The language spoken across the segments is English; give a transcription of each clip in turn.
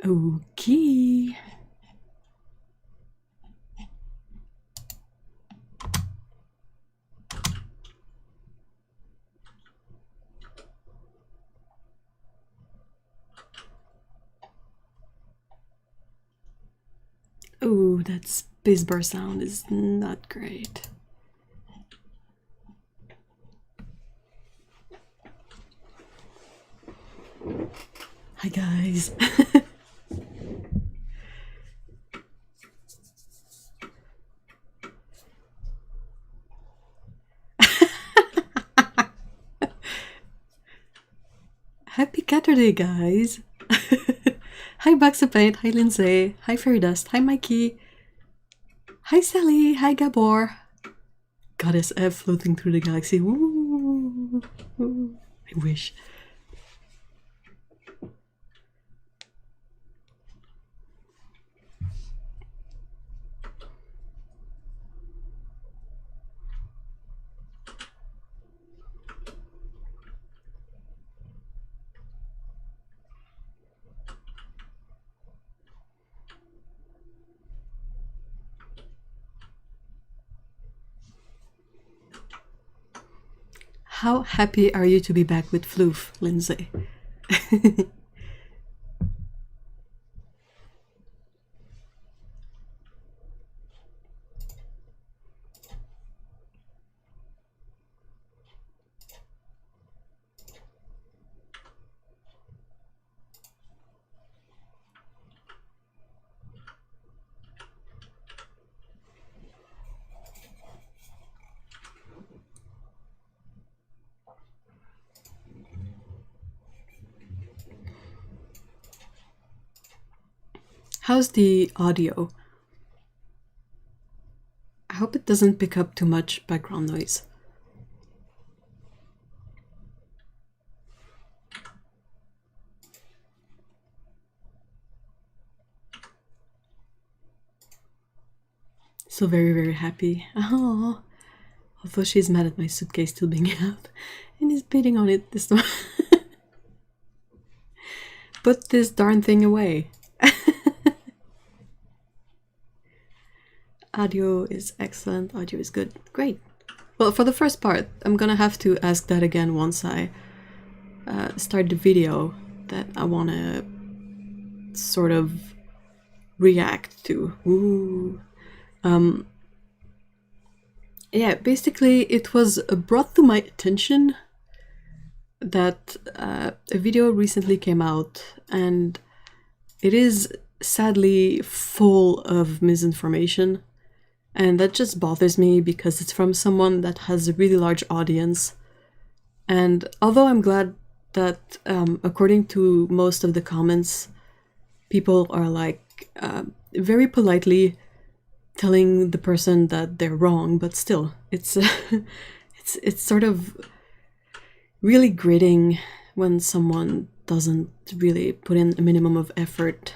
Okay. Oh, that spacebar sound is not great. Hi guys. Happy Caturday, guys. Hi Buxapaint, hi Lindsay, hi Fairy Dust, hi Mikey, hi Sally, hi Gabor. Goddess F floating through the galaxy. Woo! I wish. How happy are you to be back with Floof, Lindsay? How's the audio? I hope it doesn't pick up too much background noise. So very, very happy. Oh, although she's mad at my suitcase still being out and is beating on it this time. Put this darn thing away. Audio is excellent, audio is good. Great. Well, for the first part, I'm gonna have to ask that again once I start the video that I wanna sort of react to. Ooh. Yeah, basically it was brought to my attention that a video recently came out and it is sadly full of misinformation. And that just bothers me because it's from someone that has a really large audience. And although I'm glad that, according to most of the comments, people are like very politely telling the person that they're wrong, but still, it's it's sort of really grating when someone doesn't really put in a minimum of effort.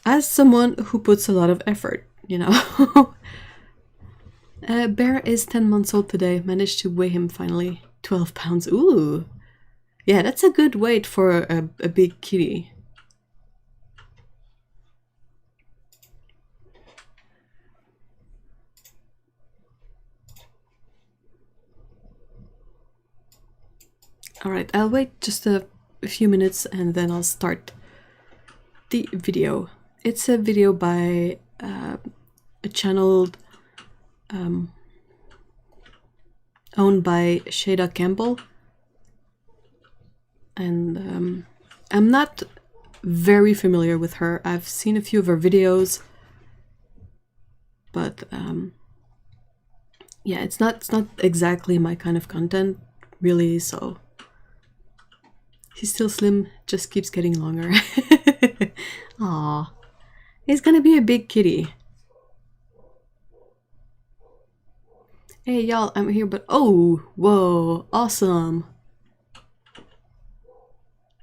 As someone who puts a lot of effort, you know. Bear is 10 months old today. Managed to weigh him finally. 12 pounds. Ooh. Yeah, that's a good weight for a big kitty. Alright, I'll wait just a few minutes and then I'll start the video. It's a video by a channel owned by Archambault, and I'm not very familiar with her. I've seen a few of her videos, but yeah, it's not exactly my kind of content, really. So he's still slim, just keeps getting longer. Aw, he's gonna be a big kitty. Hey y'all, I'm here, but oh, whoa, awesome.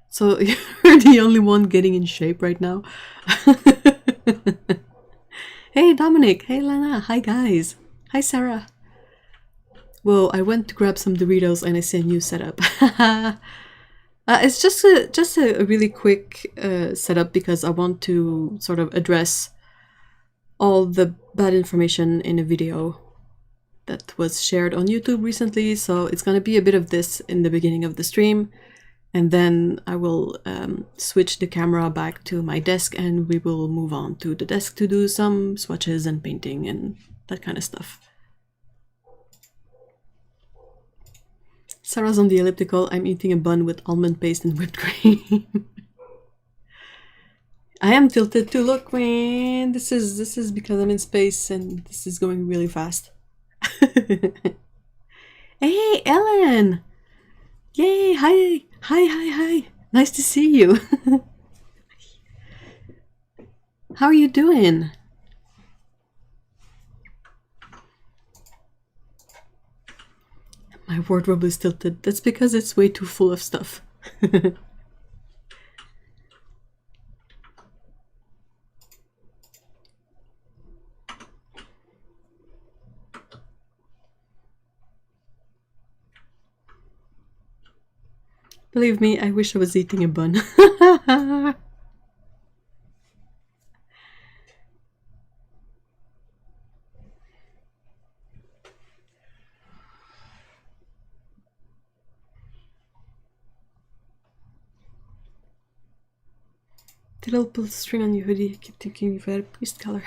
So you're the only one getting in shape right now? Hey Dominic, hey Lana, hi guys, hi Sarah. Whoa, I went to grab some Doritos and I see a new setup. It's just a really quick setup because I want to sort of address all the bad information in a video that was shared on YouTube recently. So it's going to be a bit of this in the beginning of the stream, and then I will switch the camera back to my desk and we will move on to the desk to do some swatches and painting and that kind of stuff. Sarah's on the elliptical. I'm eating a bun with almond paste and whipped cream. I am tilted too. Look, man. This is because I'm in space and this is going really fast. Hey, Ellen! Yay! Hi! Nice to see you. How are you doing? My wardrobe is tilted. That's because it's way too full of stuff. Believe me, I wish I was eating a bun. The little pull string on your hoodie. I keep thinking you've got a priest color.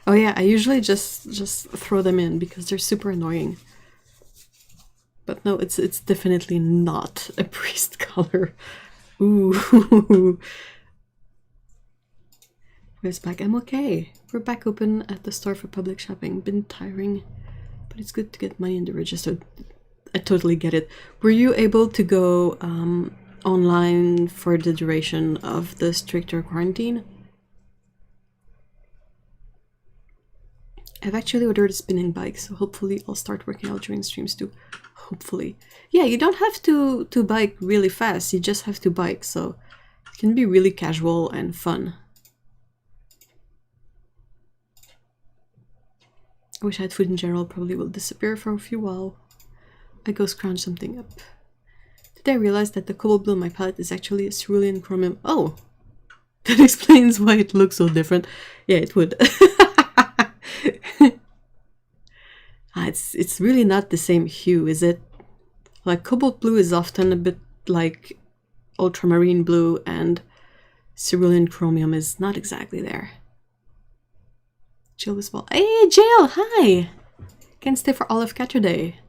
Oh yeah, I usually just throw them in because they're super annoying. But no, it's definitely not a priest color. Ooh. Where's back? I'm okay. We're back open at the store for public shopping. Been tiring, but it's good to get money in the register. I totally get it. Were you able to go online for the duration of the stricter quarantine? I've actually ordered a spinning bike, so hopefully I'll start working out during streams too. Hopefully. Yeah, you don't have to bike really fast, you just have to bike, so it can be really casual and fun. I wish I had food in general, probably will disappear for a few while. I go scrounge something up. Did I realize that the cobalt blue on my palette is actually a cerulean chromium? Oh! That explains why it looks so different. Yeah, it would. It's really not the same hue, is it? Like, cobalt blue is often a bit like ultramarine blue, and cerulean chromium is not exactly there. Jill was well. Hey, Jill! Hi! Can stay for all of Caturday.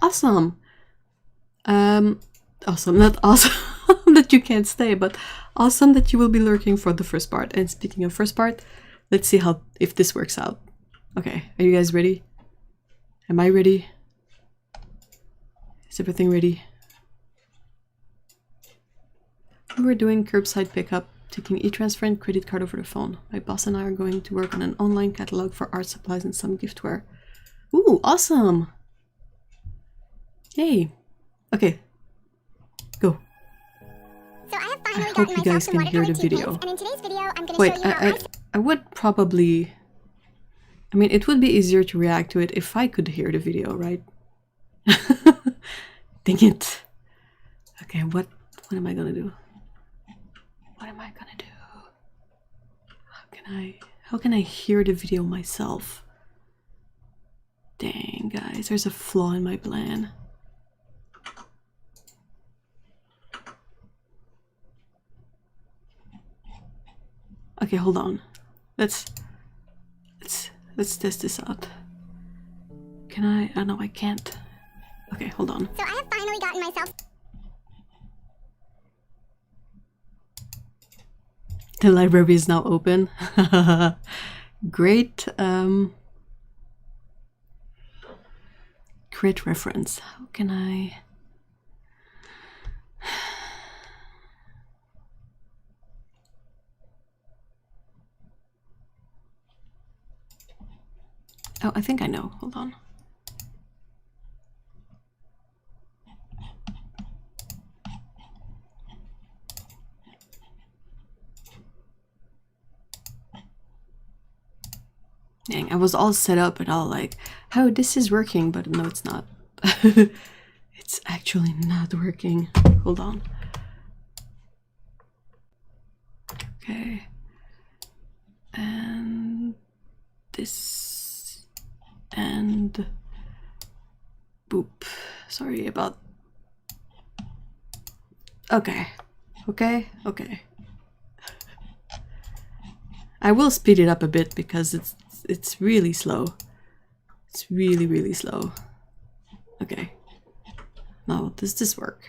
Awesome! Awesome, not awesome that you can't stay, but awesome that you will be lurking for the first part. And speaking of first part, let's see if this works out. Okay, are you guys ready? Am I ready? Is everything ready? We're doing curbside pickup, taking e-transfer and credit card over the phone. My boss and I are going to work on an online catalog for art supplies and some giftware. Ooh, awesome! Yay! Okay, go. So I have I finally hope gotten you guys myself some can hear the watercolor video. paints, and in today's video I'm going to Wait, show you how I would probably... I mean, it would be easier to react to it if I could hear the video, right? Dang it. Okay, what am I gonna do? What am I gonna do? How can I hear the video myself? Dang, guys, there's a flaw in my plan. Okay, hold on. Let's test this out. Can I? Oh no, I can't. Okay, hold on. So I have finally gotten myself... The library is now open. Great, great reference. How can I... Oh, I think I know. Hold on. Dang, I was all set up and all like, oh, this is working, but no, it's not. It's actually not working. hold on. Okay. And this and boop. Sorry about. Okay. Okay. Okay. I will speed it up a bit because it's really slow. It's really, really slow. Okay. Now, does this work?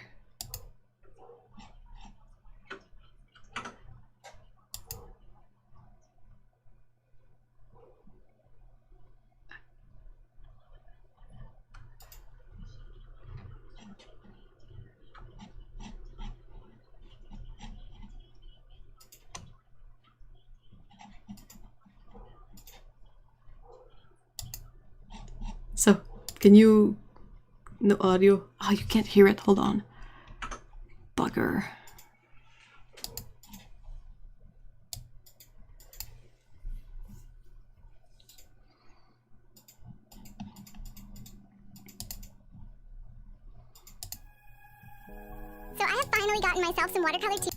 So, can you... No audio? Oh, you can't hear it. Hold on. Bugger. So I have finally gotten myself some watercolor too.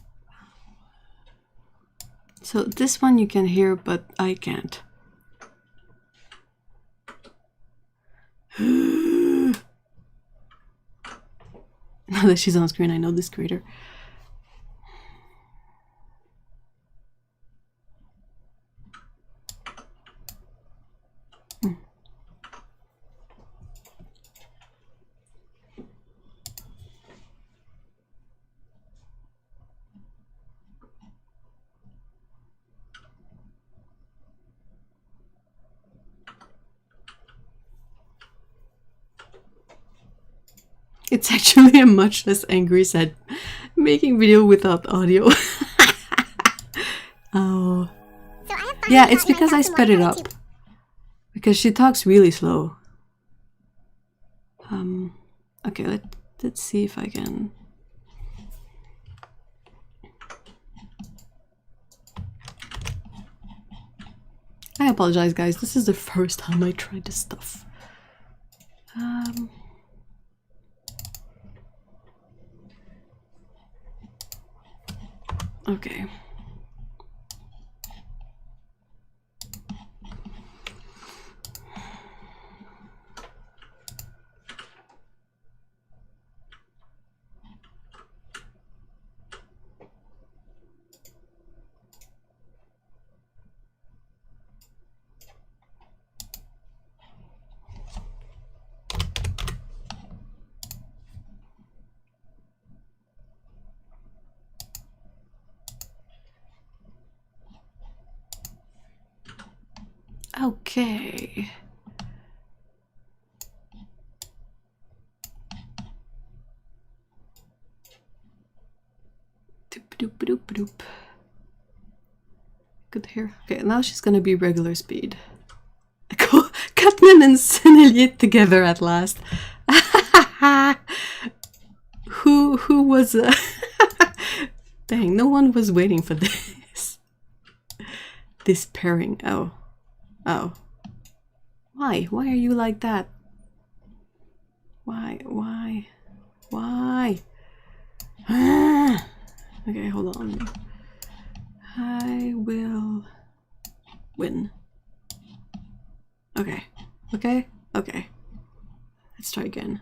So this one you can hear, but I can't. Now that she's on screen, I know this creator. It's actually a much less angry set making video without audio. Oh. So I have Yeah, it's gotten because I myself some sped it watercolor up. Because she talks really slow. Okay, let's see if I can. I apologize, guys. This is the first time I tried this stuff. Okay. Okay. Doop doop doop doop. Good hair. Okay, now she's gonna be regular speed. Cutman and Sennelier together at last. Who was Dang, no one was waiting for this. This pairing. Oh. Oh. Why? Why are you like that? Why? Why? Why? Okay, hold on. I will win. Okay. Okay? Okay. Let's try again.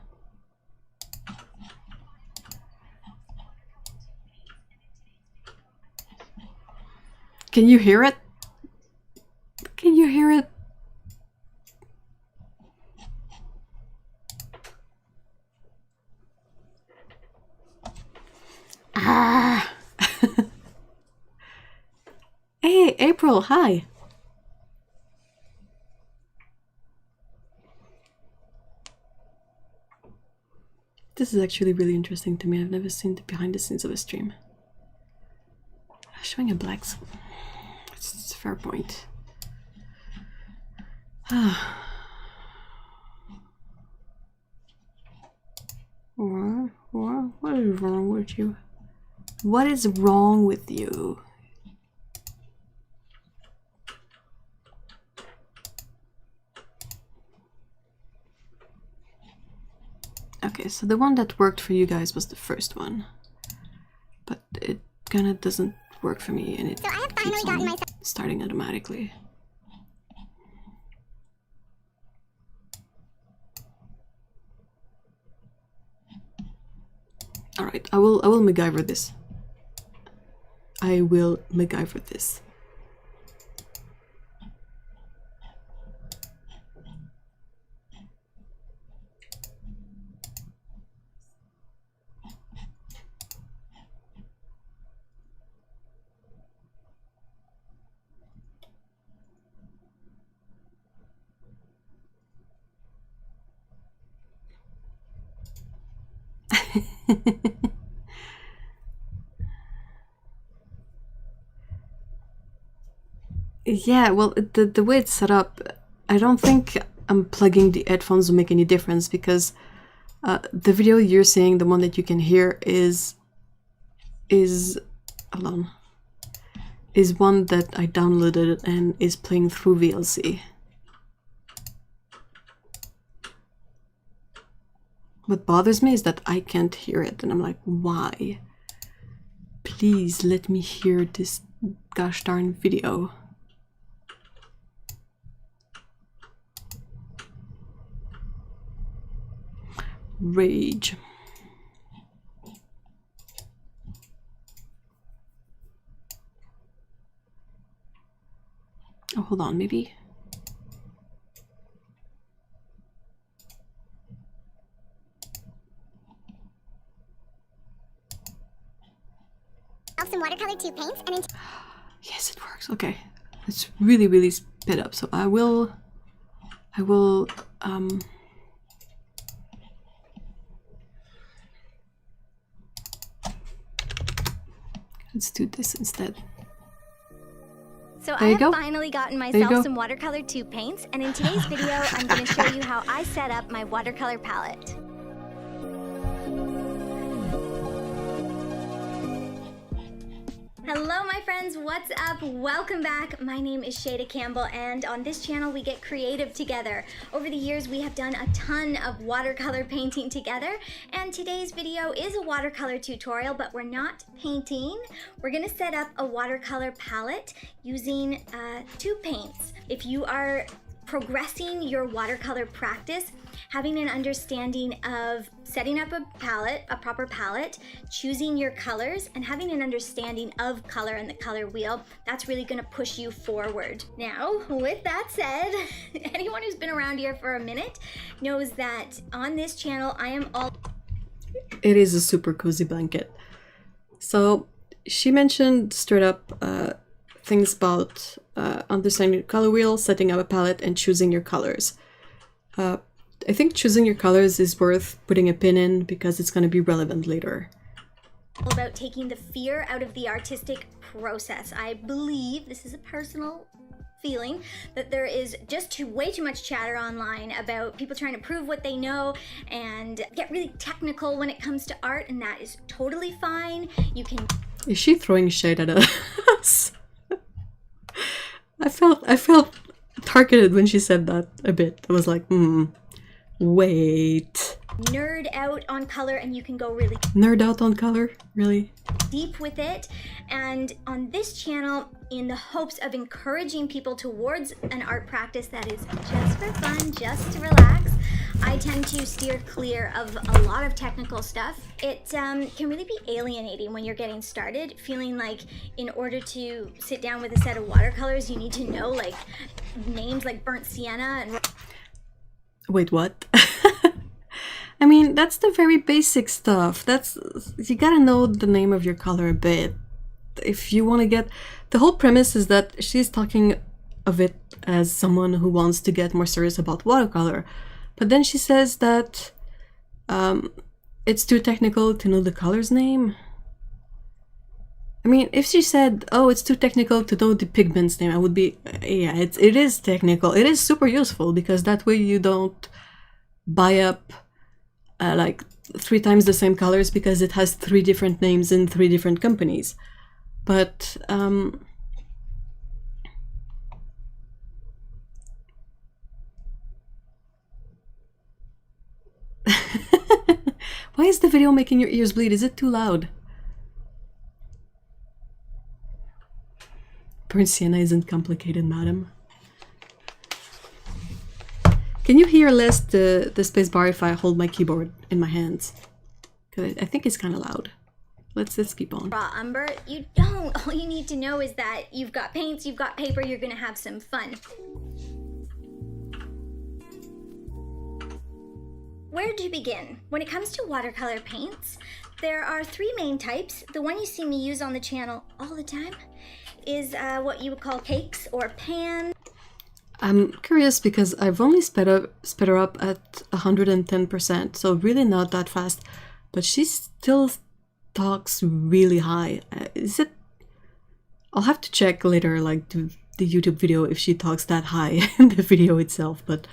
Can you hear it? Can you hear it? Ah. Hey, April, hi. This is actually really interesting to me. I've never seen the behind the scenes of a stream. Showing a black... It's a fair point. What is wrong with you? What is wrong with you? Okay, so the one that worked for you guys was the first one. it kind of doesn't work for me, and it So I have finally keeps gotten on myself. starting automatically. All right, I will MacGyver this. I will MacGyver this. Yeah, well, the way it's set up, I don't think unplugging the headphones will make any difference, because the video you're seeing, the one that you can hear, is hold on, is one that I downloaded and is playing through VLC. What bothers me is that I can't hear it, and I'm like, why? Please let me hear this gosh darn video. Rage. Oh, hold on, maybe. Some watercolor tube paints and Yes, it works. Okay, it's really sped up. So I will let's do this instead. So There I you go. have finally gotten you myself go. some watercolor tube paints, and in today's video, I'm going to show you how I set up my watercolor palette. Hello my friends, what's up? Welcome back. My name is Shada Campbell, and on this channel we get creative together. Over the years we have done a ton of watercolor painting together, and today's video is a watercolor tutorial, but we're not painting. We're gonna set up a watercolor palette using tube paints. If you are progressing your watercolor practice, having an understanding of setting up a palette, a proper palette, choosing your colors, and having an understanding of color and the color wheel, that's really gonna push you forward. Now, with that said, anyone who's been around here for a minute knows that on this channel, I am all... It is a super cozy blanket. So she mentioned straight up things about understanding your color wheel, setting up a palette, and choosing your colors. I think choosing your colors is worth putting a pin in, because it's going to be relevant later. about taking the fear out of the artistic process. I believe, this is a personal feeling, that there is just way too much chatter online about people trying to prove what they know and get really technical when it comes to art, and that is totally fine. You can... Is she throwing shade at us? I felt targeted when she said that a bit. I was like, wait. nerd out on color, and you can go really Nerd out on color? Really? deep with it. And on this channel, in the hopes of encouraging people towards an art practice that is just for fun, just to relax, I tend to steer clear of a lot of technical stuff. It can really be alienating when you're getting started, feeling like in order to sit down with a set of watercolors, you need to know like names like burnt sienna and... Wait, what? I mean, that's the very basic stuff. You gotta know the name of your color a bit. If you want to get... The whole premise is that she's talking of it as someone who wants to get more serious about watercolor. But then she says that it's too technical to know the color's name. I mean, if she said, oh, it's too technical to know the pigment's name, I would be, yeah, it is technical. It is super useful, because that way you don't buy up like 3 times the same colors because it has 3 different names in 3 different companies. But why is the video making your ears bleed? Is it too loud? Burnt sienna isn't complicated, madam. Can you hear less the spacebar if I hold my keyboard in my hands? Because I think it's kind of loud. Let's keep on. Raw umber, you don't. All you need to know is that you've got paints, you've got paper, you're gonna have some fun. Where to begin? When it comes to watercolor paints, there are 3 main types. The one you see me use on the channel all the time is what you would call cakes or pan. I'm curious because I've only sped her up at 110%, so really not that fast, but she still talks really high. Is it? I'll have to check later, like the YouTube video, if she talks that high in the video itself, but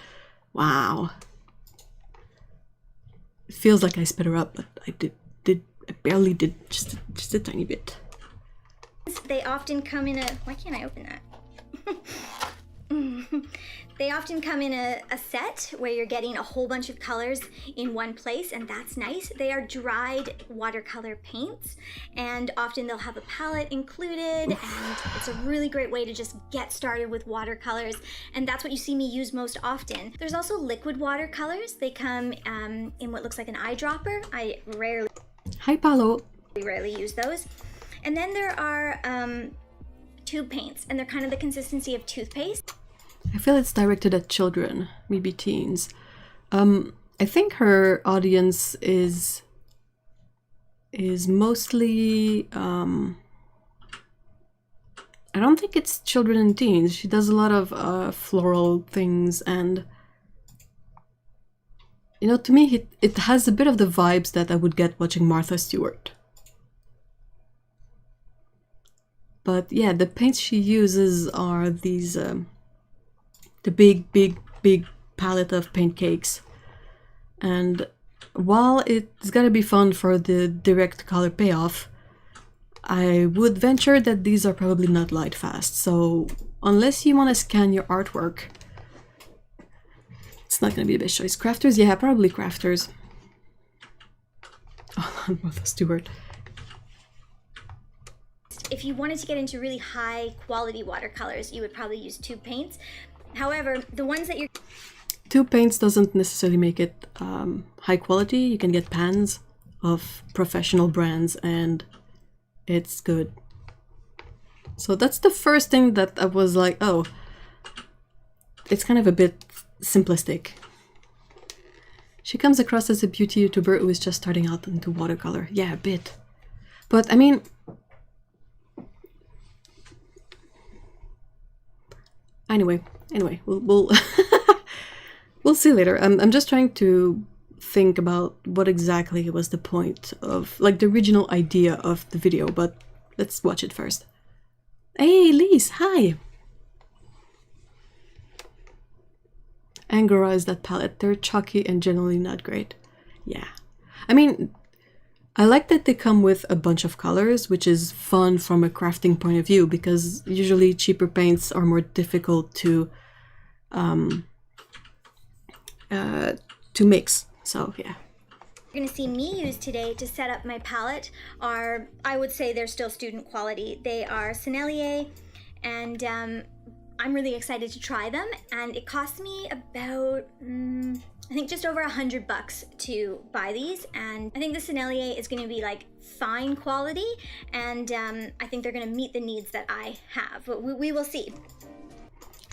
wow. It feels like I sped her up, but I barely did, just a tiny bit. They often come in a, why can't I open that? They often come in a set where you're getting a whole bunch of colors in one place, and that's nice. They are dried watercolor paints, and often they'll have a palette included, and it's a really great way to just get started with watercolors, and that's what you see me use most often. There's also liquid watercolors. They come in what looks like an eyedropper. I Hi, Paolo. rarely use those. And then there are tube paints, and they're kind of the consistency of toothpaste. I feel it's directed at children, maybe teens. I think her audience is mostly, I don't think it's children and teens. She does a lot of floral things, and you know, to me it has a bit of the vibes that I would get watching Martha Stewart. But yeah, the paints she uses are these the big palette of paint cakes, and while it's gotta be fun for the direct color payoff, I would venture that these are probably not light fast, so unless you want to scan your artwork, it's not gonna be the best choice. Crafters, yeah, probably crafters. Oh, not Martha Stewart. If you wanted to get into really high quality watercolors, you would probably use tube paints. However, the ones that you're... Tube paints doesn't necessarily make it high quality. You can get pans of professional brands and it's good. So that's the first thing that I was like, oh, it's kind of a bit simplistic. She comes across as a beauty YouTuber who is just starting out into watercolor. Yeah, a bit. But I mean... Anyway, we'll we'll see later. I'm just trying to think about what exactly was the point of, like, the original idea of the video, but let's watch it first. Hey, Lise, hi! Angora is that palette. They're chalky and generally not great. Yeah. I mean, I like that they come with a bunch of colors, which is fun from a crafting point of view, because usually cheaper paints are more difficult to mix. So yeah. You're gonna see me use today to set up my palette are, I would say they're still student quality. They are Sennelier, and I'm really excited to try them, and it cost me about I think just over $100 to buy these, and I think the Sennelier is going to be like fine quality, and I think they're going to meet the needs that I have, but we will see.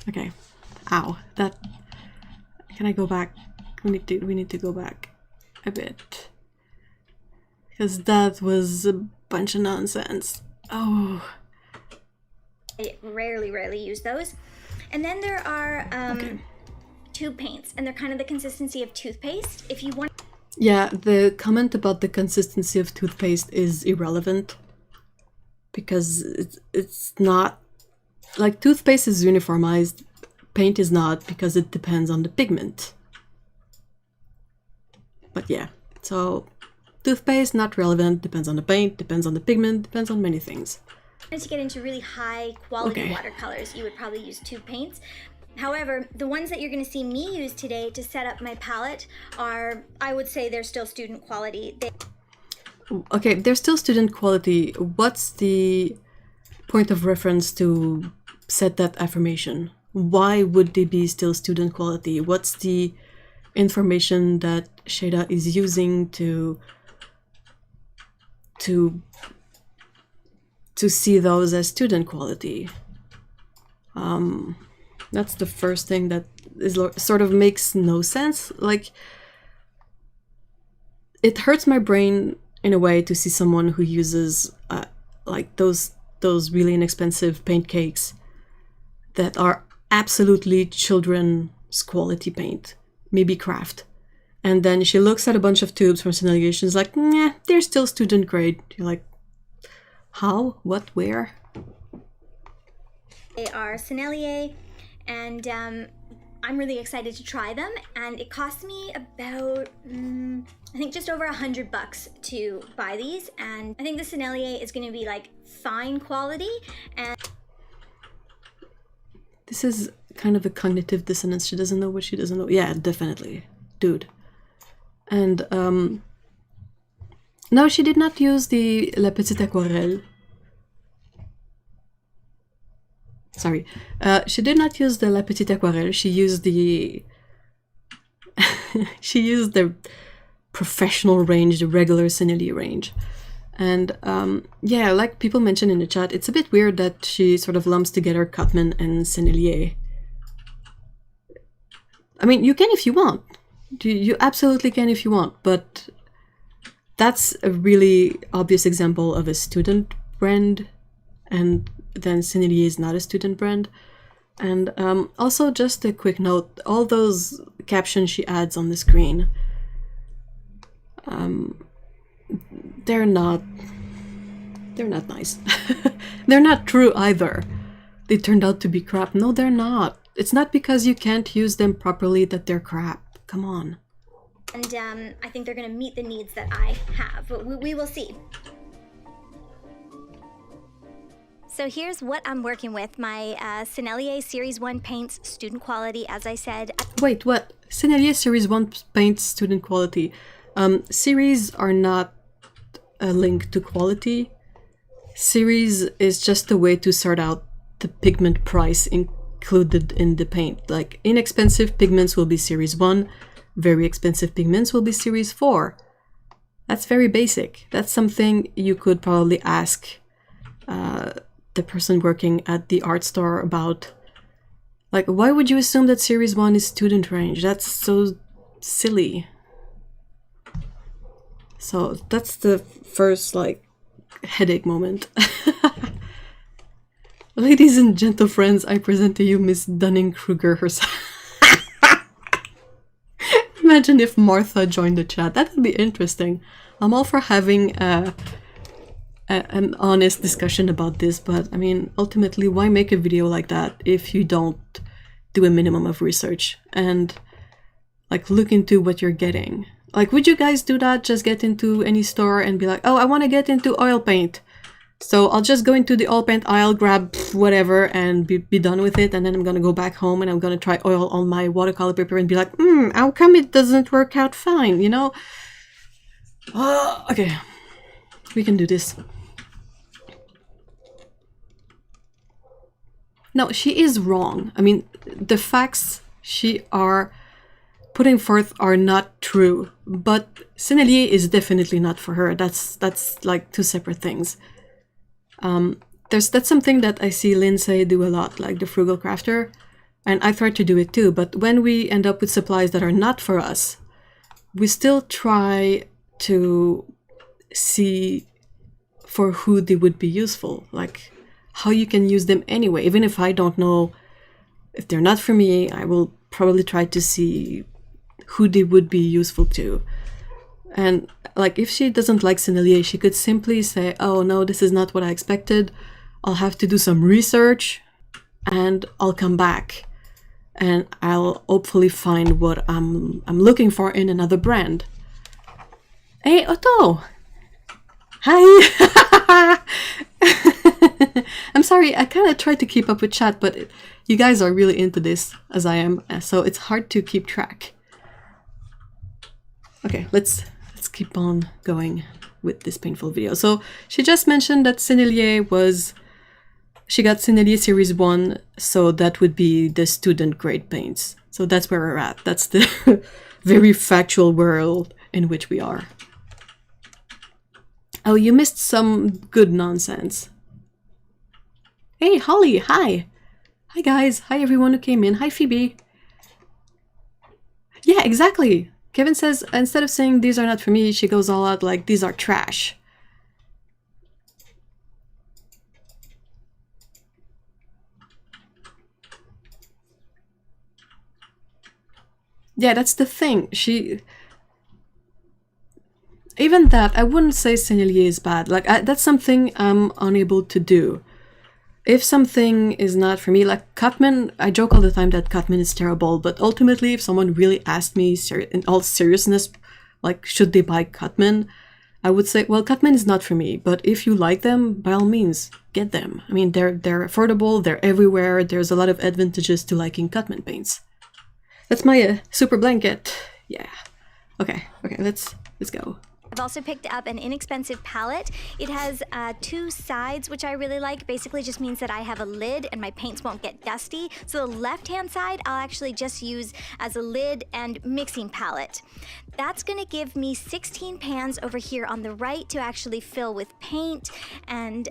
Okay. Ow. That... Can I go back? We need to go back a bit, because that was a bunch of nonsense. Oh. I rarely use those. And then there are okay. tube paints, and they're kind of the consistency of toothpaste. If you want... Yeah, the comment about the consistency of toothpaste is irrelevant, because it's not... Like, toothpaste is uniformized, paint is not, because it depends on the pigment. But yeah, so toothpaste, not relevant, depends on the paint, depends on the pigment, depends on many things. To get into really high quality watercolors, you would probably use tube paints. However, the ones that you're going to see me use today to set up my palette are, I would say they're still student quality. Okay, they're still student quality. What's the point of reference to said that affirmation? Why would they be still student quality? What's the information that Shada is using to see those as student quality? That's the first thing that is sort of makes no sense. Like, it hurts my brain in a way to see someone who uses like those really inexpensive paint cakes that are absolutely children's quality paint, maybe craft. And then she looks at a bunch of tubes from Sennelier. She's like, nah, they're still student grade. You're like, how? What? Where? They are Sennelier, and I'm really excited to try them. And it cost me about, I think just over $100 to buy these. And I think the Sennelier is going to be like fine quality. And this is kind of a cognitive dissonance. She doesn't know what she doesn't know. Yeah, definitely. Dude. And no, she did not use the La Petite Aquarelle. Sorry. She did not use the La Petite Aquarelle. She used the she used the professional range, the regular Sennelier range. And yeah, like people mentioned in the chat, it's a bit weird that she sort of lumps together Cotman and Sennelier. I mean, you can if you want. You absolutely can if you want, but that's a really obvious example of a student brand, and then Sennelier is not a student brand. And also, just a quick note, all those captions she adds on the screen, they're not nice. They're not true either. They turned out to be crap. No, they're not. It's not because you can't use them properly that they're crap. Come on. And I think they're going to meet the needs that I have, but we will see. So here's what I'm working with. My Sennelier Series 1 paints, student quality, as I said. Wait, what? Sennelier Series 1 paints, student quality. Series are not a link to quality. Series is just a way to sort out the pigment price included in the paint. Like, inexpensive pigments will be Series 1, very expensive pigments will be Series 4. That's very basic. That's something you could probably ask the person working at the art store about. Like, why would you assume that Series 1 is student range? That's so silly. So that's the first, like, headache moment. Ladies and gentle friends, I present to you Miss Dunning-Kruger herself. Imagine if Martha joined the chat. That would be interesting. I'm all for having an honest discussion about this, but I mean, ultimately, why make a video like that if you don't do a minimum of research and, like, look into what you're getting? Like, would you guys do that? Just get into any store and be like, oh, I want to get into oil paint. So I'll just go into the oil paint aisle, grab whatever, and be done with it. And then I'm going to go back home and I'm going to try oil on my watercolor paper and be like, how come it doesn't work out fine, you know? Okay, we can do this. No, she is wrong. I mean, the facts she are putting forth are not true, but Sennelier is definitely not for her. That's like two separate things. That's something that I see Lindsay do a lot, like the frugal crafter, and I try to do it too. But when we end up with supplies that are not for us, we still try to see for who they would be useful, like how you can use them anyway. Even if I don't know if they're not for me, I will probably try to see who they would be useful to. And like, if she doesn't like Sennelier, she could simply say, oh no, this is not what I expected. I'll have to do some research and I'll come back and I'll hopefully find what I'm looking for in another brand. Hey, Otto! Hi! I'm sorry, I kind of tried to keep up with chat, but you guys are really into this, as I am, so it's hard to keep track. Okay, let's keep on going with this painful video. So she just mentioned that Sennelier was she got Sennelier Series 1, so that would be the student grade paints. So that's where we're at. That's the very factual world in which we are. Oh, you missed some good nonsense. Hey, Holly, hi! Hi guys, hi everyone who came in. Hi Phoebe. Yeah, exactly. Kevin says, instead of saying these are not for me, she goes all out like, these are trash. Yeah, that's the thing. Even that, I wouldn't say Sennelier is bad. Like, that's something I'm unable to do. If something is not for me, like Cutman, I joke all the time that Cutman is terrible, but ultimately, if someone really asked me in all seriousness, like, should they buy Cutman, I would say, well, Cutman is not for me, but if you like them, by all means, get them. I mean, they're affordable, they're everywhere, there's a lot of advantages to liking Cutman paints. That's my super blanket. Yeah. Okay, let's go. I've also picked up an inexpensive palette. It has 2 sides, which I really like. Basically just means that I have a lid and my paints won't get dusty. So the left-hand side, I'll actually just use as a lid and mixing palette. That's gonna give me 16 pans over here on the right to actually fill with paint. And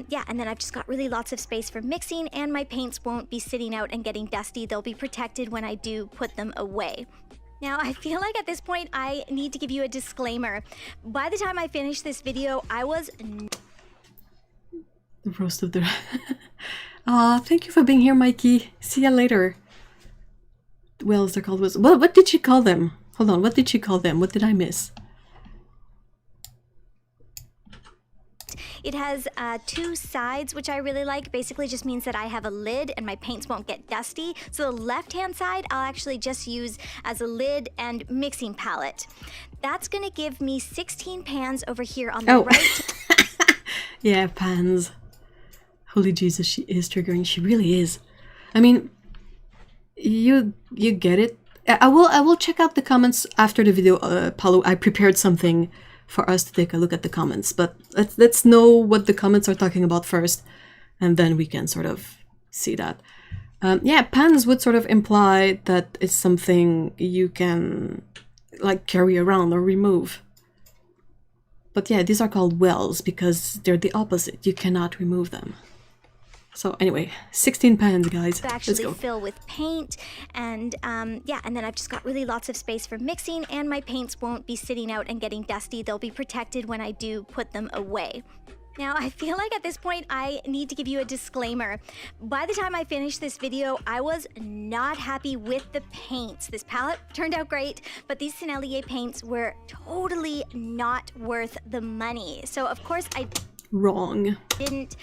yeah, and then I've just got really lots of space for mixing, and my paints won't be sitting out and getting dusty. They'll be protected when I do put them away. Now, I feel like at this point, I need to give you a disclaimer. By the time I finished this video, I was... The roast of the... Aw, thank you for being here, Mikey. See ya later. Wells, they're called... What did she call them? Hold on, what did she call them? What did I miss? It has 2 sides, which I really like. Basically just means that I have a lid and my paints won't get dusty. So the left-hand side, I'll actually just use as a lid and mixing palette. That's gonna give me 16 pans over here on the right. Yeah, pans. Holy Jesus, she is triggering. She really is. I mean, you get it. I will check out the comments after the video, Paulo. I prepared something for us to take a look at the comments, but let's know what the comments are talking about first, and then we can sort of see that. Yeah, pans would sort of imply that it's something you can like carry around or remove. But yeah, these are called wells because they're the opposite. You cannot remove them. So anyway, 16 pans, guys. To actually fill with paint, and yeah, and then I've just got really lots of space for mixing, and my paints won't be sitting out and getting dusty. They'll be protected when I do put them away. Now, I feel like at this point, I need to give you a disclaimer. By the time I finished this video, I was not happy with the paints. This palette turned out great, but these Sennelier paints were totally not worth the money. So of course, I didn't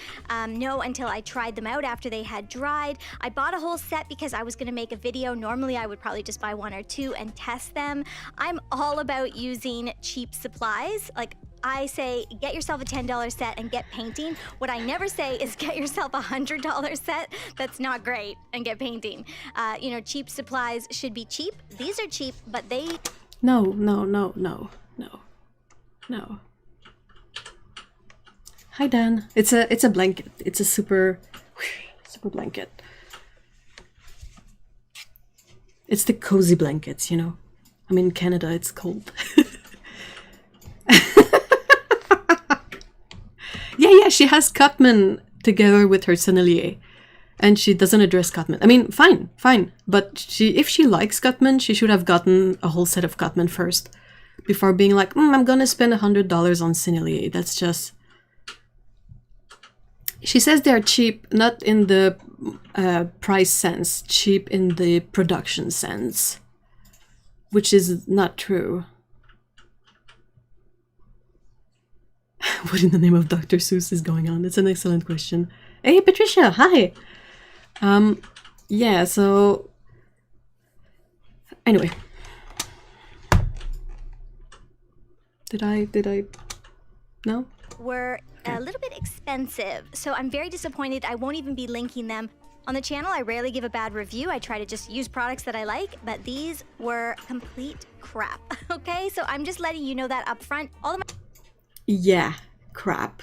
know until I tried them out after they had dried. I bought a whole set because I was going to make a video. Normally I would probably just buy 1 or 2 and test them. I'm all about using cheap supplies. Like, I say get yourself a $10 set and get painting. What I never say is get yourself a $100 set that's not great and get painting. You know, cheap supplies should be cheap. These are cheap, but they... No. Hi Dan. It's a blanket. It's a super blanket. It's the cozy blankets, you know. I'm in Canada, it's cold. Yeah, she has Cutman together with her Sennelier. And she doesn't address Cutman. I mean, fine. But if she likes Cutman, she should have gotten a whole set of Cutman first. Before being like, I'm gonna spend $100 on Sennelier. That's just... She says they're cheap, not in the price sense, cheap in the production sense, which is not true. What in the name of Dr. Seuss is going on? It's an excellent question. Hey, Patricia, hi! Yeah, so... Anyway. Did I... No? Were a little bit expensive, so I'm very disappointed. I won't even be linking them. On the channel, I rarely give a bad review. I try to just use products that I like, but these were complete crap, okay? So I'm just letting you know that up front. All of my... Yeah, crap.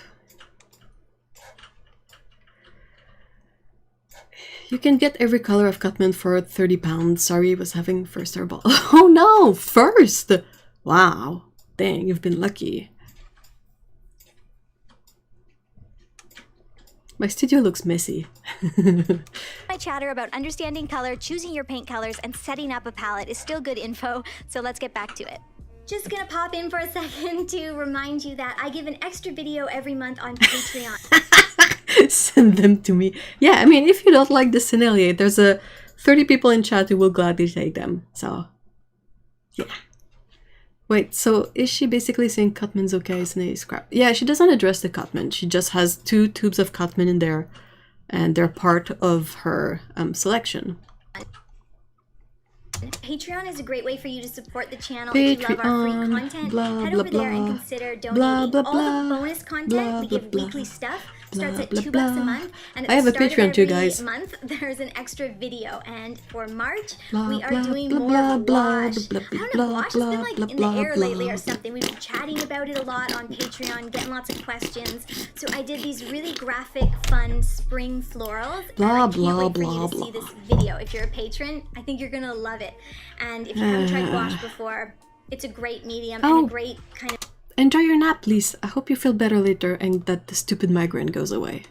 You can get every color of Cutman for £30. Sorry, was having first airball. Oh no, first! Wow, dang, you've been lucky. My studio looks messy. My chatter about understanding color, choosing your paint colors, and setting up a palette is still good info, so let's get back to it. Just gonna pop in for a second to remind you that I give an extra video every month on Patreon. Send them to me. Yeah, I mean, if you don't like the Sennelier, there's 30 people in chat who will gladly take them. So, yeah. Wait, so is she basically saying Cutman's okay, Sennelier scrap? Yeah, she doesn't address the Cutman. She just has 2 tubes of Cutman in there, and they're part of her selection. Patreon is a great way for you to support the channel. If you love our free content, head over there and consider donating. All the bonus content, we give weekly stuff. Starts at $2 a month, and I have a Patreon too, guys. Month there's an extra video, and for March we are doing more wash. I don't know, wash has been like in the air lately or something. We've been chatting about it a lot on Patreon, getting lots of questions. So I did these really graphic, fun spring florals. And I can't wait for you to see this video. If you're a patron, I think you're gonna love it. And if you haven't tried wash before, it's a great medium and a great kind of. Enjoy your nap, please. I hope you feel better later and that the stupid migraine goes away.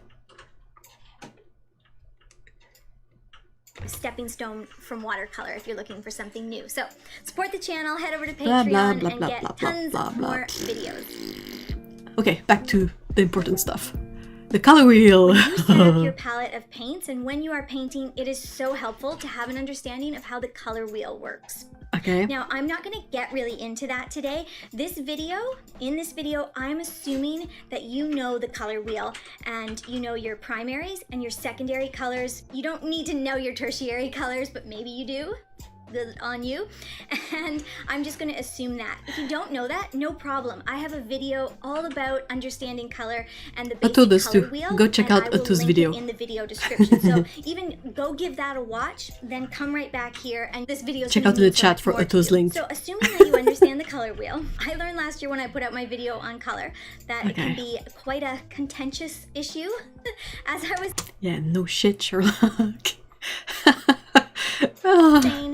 Stepping stone from watercolor if you're looking for something new. So support the channel, head over to Patreon and get tons more videos. Okay, back to the important stuff. The color wheel. When you set up your palette of paints and when you are painting, it is so helpful to have an understanding of how the color wheel works. Okay. Now, I'm not going to get really into that today. In this video, I'm assuming that you know the color wheel and you know your primaries and your secondary colors. You don't need to know your tertiary colors, but maybe you do. On you, and I'm just going to assume that. If you don't know that, no problem. I have a video all about understanding color and the basic color wheel. Go check out Ato's video in the video description. So even go give that a watch, then come right back here, and this video. Check out the chat for Ato's link. So assuming that you understand the color wheel, I learned last year when I put out my video on color that it can be quite a contentious issue. As I was. Yeah, no shit, Sherlock.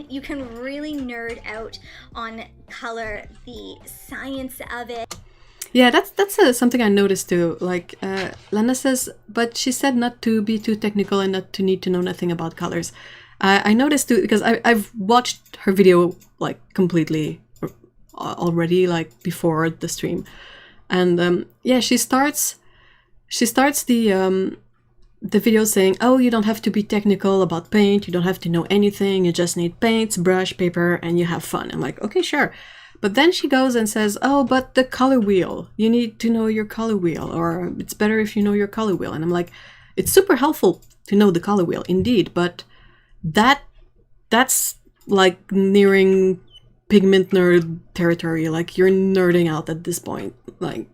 You can really nerd out on color, the science of it. Yeah, that's something I noticed too. Like Lana says, but she said not to be too technical and not to need to know nothing about colors. I noticed too because I've watched her video like completely already, like before the stream, and yeah, she starts the video saying, oh, you don't have to be technical about paint, you don't have to know anything, you just need paints, brush, paper, and you have fun. I'm like, okay, sure. But then she goes and says, oh, but the color wheel, you need to know your color wheel, or it's better if you know your color wheel. And I'm like, it's super helpful to know the color wheel, indeed, but that's like nearing pigment nerd territory. Like, you're nerding out at this point. Like,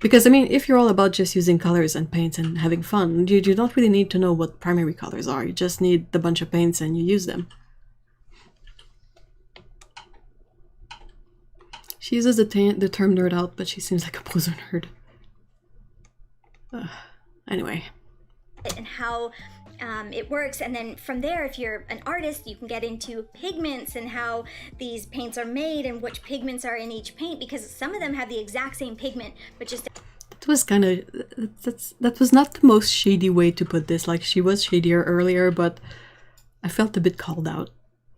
because, I mean, if you're all about just using colors and paints and having fun, you don't really need to know what primary colors are. You just need a bunch of paints and you use them. She uses the term nerd out, but she seems like a poser nerd. Anyway. And how it works, and then from there, if you're an artist, you can get into pigments and how these paints are made and which pigments are in each paint, because some of them have the exact same pigment, but just that was kind of that was not the most shady way to put this. Like, she was shadier earlier, but I felt a bit called out.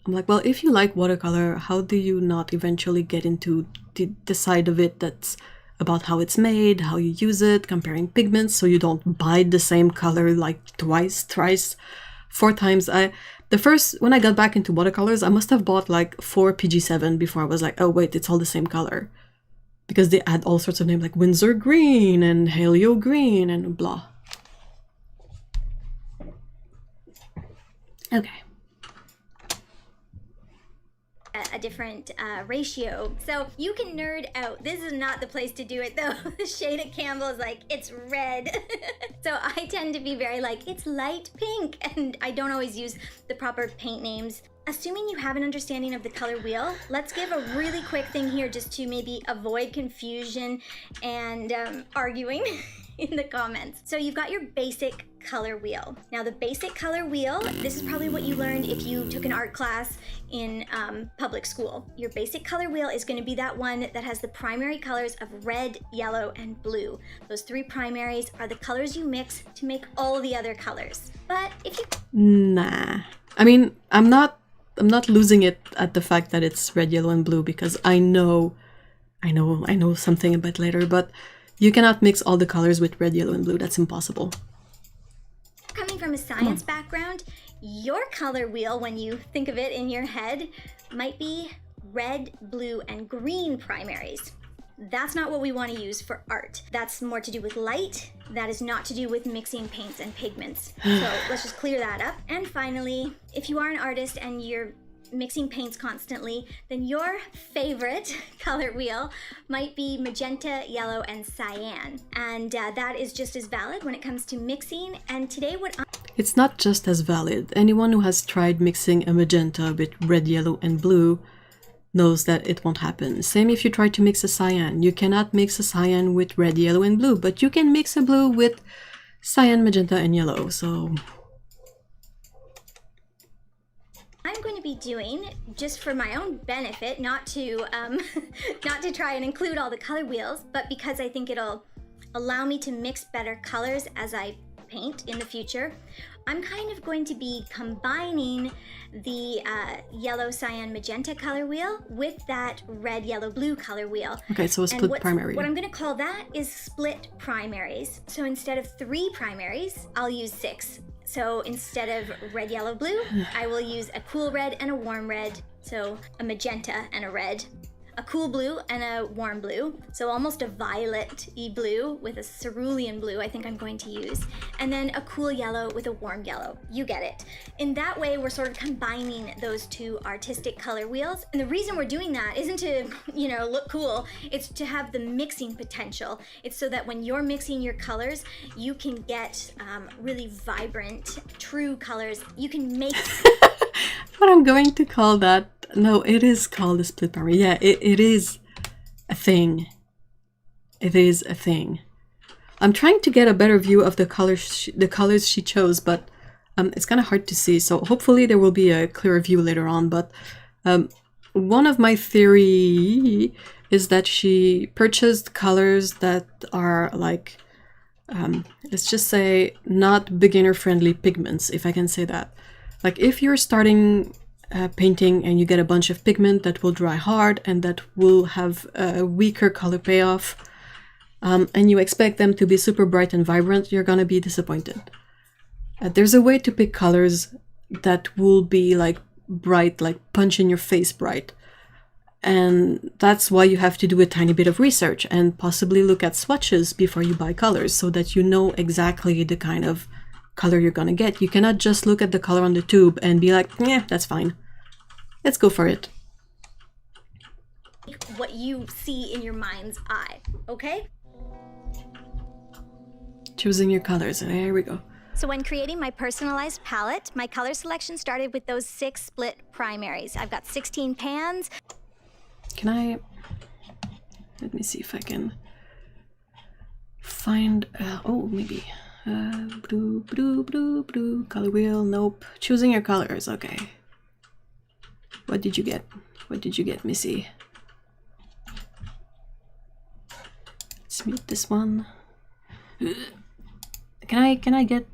I'm like, well, if you like watercolor, how do you not eventually get into the side of it that's about how it's made, how you use it, comparing pigments, so you don't buy the same color like twice, thrice, 4 times. When I got back into watercolors, I must have bought like 4 PG7 before I was like, oh wait, it's all the same color. Because they add all sorts of names like Windsor Green and Helio Green and blah. Okay. A different ratio, so you can nerd out. This is not the place to do it though. The shade at Campbell is like, it's red. So I tend to be very like, it's light pink, and I don't always use the proper paint names. Assuming you have an understanding of the color wheel, let's give a really quick thing here just to maybe avoid confusion and arguing in the comments. So you've got your basic color wheel. Now the basic color wheel, this is probably what you learned if you took an art class in public school. Your basic color wheel is going to be that one that has the primary colors of red, yellow, and blue. Those three primaries are the colors you mix to make all the other colors. But if you... Nah. I mean, I'm not losing it at the fact that it's red, yellow, and blue, because I know something a bit later, but you cannot mix all the colors with red, yellow, and blue. That's impossible. Coming from a science background, your color wheel, when you think of it in your head, might be red, blue, and green primaries. That's not what we want to use for art. That's more to do with light. That is not to do with mixing paints and pigments. So let's just clear that up. And finally, if you are an artist and you're mixing paints constantly, then your favorite color wheel might be magenta, yellow, and cyan. And that is just as valid when it comes to mixing. And today It's not just as valid. Anyone who has tried mixing a magenta with red, yellow, and blue knows that it won't happen. Same if you try to mix a cyan. You cannot mix a cyan with red, yellow, and blue, but you can mix a blue with cyan, magenta, and yellow. So I'm going to be doing, just for my own benefit, not to try and include all the color wheels, but because I think it'll allow me to mix better colors as I paint in the future, I'm kind of going to be combining the yellow, cyan, magenta color wheel with that red, yellow, blue color wheel. Okay, so a split primary. What I'm going to call that is split primaries. So instead of 3 primaries, I'll use 6. So instead of red, yellow, blue, I will use a cool red and a warm red. So a magenta and a red. A cool blue and a warm blue, so almost a violet-y blue with a cerulean blue I think I'm going to use, and then a cool yellow with a warm yellow. You get it. In that way, we're sort of combining those two artistic color wheels, and the reason we're doing that isn't to, look cool, it's to have the mixing potential. It's so that when you're mixing your colors, you can get really vibrant, true colors. You can make... What I'm going to call that... No, it is called a split primary. Yeah, it is a thing. It is a thing. I'm trying to get a better view of the colors she chose, but it's kind of hard to see. So hopefully there will be a clearer view later on. But one of my theory is that she purchased colors that are like, let's just say, not beginner-friendly pigments, if I can say that. Like if you're starting painting and you get a bunch of pigment that will dry hard and that will have a weaker color payoff, and you expect them to be super bright and vibrant, you're gonna be disappointed. There's a way to pick colors that will be like bright, like punch in your face bright. And that's why you have to do a tiny bit of research and possibly look at swatches before you buy colors so that you know exactly the kind of color you're gonna get. You cannot just look at the color on the tube and be like, yeah, that's fine. Let's go for it. What you see in your mind's eye, okay? Choosing your colors. There we go. So when creating my personalized palette, my color selection started with those 6 split primaries. I've got 16 pans. Let me see if I can find, maybe. Blue, color wheel, nope. Choosing your colors, okay. What did you get? What did you get, Missy? Let's mute this one. Can I get...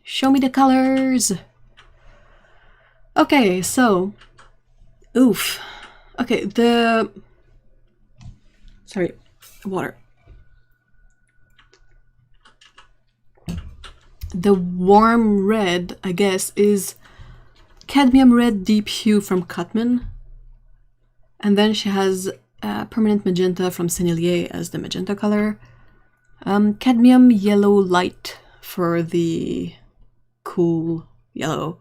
Show me the colors! Okay, so... Oof. Okay, Sorry, water. The warm red, I guess, is cadmium red deep hue from Cutman. And then she has permanent magenta from Sennelier as the magenta color. Cadmium yellow light for the cool yellow.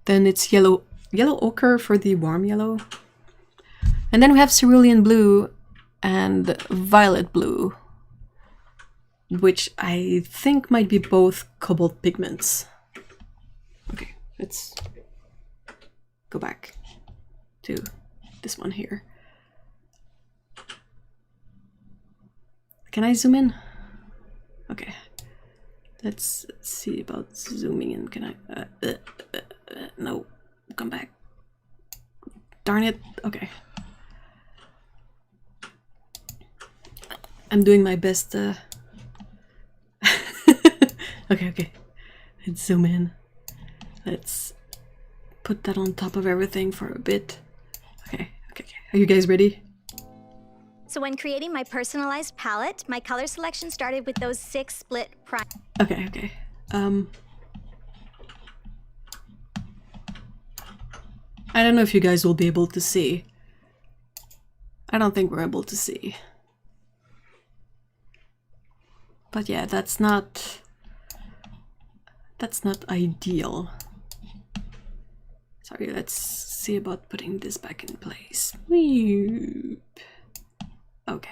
Then it's yellow ochre for the warm yellow. And then we have cerulean blue and violet blue, which I think might be both cobalt pigments. Okay, let's go back to this one here. Can I zoom in? Okay. Let's see about zooming in. Can I? No, come back. Darn it. Okay. I'm doing my best. Okay. Let's zoom in. Let's put that on top of everything for a bit. Okay. Are you guys ready? So when creating my personalized palette, my color selection started with those 6 split prime. Okay. I don't know if you guys will be able to see. I don't think we're able to see. But yeah, that's not ideal. Sorry, let's see about putting this back in place. Okay.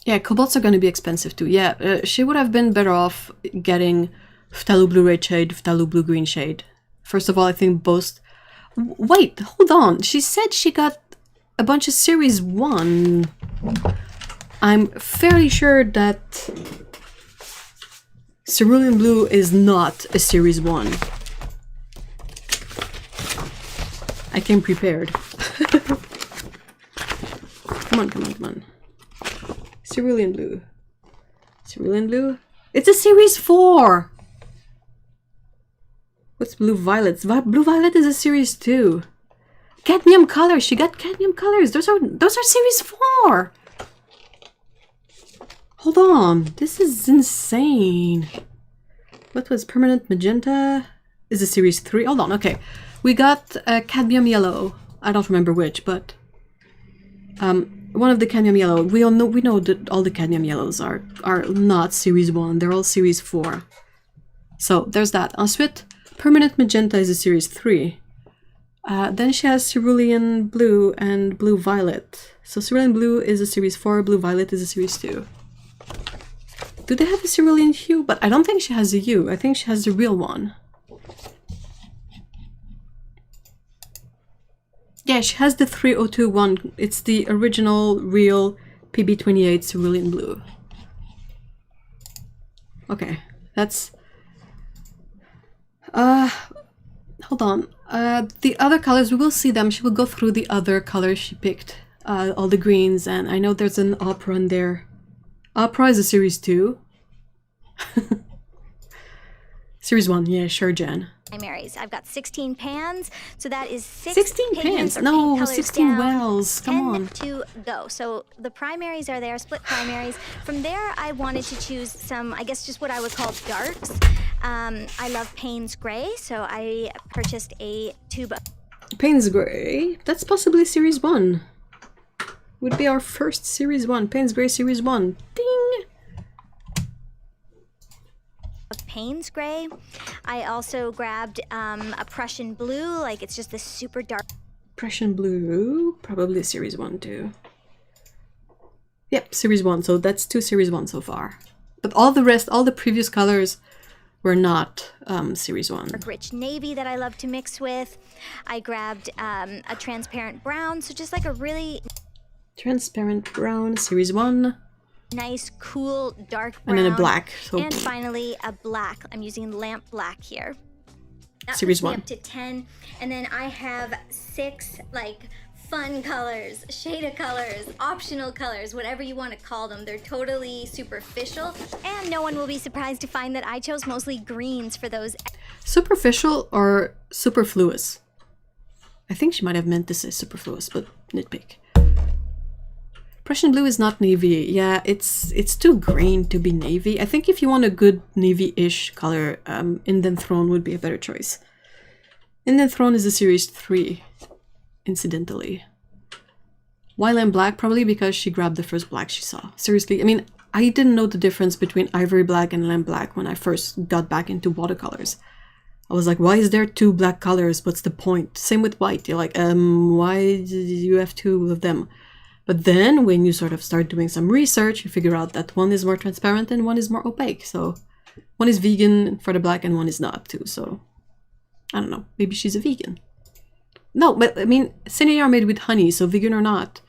Yeah, cobalts are going to be expensive too. Yeah, she would have been better off getting phthalo blue red shade, phthalo blue green shade. First of all, I think both... Wait, hold on. She said she got a bunch of Series 1. I'm fairly sure that Cerulean Blue is not a Series 1. I came prepared. Come on. Cerulean Blue. Cerulean Blue? It's a Series 4! What's Blue Violet? Blue Violet is a Series 2. Cadmium colors. She got cadmium colors. Those are Series 4. Hold on. This is insane. What was Permanent Magenta? Is a Series 3. Hold on. Okay. We got cadmium yellow. I don't remember which, but one of the cadmium yellow. We know that all the cadmium yellows are not Series 1. They're all Series 4. So there's that. Ensuite, Permanent Magenta is a Series 3. Then she has Cerulean Blue and Blue Violet. So Cerulean Blue is a Series 4, Blue Violet is a Series 2. Do they have a Cerulean hue? But I don't think she has a hue. I think she has the real one. Yeah, she has the 302 one. It's the original, real PB28 Cerulean Blue. Okay, that's... hold on. The other colors, we will see them. She will go through the other colors she picked. All the greens, and I know there's an Opera in there. Opera is a Series 2. Series 1, yeah, sure, Jen. Primaries. I've got 16 pans, so that is 16 pans? No, 16 wells. Come on. To go. So the primaries are there, split primaries. From there, I wanted to choose some, I guess, just what I would call darks. I love Payne's Gray, so I purchased a tube of... Payne's Gray? That's possibly Series 1. Would be our first Series 1. Payne's Gray Series 1. Ding! Of Payne's Gray. I also grabbed a Prussian Blue, like it's just this super dark. Prussian Blue, probably Series 1 too. Yep, Series 1, so that's 2 Series 1 so far. But all the rest, all the previous colors were not Series 1. Rich navy that I love to mix with. I grabbed a transparent brown, so just like a really... Transparent brown, Series 1. Nice, cool, dark brown. And then a black. So and finally, a black. I'm using lamp black here. That Series puts me 1. up to 10. And then I have 6, like, fun colors, shade of colors, optional colors, whatever you want to call them. They're totally superficial. And no one will be surprised to find that I chose mostly greens for those. Superficial or superfluous? I think she might have meant to say superfluous, but nitpick. Prussian Blue is not navy. Yeah, it's too green to be navy. I think if you want a good navy-ish color, Indian Throne would be a better choice. Indian Throne is a Series 3, incidentally. Why lamp black? Probably because she grabbed the first black she saw. Seriously, I mean, I didn't know the difference between ivory black and lamp black when I first got back into watercolors. I was like, why is there 2 black colors? What's the point? Same with white. You're like, why do you have 2 of them? But then, when you sort of start doing some research, you figure out that one is more transparent and one is more opaque. So, one is vegan for the black and one is not too, so I don't know, maybe she's a vegan. No, but I mean, Sennelier are made with honey, so vegan or not.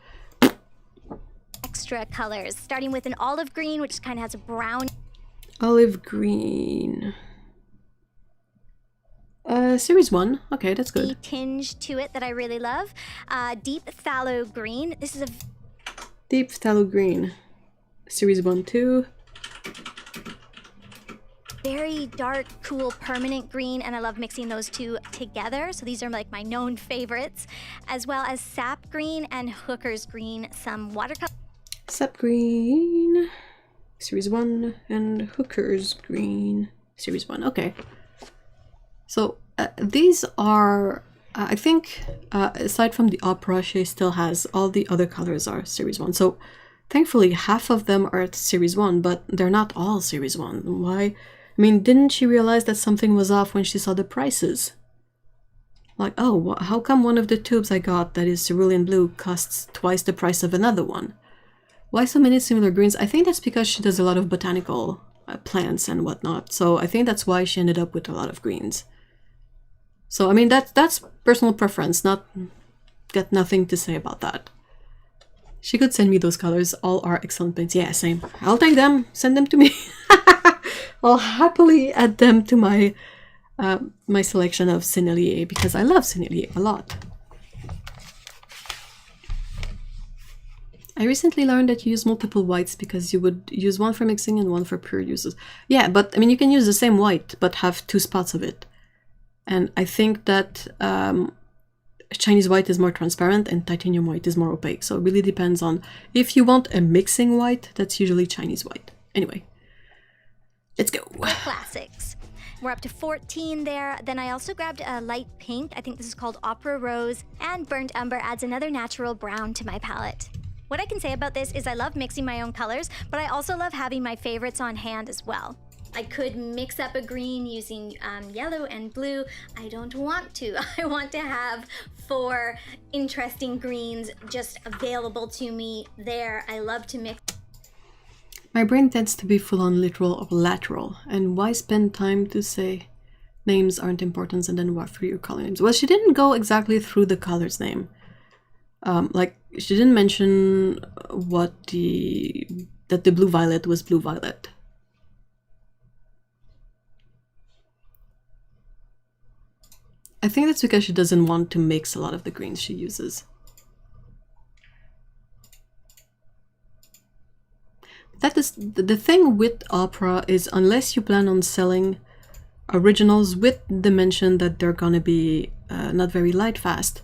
Extra colors, starting with an olive green, which kind of has a brown. Olive green. Series 1. Okay, that's good. Tinge to it that I really love. Deep phthalo green. This is a deep phthalo green. Series 1, 2. Very dark, cool, permanent green, and I love mixing those two together. So these are like my known favorites, as well as sap green and hooker's green, some watercolor. Sap green, series 1, and hooker's green, series 1. Okay. So these are, I think, aside from the opera, she still has all the other colors are series 1. So thankfully, half of them are series 1, but they're not all series 1. Why? I mean, didn't she realize that something was off when she saw the prices? Like, oh, how come one of the tubes I got that is cerulean blue costs twice the price of another one? Why so many similar greens? I think that's because she does a lot of botanical plants and whatnot. So I think that's why she ended up with a lot of greens. So, I mean, that's personal preference, got nothing to say about that. She could send me those colors. All are excellent paints. Yeah, same. I'll take them. Send them to me. I'll happily add them to my my selection of Sennelier because I love Sennelier a lot. I recently learned that you use multiple whites because you would use one for mixing and one for pure uses. Yeah, but I mean, you can use the same white but have 2 spots of it. And I think that Chinese white is more transparent and titanium white is more opaque. So it really depends on if you want a mixing white, that's usually Chinese white. Anyway, let's go. Classics. We're up to 14 there. Then I also grabbed a light pink. I think this is called Opera Rose, and Burnt Umber adds another natural brown to my palette. What I can say about this is I love mixing my own colors, but I also love having my favorites on hand as well. I could mix up a green using yellow and blue. I don't want to. I want to have 4 interesting greens just available to me there. I love to mix. My brain tends to be full-on literal or lateral, and why spend time to say names aren't important and then walk through your color names? Well, she didn't go exactly through the color's name. Like, she didn't mention what that the blue violet was blue violet. I think that's because she doesn't want to mix a lot of the greens she uses. That is the thing with opera is unless you plan on selling originals with the mention that they're gonna be not very light fast,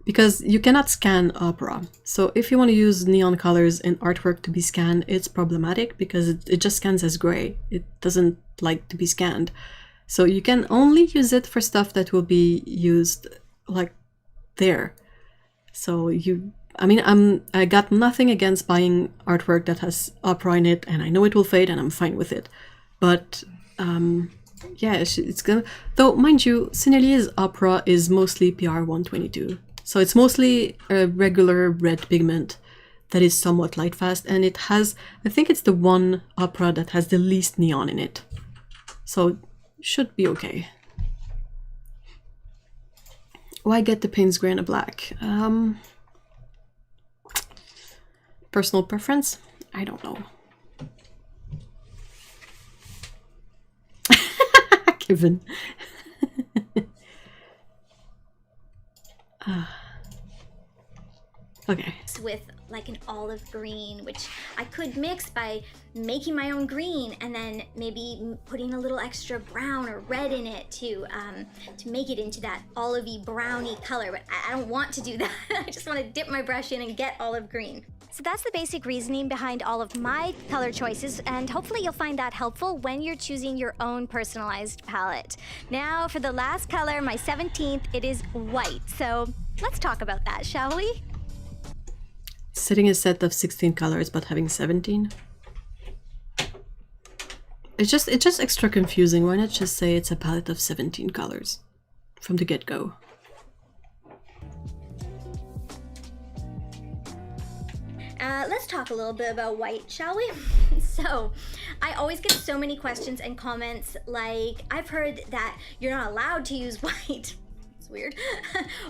because you cannot scan opera. So if you want to use neon colors in artwork to be scanned, it's problematic because it just scans as gray. It doesn't like to be scanned. So you can only use it for stuff that will be used like there. So I got nothing against buying artwork that has opera in it, and I know it will fade and I'm fine with it. But yeah, it's gonna, though mind you, Sennelier's opera is mostly PR 122. So it's mostly a regular red pigment that is somewhat light fast, and it has, I think it's the one opera that has the least neon in it. So should be okay. Why get the paints gray and a black? Personal preference? I don't know. Kevin. Okay. With like an olive green, which I could mix by making my own green and then maybe putting a little extra brown or red in it to make it into that olivey browny color. But I don't want to do that. I just want to dip my brush in and get olive green. So that's the basic reasoning behind all of my color choices, and hopefully you'll find that helpful when you're choosing your own personalized palette. Now for the last color, my 17th, it is white. So let's talk about that, shall we? Setting a set of 16 colors but having 17? It's just extra confusing. Why not just say it's a palette of 17 colors from the get-go? Let's talk a little bit about white, shall we? So, I always get so many questions and comments like, I've heard that you're not allowed to use white. It's weird.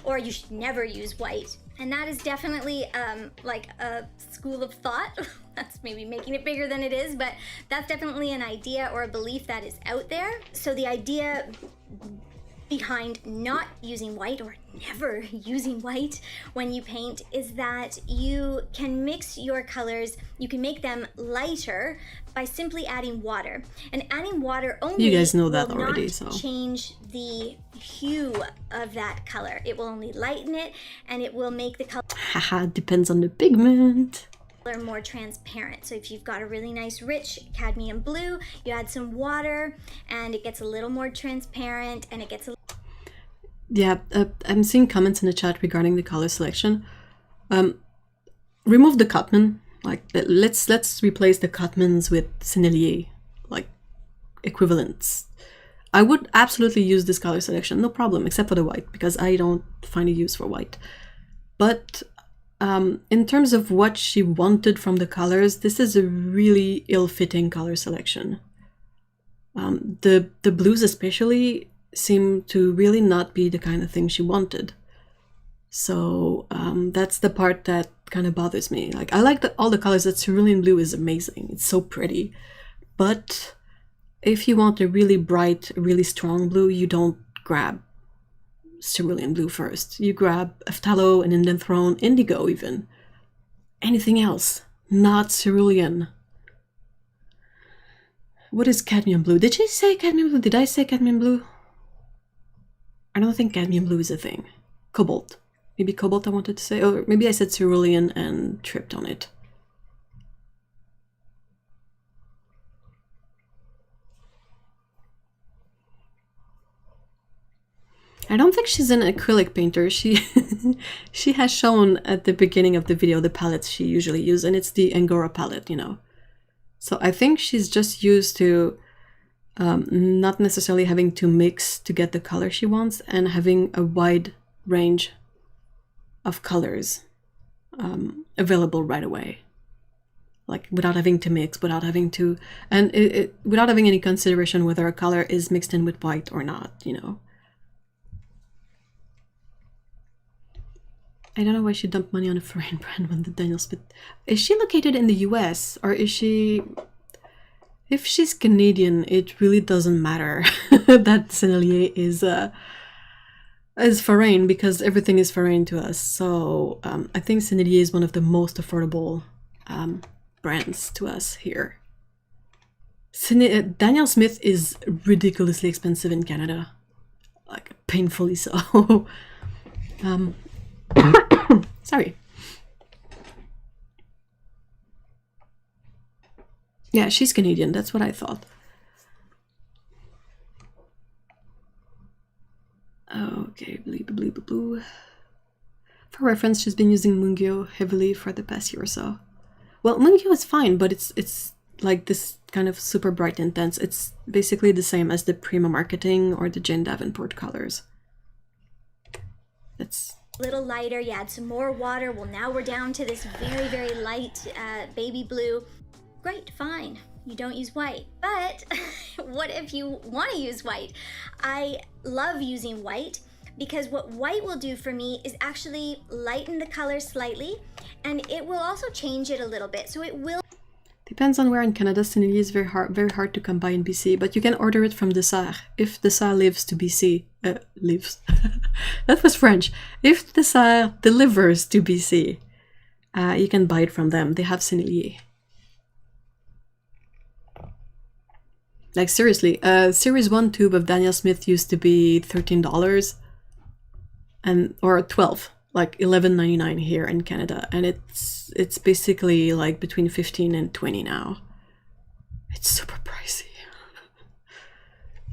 Or you should never use white. And that is definitely like a school of thought. That's maybe making it bigger than it is, but that's definitely an idea or a belief that is out there. So the idea behind not using white or never using white when you paint is that you can mix your colors, you can make them lighter by simply adding water. And adding water only, you guys know that will already, not so change the hue of that color. It will only lighten it, and it will make the color haha, depends on the pigment. more transparent. So if you've got a really nice rich cadmium blue, you add some water and it gets a little more transparent, and it gets a Yeah, I'm seeing comments in the chat regarding the color selection. Remove the Cotman. Like, let's replace the Cotmans with Sennelier, like equivalents. I would absolutely use this color selection, no problem, except for the white, because I don't find a use for white. But in terms of what she wanted from the colors, this is a really ill-fitting color selection. The blues especially seem to really not be the kind of thing she wanted. So that's the part that kind of bothers me. Like, I like all the colors. That cerulean blue is amazing. It's so pretty. But if you want a really bright, really strong blue, you don't grab cerulean blue first. You grab phthalo, an Indian throne, indigo even. Anything else, not cerulean. What is cadmium blue? Did she say cadmium blue? Did I say cadmium blue? I don't think cadmium blue is a thing. Cobalt. Maybe cobalt I wanted to say. Or maybe I said cerulean and tripped on it. I don't think she's an acrylic painter. She she has shown at the beginning of the video the palettes she usually uses, and it's the Angora palette, you know. So I think she's just used to not necessarily having to mix to get the color she wants, and having a wide range of colors available right away, like without having to mix, without having to, and without having any consideration whether a color is mixed in with white or not, you know. I don't know why she dumped money on a foreign brand when the Daniel Smith. Is she located in the US, or is she? If she's Canadian, it really doesn't matter that Sennelier is foreign, because everything is foreign to us. So I think Sennelier is one of the most affordable brands to us here. Daniel Smith is ridiculously expensive in Canada, like painfully so. Sorry. Yeah, she's Canadian. That's what I thought. Okay, blue. For reference, she's been using Mungyo heavily for the past year or so. Well, Mungyo is fine, but it's like this kind of super bright intense. It's basically the same as the Prima Marketing or the Jane Davenport colors. It's little lighter. You add some more water. Well, now we're down to this very, very light baby blue. Great, fine. You don't use white. But what if you want to use white? I love using white because what white will do for me is actually lighten the color slightly, and it will also change it a little bit. So it will. Depends on where in Canada. Sennelier is very hard to come by in BC, but you can order it from Dessert. If Dessert lives to BC, lives. That was French. If Dessert delivers to BC, you can buy it from them. They have Sennelier. Like, seriously, Series 1 tube of Daniel Smith used to be $13 or $12, like $11.99 here in Canada, and it's basically like between $15 and $20 now. It's super pricey.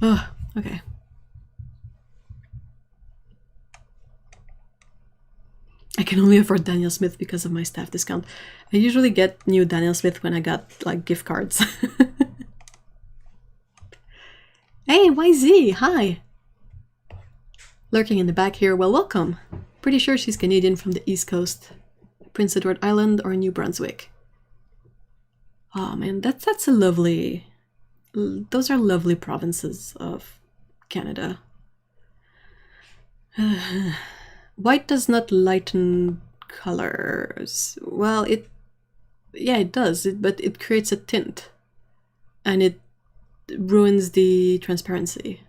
Oh, okay. I can only afford Daniel Smith because of my staff discount. I usually get new Daniel Smith when I got like gift cards. Hey, YZ, hi! Lurking in the back here, well, welcome. Pretty sure she's Canadian from the East Coast. Prince Edward Island or New Brunswick. Oh man, that's a lovely... Those are lovely provinces of Canada. White does not lighten colors. Well, it does, but it creates a tint. And it ruins the transparency.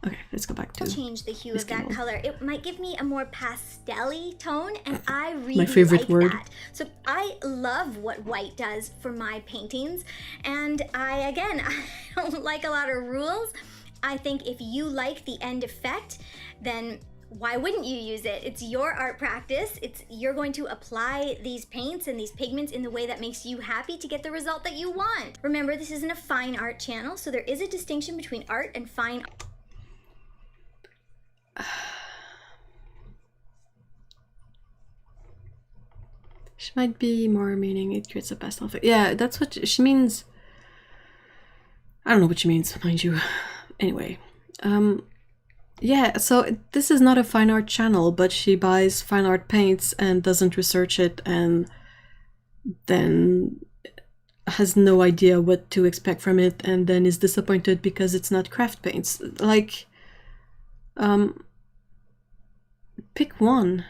Okay, let's go back to... I'll change the hue of that color. It might give me a more pastel-y tone, and I really my favorite like word. that. So I love what white does for my paintings, and I don't like a lot of rules. I think if you like the end effect, then why wouldn't you use it? It's your art practice. You're going to apply these paints and these pigments in the way that makes you happy to get the result that you want. Remember, this isn't a fine art channel, so there is a distinction between art and fine art. She might be more meaning it creates a pastel effect. Yeah, that's what she means. I don't know what she means, mind you. Anyway, yeah, so this is not a fine art channel, but she buys fine art paints and doesn't research it and then has no idea what to expect from it and then is disappointed because it's not craft paints. Like, pick one.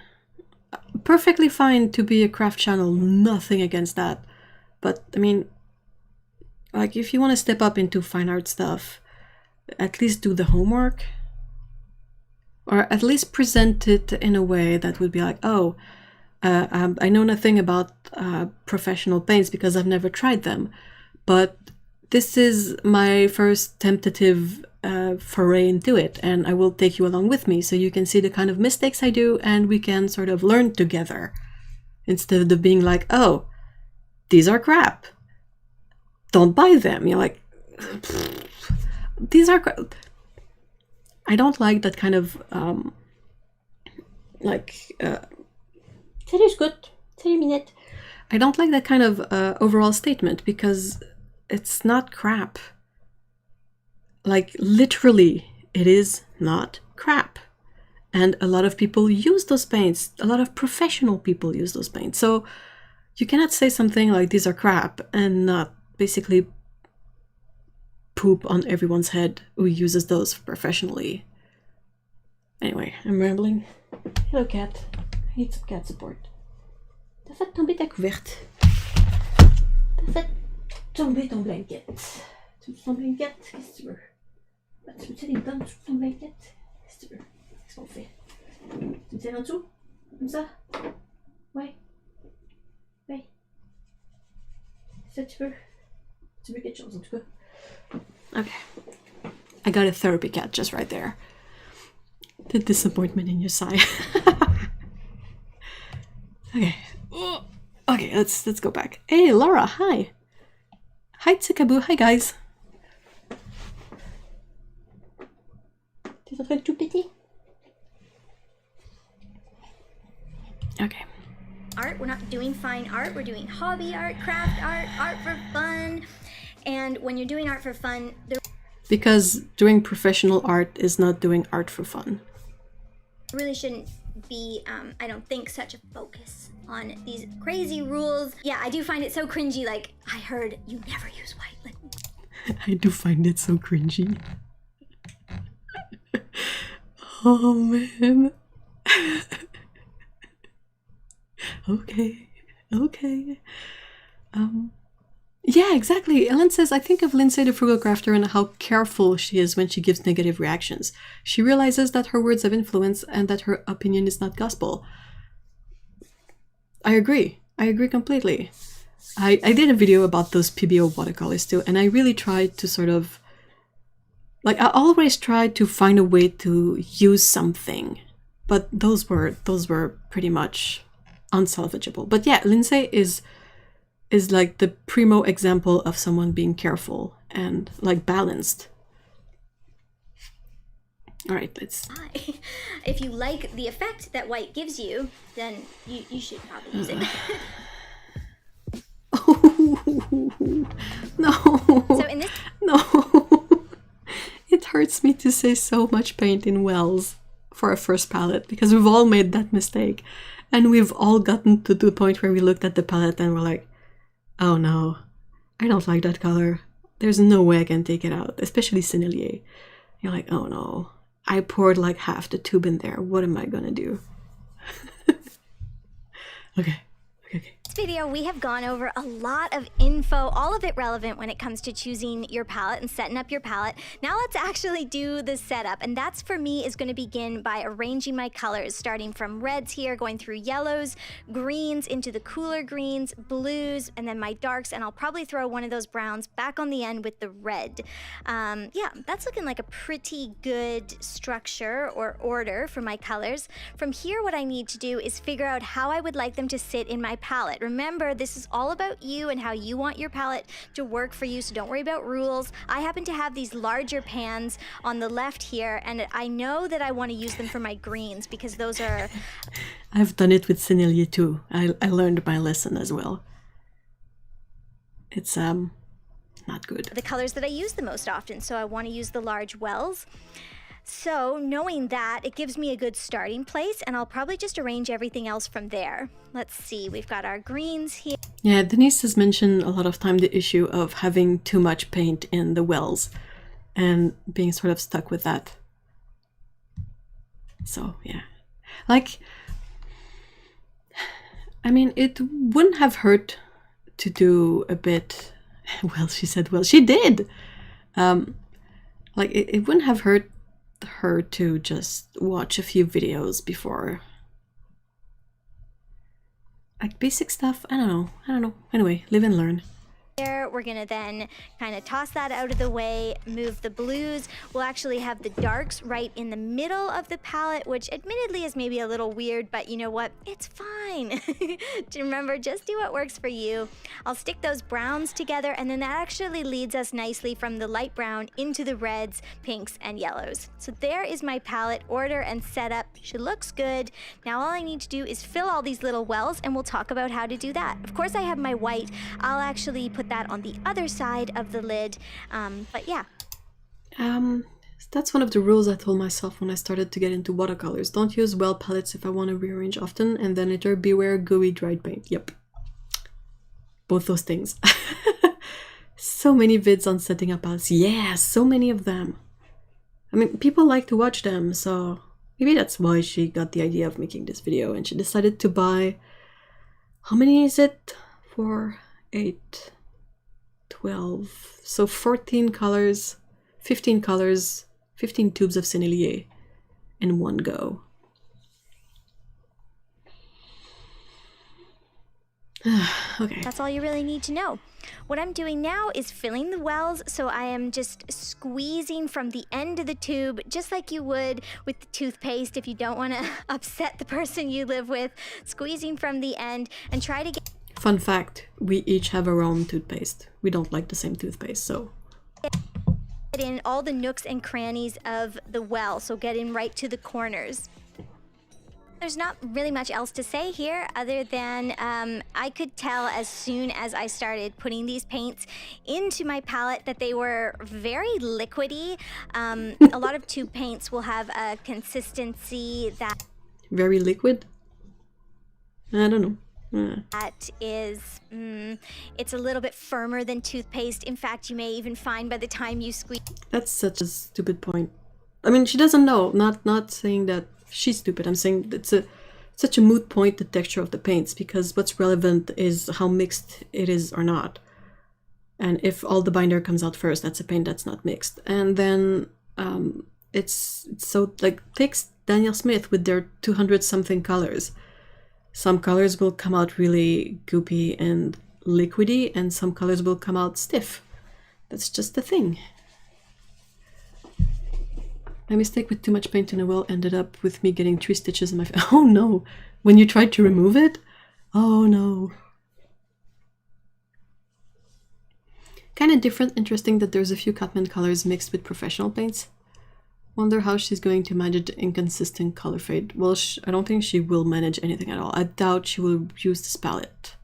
Perfectly fine to be a craft channel, nothing against that. But, I mean, like, if you want to step up into fine art stuff, at least do the homework. Or at least present it in a way that would be like, oh, I know nothing about professional paints because I've never tried them. But this is my first tentative foray into it, and I will take you along with me so you can see the kind of mistakes I do and we can sort of learn together. Instead of being like, oh, these are crap. Don't buy them. You're like, these are crap. I don't like that kind of, I don't like that kind of overall statement because it's not crap. Like, literally, it is not crap. And a lot of people use those paints. A lot of professional people use those paints. So you cannot say something like these are crap and not basically poop on everyone's head who uses those professionally. Anyway, I'm rambling. Hello, cat. I need some cat support. T'as fait tomber ta couverte. T'as fait tomber ton blanket. Tu veux ton blanket? Qu'est-ce que tu veux? Tu veux-tu les donnes sous ton blanket? Qu'est-ce que tu veux? Qu'est-ce qu'on fait? Tu me tiens en dessous? Comme ça? Ouais. Ouais. C'est ça que tu veux? Tu veux quelque chose en tout cas? Okay. I got a therapy cat just right there. The disappointment in your sigh. Okay. Okay, let's go back. Hey, Laura, hi. Hi, Tsikaboo. Hi, guys. T'es en train de tout péter? Okay. Art, we're not doing fine art, we're doing hobby art, craft art, art for fun. And when you're doing art for fun, because doing professional art is not doing art for fun. Really shouldn't be, I don't think, such a focus on these crazy rules. Yeah, I do find it so cringy. Like, I heard you never use white. Like, I do find it so cringy. Oh man. Okay. Yeah, exactly. Ellen says, I think of Lindsay the Frugal Crafter and how careful she is when she gives negative reactions. She realizes that her words have influence and that her opinion is not gospel. I agree completely. I did a video about those PBO watercolors too, and I really tried to sort of, like, I always tried to find a way to use something, but those were pretty much unsalvageable. But yeah, Lindsay is like the primo example of someone being careful and like balanced. All right, let's... If you like the effect that white gives you, then you should probably use it. Oh, no. So in this... No. It hurts me to say so much paint in wells for a first palette because we've all made that mistake. And we've all gotten to the point where we looked at the palette and we're like, oh no, I don't like that color. There's no way I can take it out, especially Sennelier. You're like, oh no, I poured like half the tube in there. What am I gonna do? Okay. This video, we have gone over a lot of info, all of it relevant when it comes to choosing your palette and setting up your palette. Now let's actually do the setup, and that's for me is going to begin by arranging my colors, starting from reds here, going through yellows, greens into the cooler greens, blues, and then my darks, and I'll probably throw one of those browns back on the end with the red. Yeah, that's looking like a pretty good structure or order for my colors. From here, what I need to do is figure out how I would like them to sit in my palette. Remember, this is all about you and how you want your palette to work for you, so don't worry about rules. I happen to have these larger pans on the left here, and I know that I want to use them for my greens because those are... I've done it with Sennelier too. I learned my lesson as well. It's not good. The colors that I use the most often, so I want to use the large wells. So knowing that, it gives me a good starting place, and I'll probably just arrange everything else from there. Let's see, we've got our greens here. Yeah, Denise has mentioned a lot of time the issue of having too much paint in the wells and being sort of stuck with that. So, yeah. Like, I mean, it wouldn't have hurt to do a bit... Well, she said, well, she did! Like, it wouldn't have hurt her to just watch a few videos before, like basic stuff. I don't know. Anyway, live and learn. There, we're gonna then kind of toss that out of the way, move the blues. We'll actually have the darks right in the middle of the palette, which admittedly is maybe a little weird, but you know what? It's fine. Remember, just do what works for you. I'll stick those browns together, and then that actually leads us nicely from the light brown into the reds, pinks, and yellows. So there is my palette order and setup. She looks good. Now all I need to do is fill all these little wells, and we'll talk about how to do that. Of course, I have my white. I'll actually put that on the other side of the lid, but yeah. That's one of the rules I told myself when I started to get into watercolors. Don't use well palettes if I want to rearrange often, and then later beware gooey dried paint. Yep. Both those things. So many vids on setting up palettes. Yeah, so many of them. I mean, people like to watch them, so maybe that's why she got the idea of making this video, and she decided to buy... How many is it? 4, 8... 12, so 14 colors, 15 colors, 15 tubes of Sennelier in one go. Okay. That's all you really need to know. What I'm doing now is filling the wells, so I am just squeezing from the end of the tube, just like you would with the toothpaste if you don't want to upset the person you live with. Squeezing from the end and try to get... Fun fact, we each have our own toothpaste. We don't like the same toothpaste, so... Get in all the nooks and crannies of the well, so get in right to the corners. There's not really much else to say here other than I could tell as soon as I started putting these paints into my palette that they were very liquidy. A lot of tube paints will have a consistency that... Very liquid? I don't know. That is, it's a little bit firmer than toothpaste. In fact, you may even find by the time you squeeze... That's such a stupid point. I mean, she doesn't know. Not saying that she's stupid. I'm saying it's such a moot point, the texture of the paints, because what's relevant is how mixed it is or not. And if all the binder comes out first, that's a paint that's not mixed. And then it's so, like, takes Daniel Smith with their 200-something colors. Some colors will come out really goopy and liquidy, and some colors will come out stiff. That's just the thing. My mistake with too much paint in a well ended up with me getting 3 stitches in my face. Oh no! When you tried to remove it? Oh no. Kind of different, interesting that there's a few Catman colors mixed with professional paints. Wonder how she's going to manage the inconsistent color fade. Well, I don't think she will manage anything at all. I doubt she will use this palette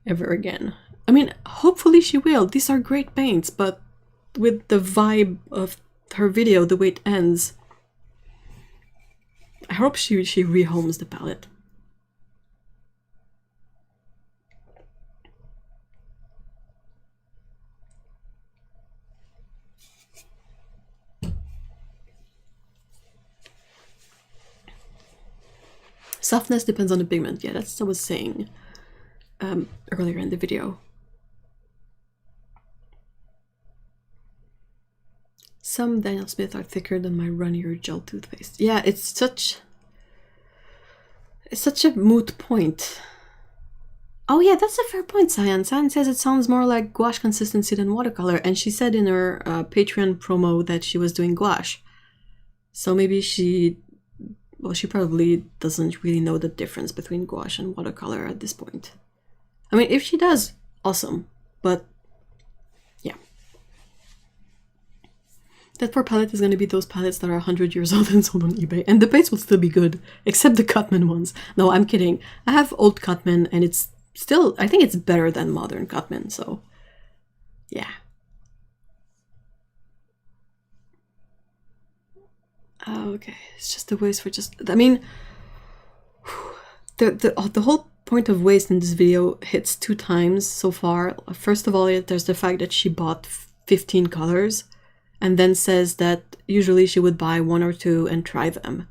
ever again. I mean, hopefully she will. These are great paints, but with the vibe of her video, the way it ends, I hope she rehomes the palette. Softness depends on the pigment. Yeah, that's what I was saying earlier in the video. Some Daniel Smith are thicker than my runnier gel toothpaste. Yeah, it's such a moot point. Oh yeah, that's a fair point, Cyan. Cyan says it sounds more like gouache consistency than watercolor, and she said in her Patreon promo that she was doing gouache. So maybe she probably doesn't really know the difference between gouache and watercolor at this point. I mean, if she does, awesome. But, yeah. That poor palette is going to be those palettes that are 100 years old and sold on eBay. And the paints will still be good, except the Cutman ones. No, I'm kidding. I have old Cutman, and it's still, I think it's better than modern Cutman, so, yeah. Okay, it's just the waste for just, I mean, the whole point of waste in this video hits 2 times so far. First of all, there's the fact that she bought 15 colors and then says that usually she would buy 1 or 2 and try them.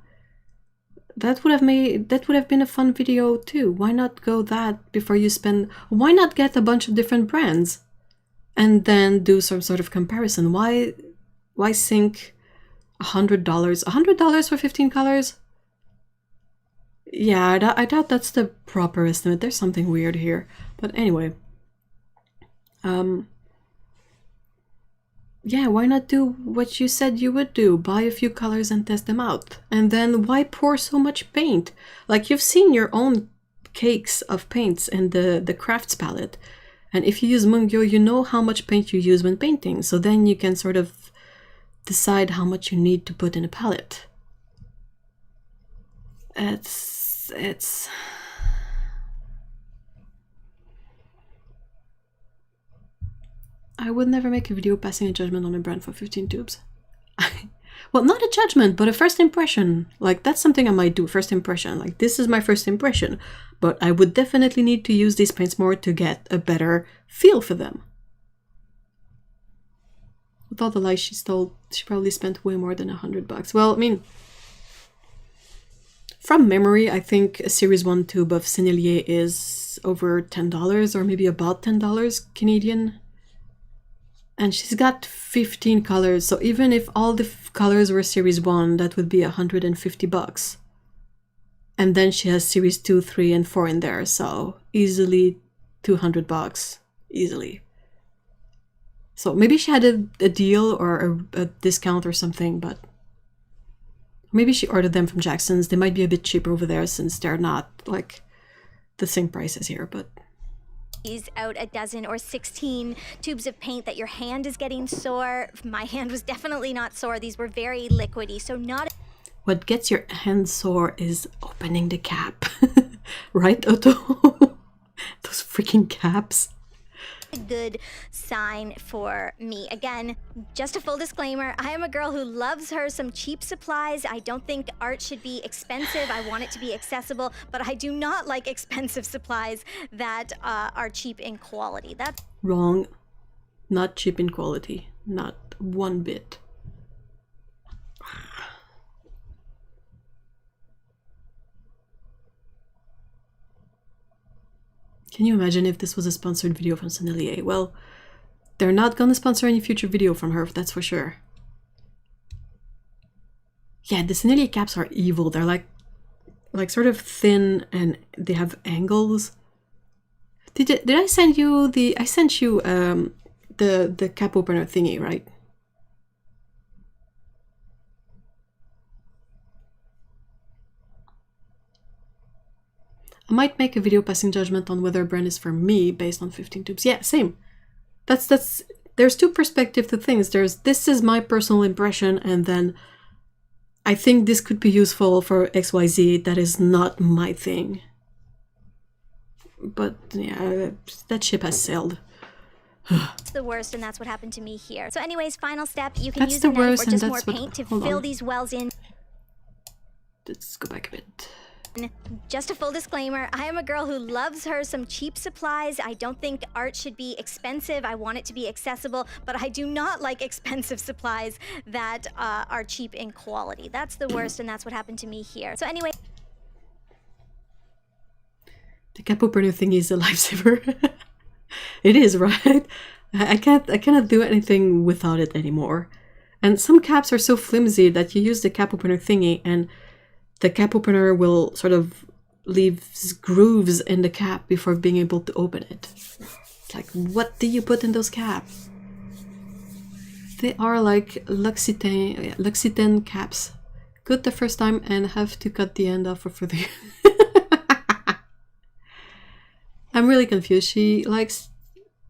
That would have been a fun video too. Why not go that before you spend, why not get a bunch of different brands and then do some sort of comparison? Why sink $100? $100 for 15 colors? Yeah, I doubt that's the proper estimate. There's something weird here. But anyway. Yeah, why not do what you said you would do? Buy a few colors and test them out. And then why pour so much paint? Like, you've seen your own cakes of paints in the crafts palette. And if you use Mungyo, you know how much paint you use when painting. So then you can sort of decide how much you need to put in a palette. It's I would never make a video passing a judgment on a brand for 15 tubes. Well, not a judgment, but a first impression. Like, that's something I might do, first impression. Like, this is my first impression, but I would definitely need to use these paints more to get a better feel for them. With all the lies she stole, she probably spent way more than $100. Well, I mean, from memory, I think a Series 1 tube of Sennelier is over $10 or maybe about $10 Canadian. And she's got 15 colors, so even if all the colors were Series 1, that would be $150. And then she has Series 2, 3, and 4 in there, so easily $200. Easily. So maybe she had a deal or a discount or something, but maybe she ordered them from Jackson's. They might be a bit cheaper over there since they're not like the same price as here, but out a dozen or 16 tubes of paint that your hand is getting sore. My hand was definitely not sore. These were very liquidy, so not. What gets your hand sore is opening the cap. Right, Otto? Those freaking caps. A good sign for me. Again, just a full disclaimer, I am a girl who loves her some cheap supplies. I don't think art should be expensive. I want it to be accessible, but I do not like expensive supplies that are cheap in quality. That's wrong. Not cheap in quality. Not one bit. Can you imagine if this was a sponsored video from Sennelier? Well, they're not gonna sponsor any future video from her, that's for sure. Yeah, the Sennelier caps are evil. They're like sort of thin and they have angles. Did I send you the? I sent you the cap opener thingy, right? I might make a video passing judgment on whether a brand is for me based on 15 tubes. Yeah, same. That's there's two perspectives to things. There's this is my personal impression, and then I think this could be useful for XYZ. That is not my thing. But yeah, that ship has sailed. It's the worst, and that's what happened to me here. So anyways, final step, you can That's use the a knife worst, or and just that's more what- paint to hold fill on. these wells in. let's go back a bit. Just a full disclaimer, I am a girl who loves her some cheap supplies. I don't think art should be expensive. I want it to be accessible, but I do not like expensive supplies that are cheap in quality. That's the worst, and that's what happened to me here. So anyway. The cap opener thing is a lifesaver. It is, right? I cannot do anything without it anymore. And some caps are so flimsy that you use the cap opener thingy and the cap opener will sort of leave grooves in the cap before being able to open it. It's like, what do you put in those caps? They are like L'Occitane caps. Good the first time and have to cut the end off for the... I'm really confused.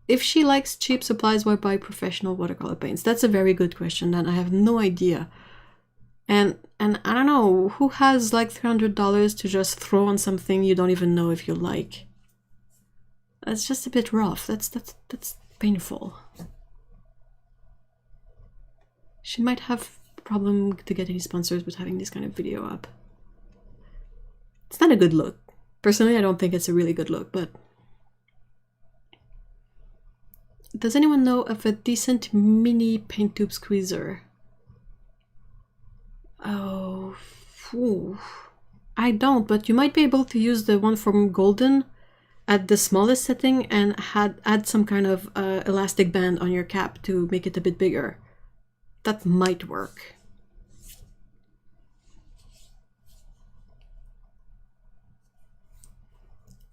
If she likes cheap supplies, why buy professional watercolor paints? That's a very good question and I have no idea. And I don't know, who has like $300 to just throw on something you don't even know if you like? That's just a bit rough. That's painful. She might have a problem to get any sponsors with having this kind of video up. It's not a good look. Personally, I don't think it's a really good look, but... Does anyone know of a decent mini paint tube squeezer? Oh, phew. I don't, but you might be able to use the one from Golden at the smallest setting and add some kind of elastic band on your cap to make it a bit bigger. That might work.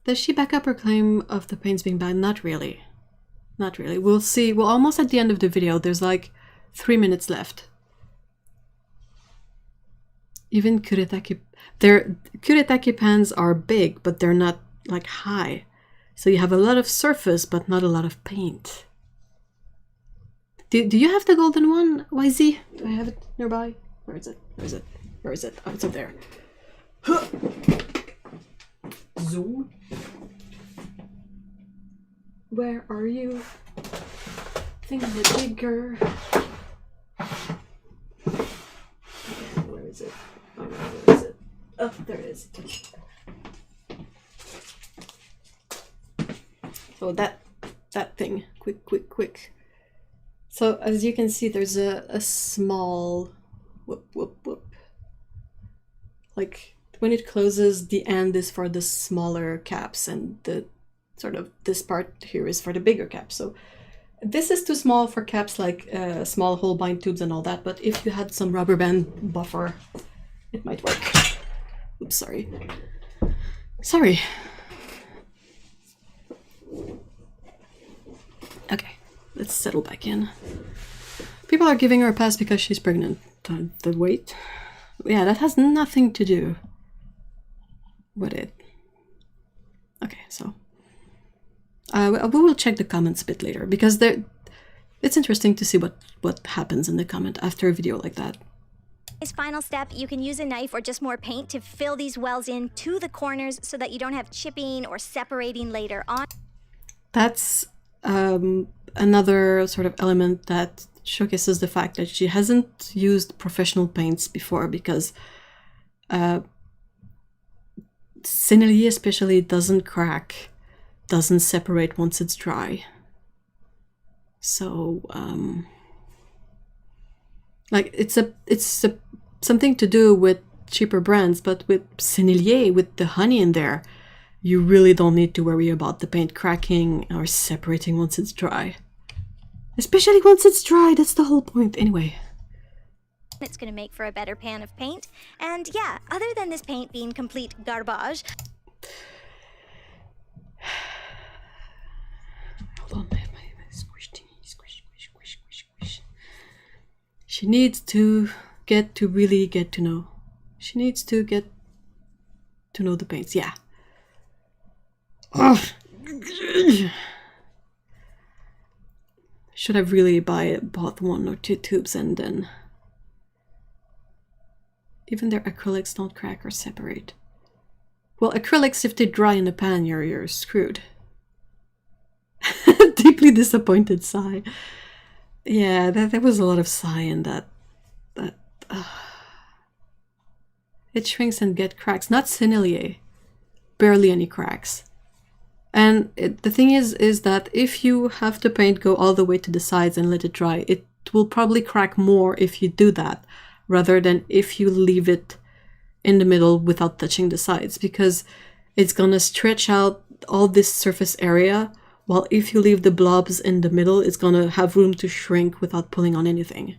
Does she back up her claim of the paints being bad? Not really. Not really. We'll see. We're almost at the end of the video. There's like 3 minutes left. Even Kuretake... Kuretake pans are big, but they're not like high. So you have a lot of surface, but not a lot of paint. Do you have the golden one, YZ? Do I have it nearby? Where is it? Where is it? Where is it? Oh, it's up there. Zoom. Where are you? Think of it bigger. Where is it? Oh no, where is it? Oh, there it is. So that thing. Quick. So as you can see, there's a small whoop. Like when it closes, the end is for the smaller caps and the sort of this part here is for the bigger caps. So this is too small for caps like small hole bind tubes and all that, but if you had some rubber band buffer, it might work. Oops, sorry. Okay, let's settle back in. People are giving her a pass because she's pregnant. The weight? Yeah, that has nothing to do with it. Okay, so we will check the comments a bit later because it's interesting to see what happens in the comment after a video like that. This final step, you can use a knife or just more paint to fill these wells in to the corners so that you don't have chipping or separating later on. That's another sort of element that showcases the fact that she hasn't used professional paints before because Sennelier especially doesn't crack, doesn't separate once it's dry. So like it's something to do with cheaper brands, but with Sennelier, with the honey in there, you really don't need to worry about the paint cracking or separating once it's dry. Especially once it's dry, that's the whole point. Anyway. It's going to make for a better pan of paint. And yeah, other than this paint being complete garbage. Hold on, my squish. She needs to really get to know. She needs to get to know the paints, yeah. Ugh. Should have really bought 1 or 2 tubes and then... Even their acrylics don't crack or separate. Well, acrylics, if they dry in the pan, you're screwed. Deeply disappointed sigh. Yeah, there was a lot of sigh in that. it shrinks and get cracks. Not Sennelier, barely any cracks. And the thing is that if you have the paint go all the way to the sides and let it dry, it will probably crack more if you do that, rather than if you leave it in the middle without touching the sides, because it's gonna stretch out all this surface area, while if you leave the blobs in the middle, it's gonna have room to shrink without pulling on anything.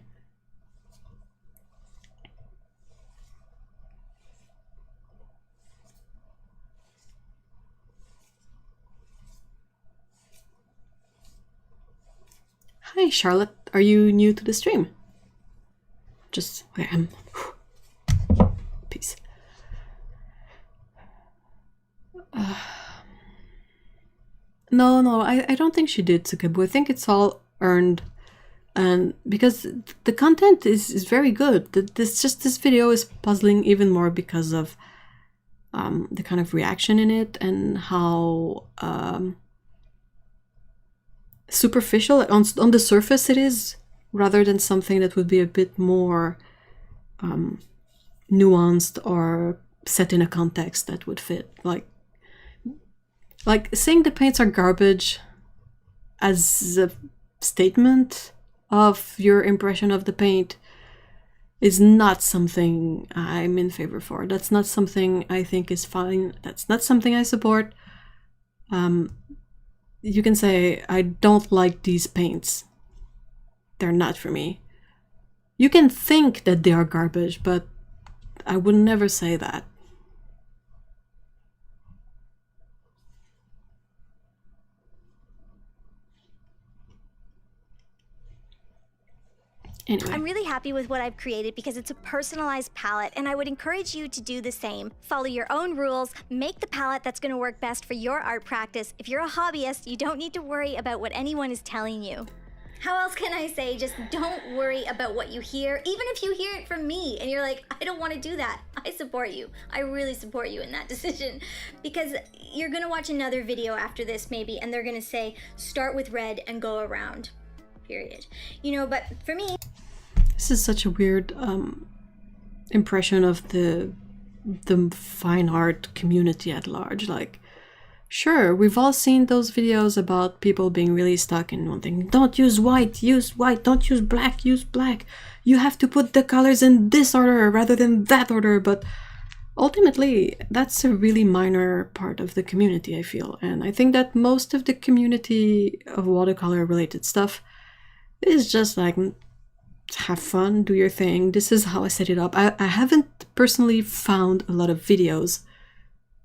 Hi, Charlotte. Are you new to the stream? Just where I am. Peace. No, I don't think she did, Tsukebu. I think it's all earned. And because the content is very good. This video is puzzling even more because of the kind of reaction in it and how superficial on the surface it is, rather than something that would be a bit more nuanced or set in a context that would fit. Like saying the paints are garbage as a statement of your impression of the paint is not something I'm in favor for. That's not something I think is fine. That's not something I support. You can say, I don't like these paints. They're not for me. You can think that they are garbage, but I would never say that. Anyway. I'm really happy with what I've created because it's a personalized palette, and I would encourage you to do the same. Follow your own rules, make the palette that's going to work best for your art practice. If you're a hobbyist, you don't need to worry about what anyone is telling you. How else can I say, just don't worry about what you hear, even if you hear it from me and you're like, I don't want to do that. I support you. I really support you in that decision, because you're going to watch another video after this maybe, and they're going to say, start with red and go around, period. You know, but for me, this is such a weird impression of the fine art community at large. Like, sure, we've all seen those videos about people being really stuck in one thing. Don't use white, use white. Don't use black, use black. You have to put the colors in this order rather than that order. But ultimately, that's a really minor part of the community, I feel. And I think that most of the community of watercolor related stuff is just like, have fun, do your thing. This is how I set it up. I haven't personally found a lot of videos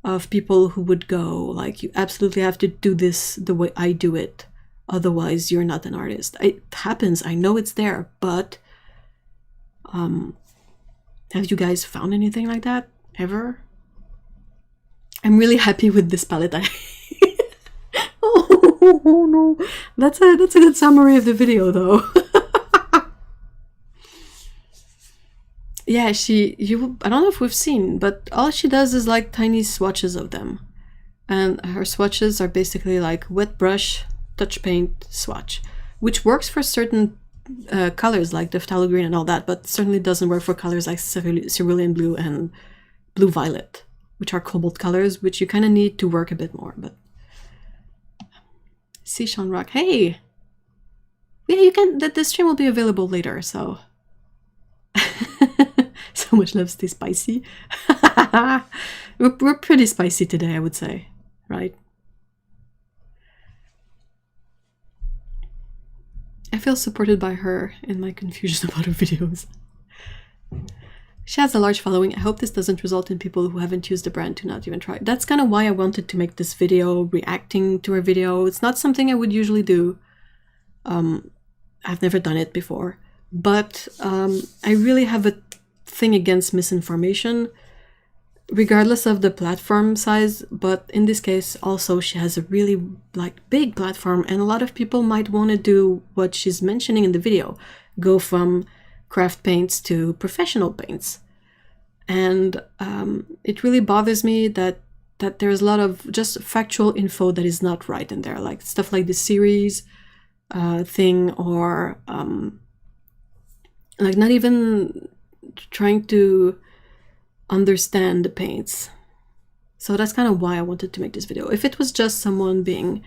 of people who would go like, you absolutely have to do this the way I do it, otherwise you're not an artist. It happens, I know it's there, but have you guys found anything like that ever? I'm really happy with this palette. Oh no, that's a good summary of the video though. Yeah, I don't know if we've seen, but all she does is like tiny swatches of them. And her swatches are basically like wet brush, touch paint, swatch, which works for certain colors like the phthalo green and all that, but certainly doesn't work for colors like cerulean blue and blue violet, which are cobalt colors, which you kind of need to work a bit more. But see Sean Rock, hey! Yeah, you can, the stream will be available later, so... So much love, stay spicy. We're pretty spicy today, I would say, right? I feel supported by her in my confusion about her videos. She has a large following. I hope this doesn't result in people who haven't used the brand to not even try. That's kind of why I wanted to make this video, reacting to her video. It's not something I would usually do. I've never done it before. But I really have a thing against misinformation, regardless of the platform size. But in this case, also, she has a really like big platform, and a lot of people might want to do what she's mentioning in the video, go from craft paints to professional paints. And it really bothers me that there's a lot of just factual info that is not right in there, like stuff like the series thing, or like not even trying to understand the paints. So that's kind of why I wanted to make this video. If it was just someone being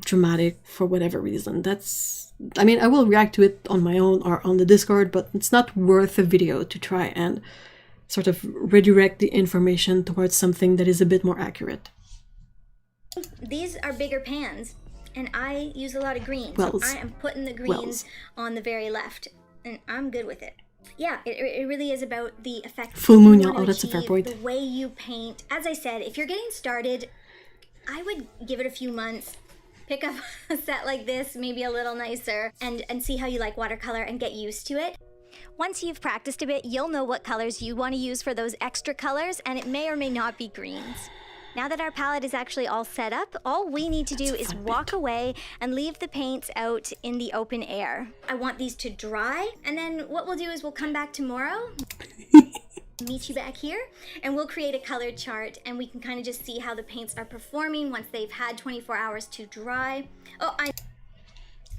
dramatic for whatever reason, that's, I mean, I will react to it on my own or on the Discord, but it's not worth a video to try and sort of redirect the information towards something that is a bit more accurate. These are bigger pans, and I use a lot of greens. Wells. So I am putting the greens on the very left, and I'm good with it. Yeah, it really is about the effect. Full moon, you yeah. want Oh, to that's a fair achieve, point. The way you paint. As I said, if you're getting started, I would give it a few months. Pick up a set like this, maybe a little nicer, and see how you like watercolor and get used to it. Once you've practiced a bit, you'll know what colors you want to use for those extra colors, and it may or may not be greens. Now that our palette is actually all set up, all we need to do is walk away and leave the paints out in the open air. I want these to dry, and then what we'll do is we'll come back tomorrow, meet you back here, and we'll create a color chart, and we can kind of just see how the paints are performing once they've had 24 hours to dry. Oh,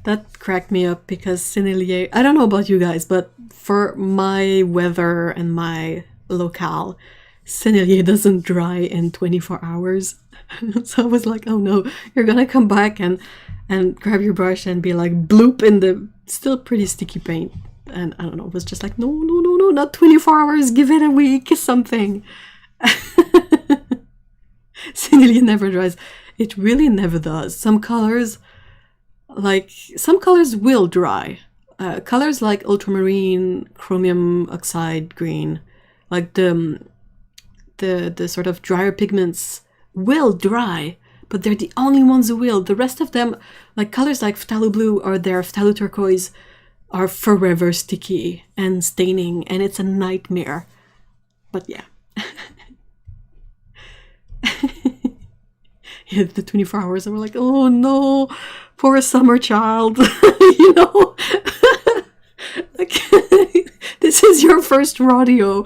That cracked me up because Sennelier, I don't know about you guys, but for my weather and my locale, Sennelier doesn't dry in 24 hours. So I was like, oh no, you're gonna come back and grab your brush and be like bloop in the still pretty sticky paint. And I don't know, it was just like, no, not 24 hours, give it a week, something. Sennelier never dries. It really never does. Some colors will dry. Colors like ultramarine, chromium oxide green, like the sort of drier pigments will dry, but they're the only ones who will. The rest of them, like colors like phthalo blue or their phthalo turquoise, are forever sticky and staining, and it's a nightmare. But yeah. Yeah, the 24 hours, and we're like, oh no, poor summer child. You know? Like, this is your first rodeo.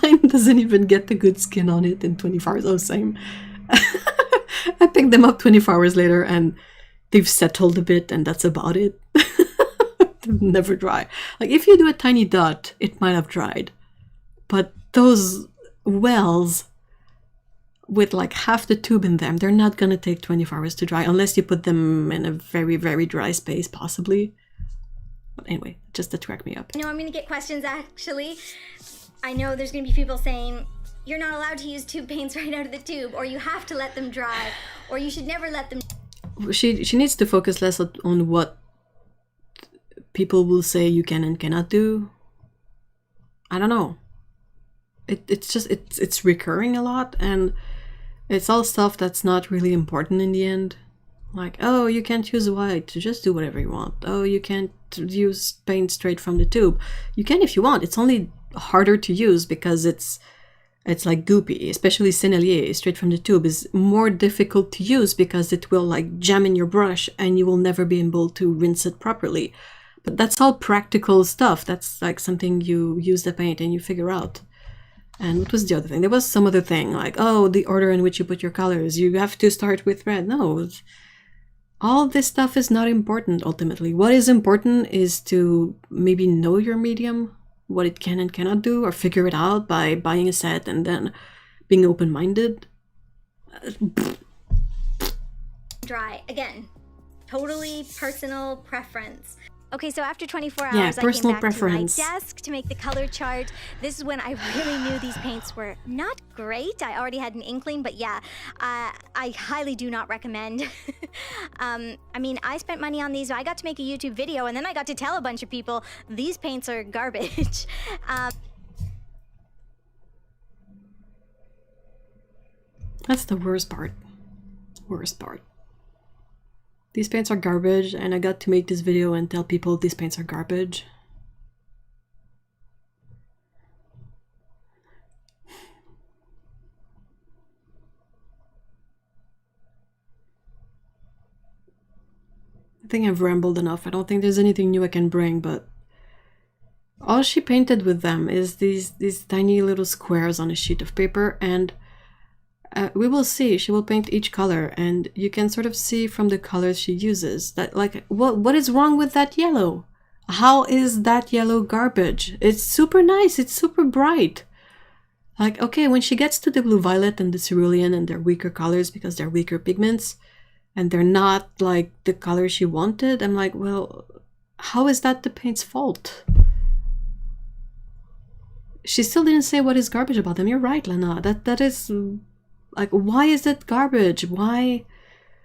Mine doesn't even get the good skin on it in 24 hours. Oh, same. I picked them up 24 hours later and they've settled a bit, and that's about it. They'll never dry. Like, if you do a tiny dot, it might have dried. But those wells with like half the tube in them, they're not going to take 24 hours to dry unless you put them in a very, very dry space, possibly. But anyway, just to crack me up. I know I'm going to get questions, actually. I know there's going to be people saying, you're not allowed to use tube paints right out of the tube, or you have to let them dry, or you should never let them... She needs to focus less on what people will say you can and cannot do. I don't know. It's recurring a lot, and it's all stuff that's not really important in the end. Like, oh, you can't use white, just do whatever you want. Oh, you can't use paint straight from the tube. You can if you want. It's only harder to use because it's like goopy, especially Sennelier straight from the tube is more difficult to use because it will like jam in your brush and you will never be able to rinse it properly. But that's all practical stuff. That's like something you use the paint and you figure out. And what was the other thing? There was some other thing like, oh, the order in which you put your colors. You have to start with red. No, all this stuff is not important ultimately. What is important is to maybe know your medium, what it can and cannot do, or figure it out by buying a set and then being open-minded. Dry. Again, totally personal preference. Okay, so after 24 hours, yeah, personal I came back preference. to my desk to make the color chart. This is when I really knew these paints were not great. I already had an inkling, but yeah, I highly do not recommend. I mean, I spent money on these. I got to make a YouTube video, and then I got to tell a bunch of people these paints are garbage. That's the worst part. Worst part. These paints are garbage, and I got to make this video and tell people these paints are garbage. I think I've rambled enough. I don't think there's anything new I can bring, but all she painted with them is these tiny little squares on a sheet of paper, and we will see. She will paint each color, and you can sort of see from the colors she uses that, like, what is wrong with that yellow? How is that yellow garbage? It's super nice. It's super bright. Like, okay, when she gets to the blue violet and the cerulean and they're weaker colors because they're weaker pigments and they're not like the color she wanted, I'm like, well, how is that the paint's fault? She still didn't say what is garbage about them. You're right, Lena. That is like, why is it garbage? Why?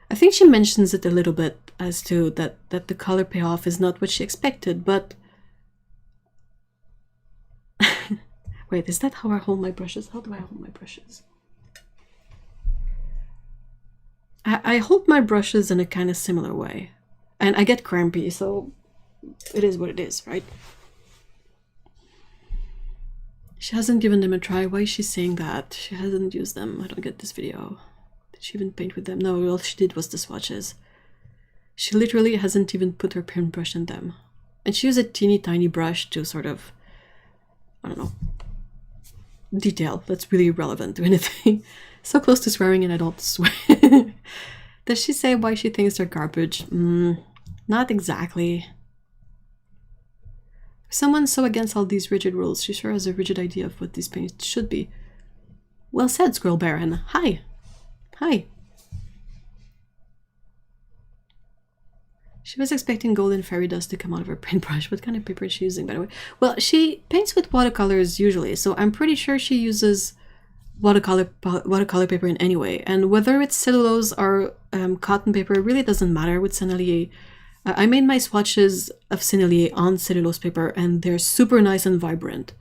I think she mentions it a little bit as to that the color payoff is not what she expected, but wait, is that how I hold my brushes? How do I hold my brushes? I hold my brushes in a kind of similar way, and I get crampy, so it is what it is, right? She hasn't given them a try. Why is she saying that? She hasn't used them. I don't get this video. Did she even paint with them? No, all she did was the swatches. She literally hasn't even put her paintbrush in them. And she used a teeny tiny brush to sort of, I don't know, detail that's really irrelevant to anything. So close to swearing and I don't swear. Does she say why she thinks they're garbage? Not exactly. Someone so against all these rigid rules, she sure has a rigid idea of what these paints should be. Well said, Squirrel Baron. Hi. Hi. She was expecting golden fairy dust to come out of her paintbrush. What kind of paper is she using, by the way? Well, she paints with watercolors usually, so I'm pretty sure she uses watercolor paper in any way. And whether it's cellulose or cotton paper, it really doesn't matter with Sennelier. I made my swatches of Sennelier on cellulose paper, and they're super nice and vibrant.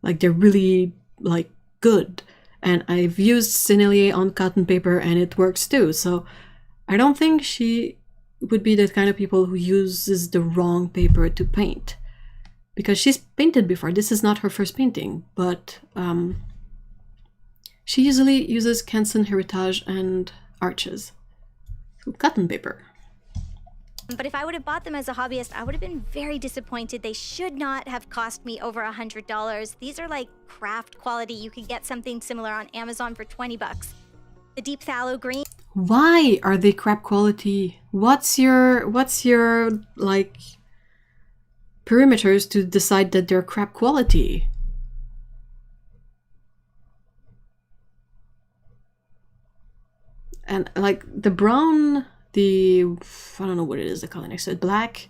Like, they're really, like, good. And I've used Sennelier on cotton paper, and it works too. So I don't think she would be the kind of people who uses the wrong paper to paint. Because she's painted before. This is not her first painting, but she usually uses Canson Heritage and Arches. So cotton paper. But if I would have bought them as a hobbyist, I would have been very disappointed. They should not have cost me over $100. These are like craft quality. You could get something similar on Amazon for 20 bucks. The deep phthalo green. Why are they crap quality? What's your like perimeters to decide that they're crap quality? And like the brown, I don't know what it is, the color next to it, black.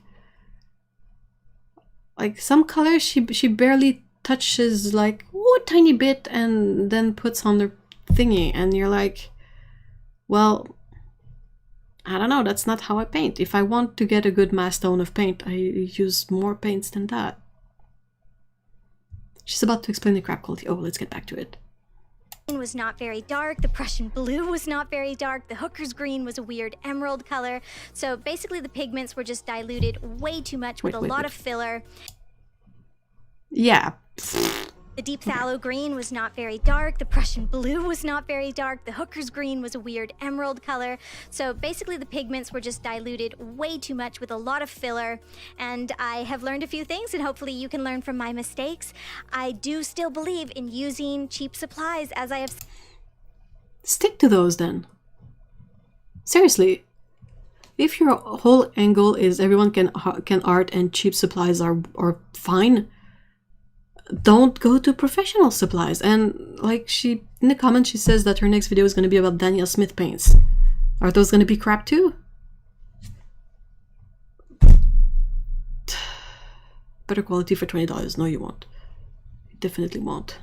Like some colors she barely touches, like a tiny bit, and then puts on the thingy, and you're like, well, I don't know, that's not how I paint. If I want to get a good mass tone of paint, I use more paints than that. She's about to explain the crap quality. Oh, let's get back to it. Was not very dark. The Prussian blue was not very dark. The hooker's green was a weird emerald color. So basically the pigments were just diluted way too much with a lot of filler. Yeah. The deep phthalo green was not very dark. The Prussian blue was not very dark. The hooker's green was a weird emerald color. So basically the pigments were just diluted way too much with a lot of filler. And I have learned a few things, and hopefully you can learn from my mistakes. I do still believe in using cheap supplies, as I have... Stick to those then. Seriously. If your whole angle is everyone can art and cheap supplies are fine, don't go to professional supplies. And like she in the comments, she says that her next video is going to be about Daniel Smith paints. Are those going to be crap too? Better quality for $20. No, you won't. You definitely won't.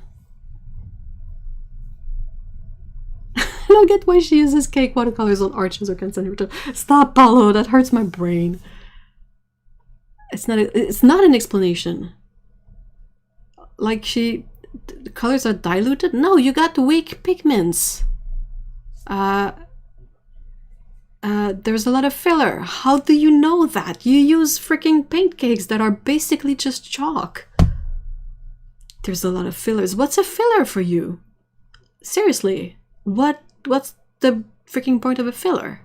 I don't get why she uses cake watercolors on arches or Canson Heritage. Stop, Paulo. That hurts my brain. It's not an explanation. Like the colors are diluted? No, you got weak pigments. There's a lot of filler. How do you know that? You use freaking paint cakes that are basically just chalk. There's a lot of fillers. What's a filler for you? Seriously, what's the freaking point of a filler?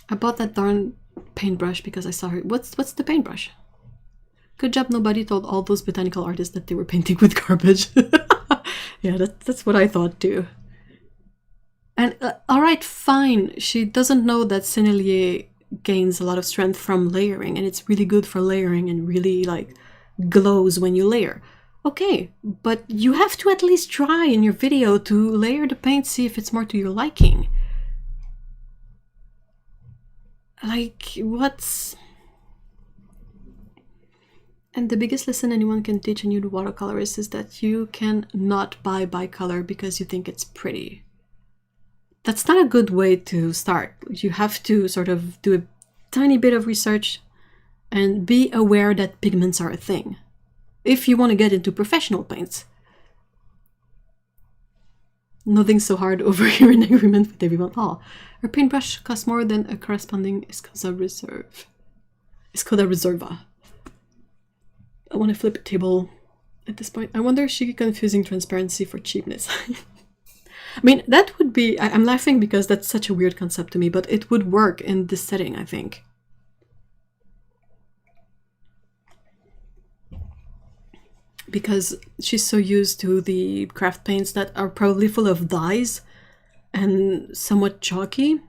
I bought that darn paintbrush because I saw her. What's the paintbrush? Good job nobody told all those botanical artists that they were painting with garbage. Yeah, that's what I thought too. And alright, fine, she doesn't know that Sennelier gains a lot of strength from layering, and it's really good for layering and really like glows when you layer. Okay, but you have to at least try in your video to layer the paint, see if it's more to your liking. Like, what's... And the biggest lesson anyone can teach a new watercolorist is that you can not buy bicolor because you think it's pretty. That's not a good way to start. You have to sort of do a tiny bit of research and be aware that pigments are a thing. If you want to get into professional paints. Nothing so hard over here in agreement with everyone. Oh, a paintbrush costs more than a corresponding Escoda Reserve. Escoda Reserva. I want to flip a table at this point. I wonder if she's confusing transparency for cheapness. I mean, that would be... I'm laughing because that's such a weird concept to me, but it would work in this setting, I think. Because she's so used to the craft paints that are probably full of dyes and somewhat chalky.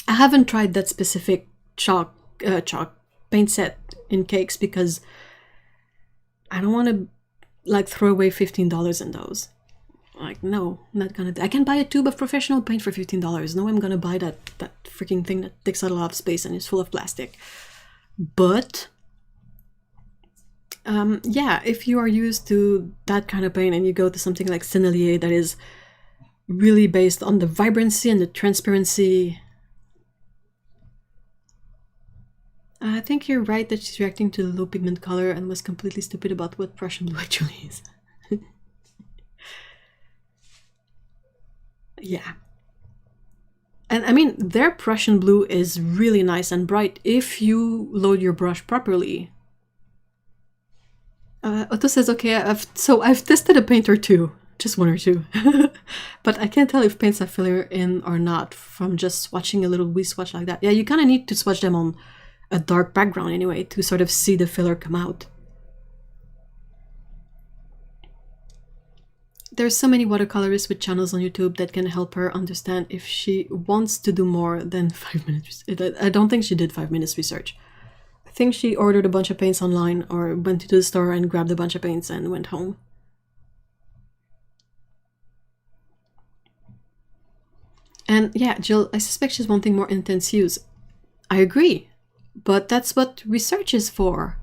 I haven't tried that specific chalk paint set in cakes because I don't want to like throw away $15 in those. Like, no, I'm not gonna. I can buy a tube of professional paint for $15. No, I'm gonna buy that freaking thing that takes out a lot of space and is full of plastic. But yeah, if you are used to that kind of paint and you go to something like Sennelier that is really based on the vibrancy and the transparency, I think you're right that she's reacting to the low pigment color and was completely stupid about what Prussian blue actually is. Yeah. And I mean, their Prussian blue is really nice and bright if you load your brush properly. Otto says, okay, I've tested a paint or two, just one or two, but I can't tell if paints have filler in or not from just swatching a little wee swatch like that. Yeah, you kind of need to swatch them on a dark background anyway to sort of see the filler come out. There's so many watercolorists with channels on YouTube that can help her understand if she wants to do more than 5 minutes. I don't think she did 5 minutes research. I think she ordered a bunch of paints online or went to the store and grabbed a bunch of paints and went home. And yeah, Jill, I suspect she's wanting more intense use. I agree, but that's what research is for.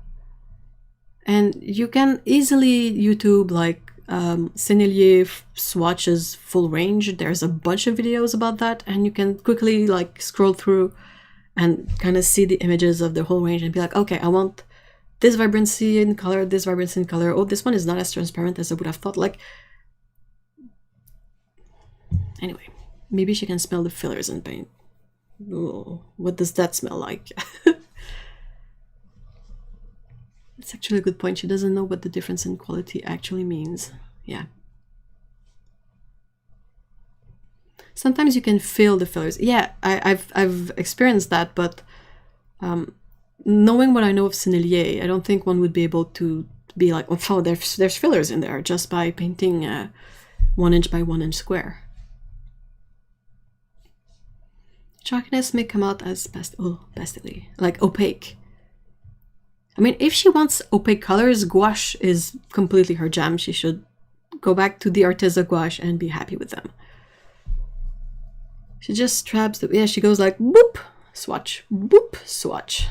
And you can easily YouTube like Sennelier swatches full range. There's a bunch of videos about that, and you can quickly like scroll through and kind of see the images of the whole range and be like, okay, I want this vibrancy in color, this vibrancy in color. Oh, this one is not as transparent as I would have thought. Like, anyway, maybe she can smell the fillers in paint. Ooh, what does that smell like? It's actually a good point. She doesn't know what the difference in quality actually means. Yeah. Sometimes you can feel the fillers. Yeah, I've experienced that, but knowing what I know of Sennelier, I don't think one would be able to be like, oh, there's fillers in there just by painting 1 inch by 1 inch square. Chalkiness may come out as pastely, like opaque. I mean, if she wants opaque colors, gouache is completely her jam. She should go back to the Arteza gouache and be happy with them. She just traps the... Yeah, she goes like, boop, swatch, boop, swatch.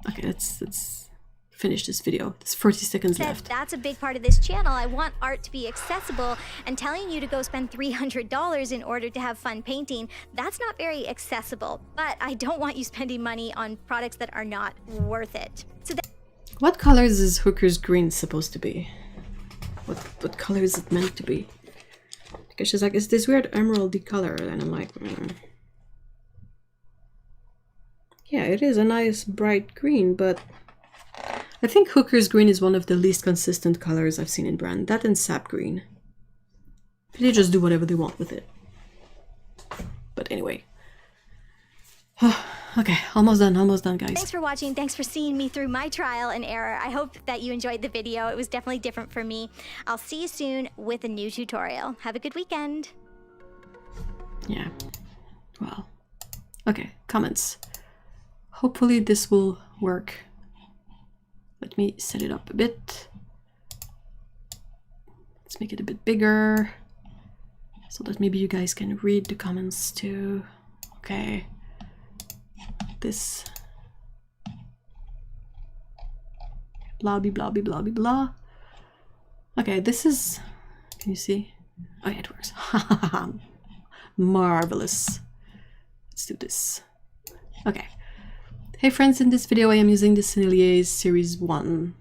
Okay, let's finish this video. There's 40 seconds left. That's a big part of this channel. I want art to be accessible, and telling you to go spend $300 in order to have fun painting, that's not very accessible. But I don't want you spending money on products that are not worth it. So what colors is Hooker's green supposed to be? What color is it meant to be? Because she's like, it's this weird emeraldy color, and I'm like, yeah, it is a nice bright green, but I think Hooker's green is one of the least consistent colors I've seen in brand. That and sap green. They just do whatever they want with it. But anyway. Okay, almost done, guys. Thanks for watching. Thanks for seeing me through my trial and error. I hope that you enjoyed the video. It was definitely different for me. I'll see you soon with a new tutorial. Have a good weekend. Yeah. Well. Okay, comments. Hopefully this will work. Let me set it up a bit. Let's make it a bit bigger so that maybe you guys can read the comments too. Okay. This blah blah blah blah blah blah. Okay, this is, can you see? Oh yeah, it works. Marvelous. Let's do this. Okay. Hey friends, in this video I am using the Sennelier Series 1.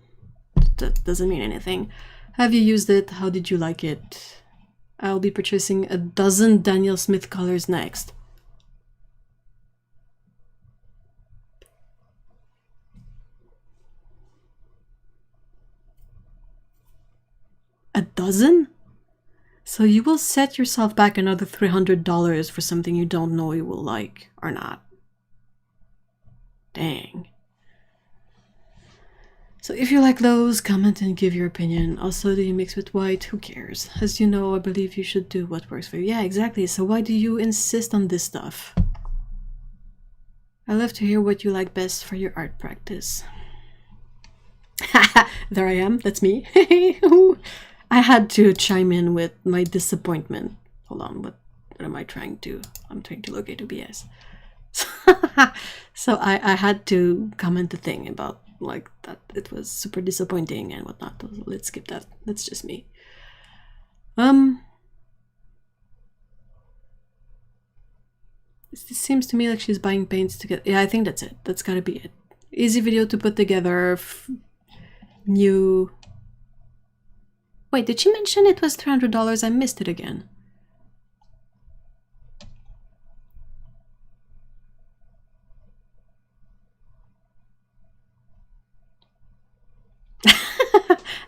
That doesn't mean anything. Have you used it? How did you like it? I'll be purchasing a dozen Daniel Smith colors next. A dozen? So you will set yourself back another $300 for something you don't know you will like or not. Dang. So if you like those, comment and give your opinion. Also, do you mix with white? Who cares? As you know, I believe you should do what works for you. Yeah, exactly. So why do you insist on this stuff? I love to hear what you like best for your art practice. There I am. That's me. I had to chime in with my disappointment. Hold on, what am I trying to? I'm trying to locate OBS. So I had to comment a thing about like that it was super disappointing and whatnot. Let's skip that. That's just me. It seems to me like she's buying paints together. Yeah, I think that's it. That's gotta be it. Easy video to put together. New. Wait, did she mention it was $300? I missed it again.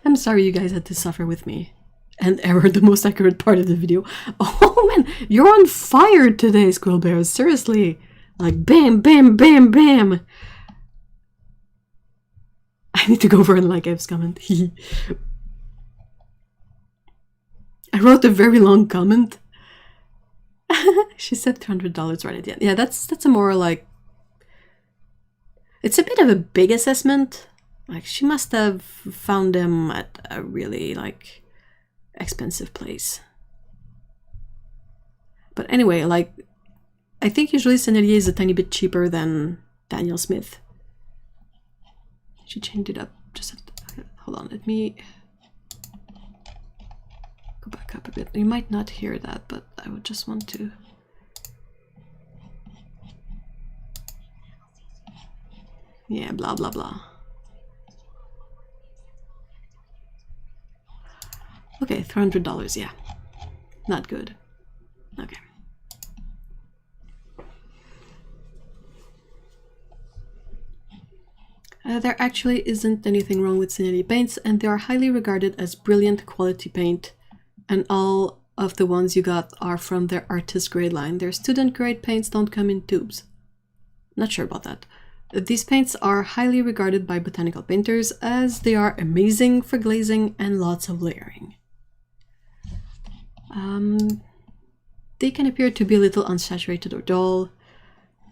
I'm sorry you guys had to suffer with me. And error, the most accurate part of the video. Oh man, you're on fire today, Squirrel Bears. Seriously. Like bam, bam, bam, bam. I need to go over and like Ev's comment. I wrote a very long comment. She said $200 right at the end. Yeah, that's a more like... It's a bit of a big assessment. Like, she must have found them at a really, like, expensive place. But anyway, like, I think usually Sennelier is a tiny bit cheaper than Daniel Smith. She changed it up. Just hold on, let me go back up a bit. You might not hear that, but I would just want to... Yeah, blah, blah, blah. Okay, $300, yeah. Not good. Okay. There actually isn't anything wrong with Sennelier paints, and they are highly regarded as brilliant quality paint, and all of the ones you got are from their artist grade line. Their student grade paints don't come in tubes. Not sure about that. These paints are highly regarded by botanical painters as they are amazing for glazing and lots of layering. They can appear to be a little unsaturated or dull,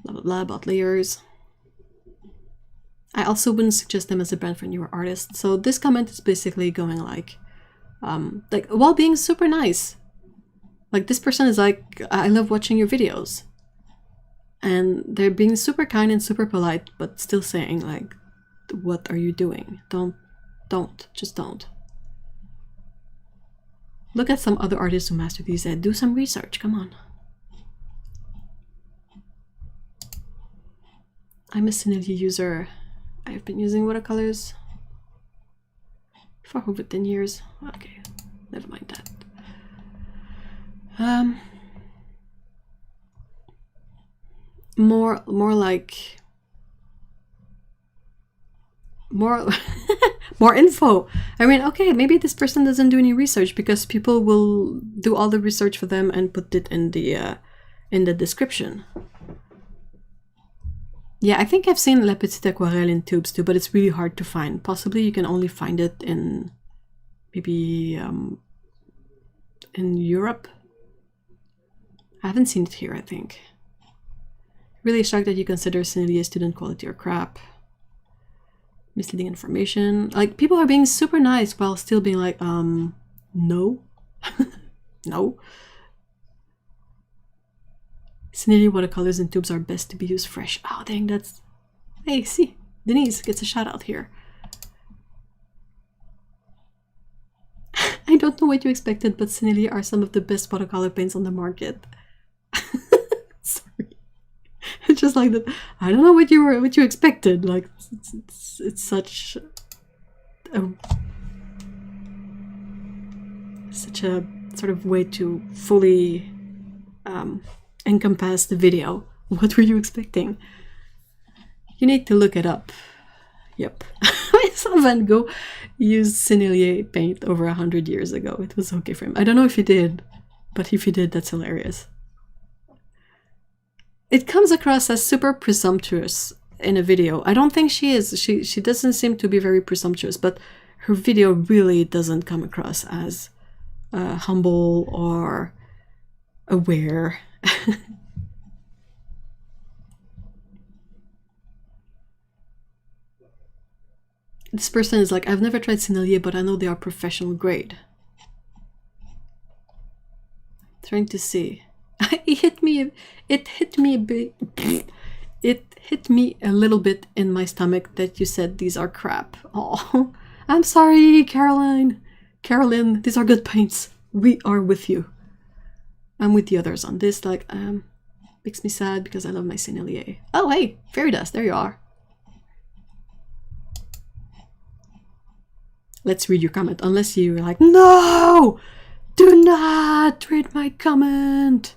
blah blah blah about layers. I also wouldn't suggest them as a brand for newer artists. So this comment is basically going like while being super nice. Like this person is like, I love watching your videos. And they're being super kind and super polite, but still saying like, what are you doing? Just don't. Look at some other artists who master these and do some research, come on. I'm a Sennelier user. I've been using watercolors for over 10 years. Okay, never mind that. More info. I mean, okay, maybe this person doesn't do any research because people will do all the research for them and put it in the description. Yeah, I think I've seen La Petite Aquarelle in tubes too, but it's really hard to find. Possibly you can only find it in maybe in Europe. I haven't seen it here, I think. Really shocked that you consider Sennelier student quality or crap. Misleading information. Like, people are being super nice while still being like, no. No. Sennelier watercolors in tubes are best to be used fresh. Oh, dang, that's... Hey, see, Denise gets a shout out here. I don't know what you expected, but Sennelier are some of the best watercolor paints on the market. Sorry. It's just like that. I don't know what you expected. Like, it's such a sort of way to fully encompass the video. What were you expecting? You need to look it up. Yep. I saw Van Gogh use Sennelier paint over 100 years ago. It was okay for him. I don't know if he did, but if he did, that's hilarious. It comes across as super presumptuous in a video. I don't think she is. She doesn't seem to be very presumptuous, but her video really doesn't come across as humble or aware. This person is like, I've never tried Sennelier, but I know they are professional grade. Trying to see. It hit me a bit. It hit me a little bit in my stomach that you said these are crap. Oh, I'm sorry, Caroline. Carolyn, these are good paints. We are with you. I'm with the others on this. Like, makes me sad because I love my Sennelier. Oh, hey, fairy dust. There you are. Let's read your comment. Unless you're like, no, do not read my comment.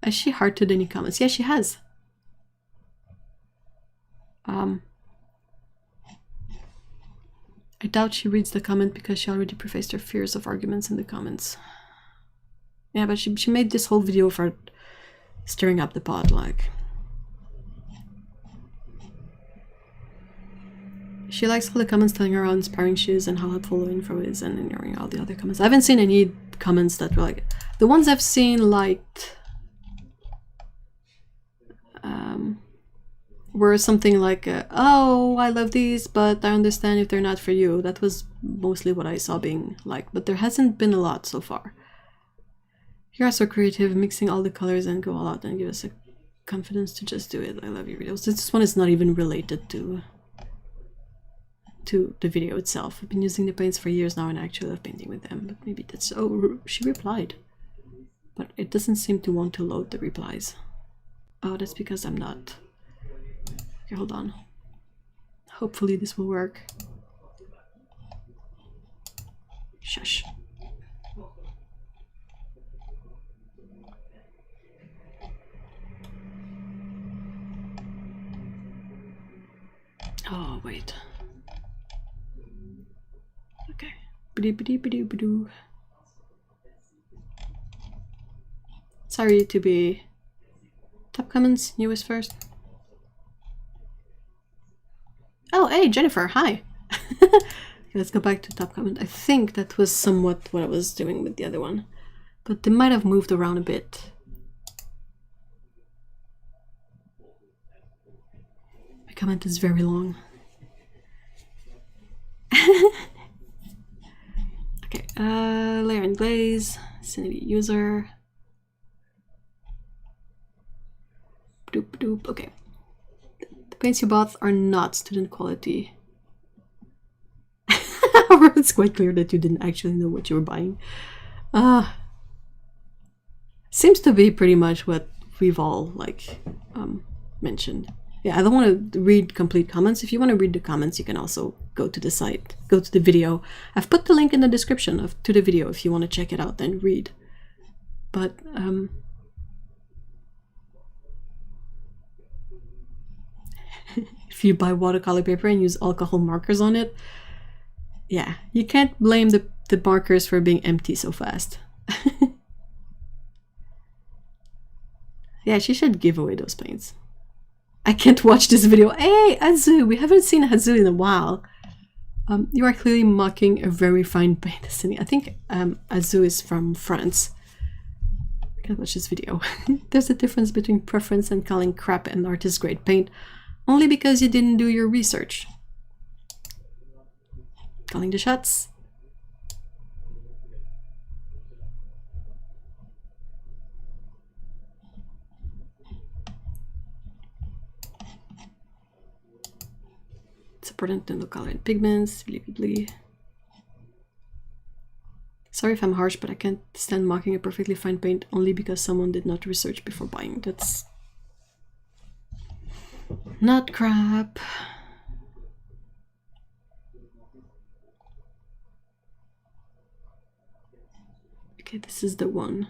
Has she hearted any comments? Yeah, she has. I doubt she reads the comment because she already prefaced her fears of arguments in the comments. Yeah, but she made this whole video for stirring up the pot, like. She likes all the comments telling her how inspiring she is and how helpful the info is, and ignoring all the other comments. I haven't seen any comments that were like... The ones I've seen liked... were something like, oh, I love these, but I understand if they're not for you. That was mostly what I saw being like, but there hasn't been a lot so far. You are so creative, mixing all the colors and go all out and give us a confidence to just do it. I love your videos. This one is not even related to the video itself. I've been using the paints for years now and I actually love painting with them, but maybe that's... Oh, she replied. But it doesn't seem to want to load the replies. Oh, that's because I'm not... Okay, hold on. Hopefully this will work. Shush. Oh, wait. Okay. Ba-doo-ba-doo-ba-doo-ba-doo. Sorry to be... Top comments, newest first. Oh, hey, Jennifer, hi. Okay, let's go back to top comment. I think that was somewhat what I was doing with the other one, but they might have moved around a bit. My comment is very long. Okay, layer and glaze, Sennelier user. Doop doop. Okay. The paints you bought are not student quality. It's quite clear that you didn't actually know what you were buying. Seems to be pretty much what we've all like mentioned. Yeah, I don't want to read complete comments. If you want to read the comments, you can also go to the site, go to the video. I've put the link in the description to the video if you want to check it out and read. But if you buy watercolor paper and use alcohol markers on it, yeah, you can't blame the markers for being empty so fast. Yeah, she should give away those paints. I can't watch this video. Hey, Azu, we haven't seen Azu in a while. You are clearly mocking a very fine paint. I think Azu is from France. I can't watch this video. There's a difference between preference and calling crap an artist grade paint only because you didn't do your research. Calling the shots. It's important to know color and pigments. Sorry if I'm harsh, but I can't stand mocking a perfectly fine paint only because someone did not research before buying. That's not crap. Okay, this is the one.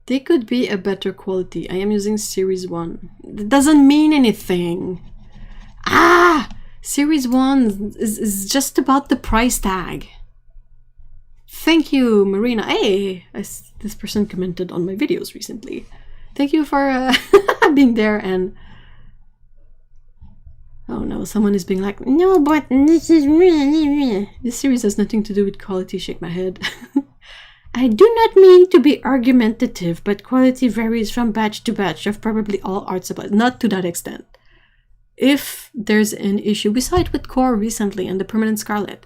They could be a better quality. I am using Series 1. That doesn't mean anything. Ah! Series 1 is just about the price tag. Thank you, Marina. Hey! This person commented on my videos recently. Thank you for being there and... Oh no, someone is being like, no, but this is... This series has nothing to do with quality. Shake my head. I do not mean to be argumentative, but quality varies from batch to batch of probably all art supplies. Not to that extent. If there's an issue, we saw it with Core recently and the Permanent Scarlet.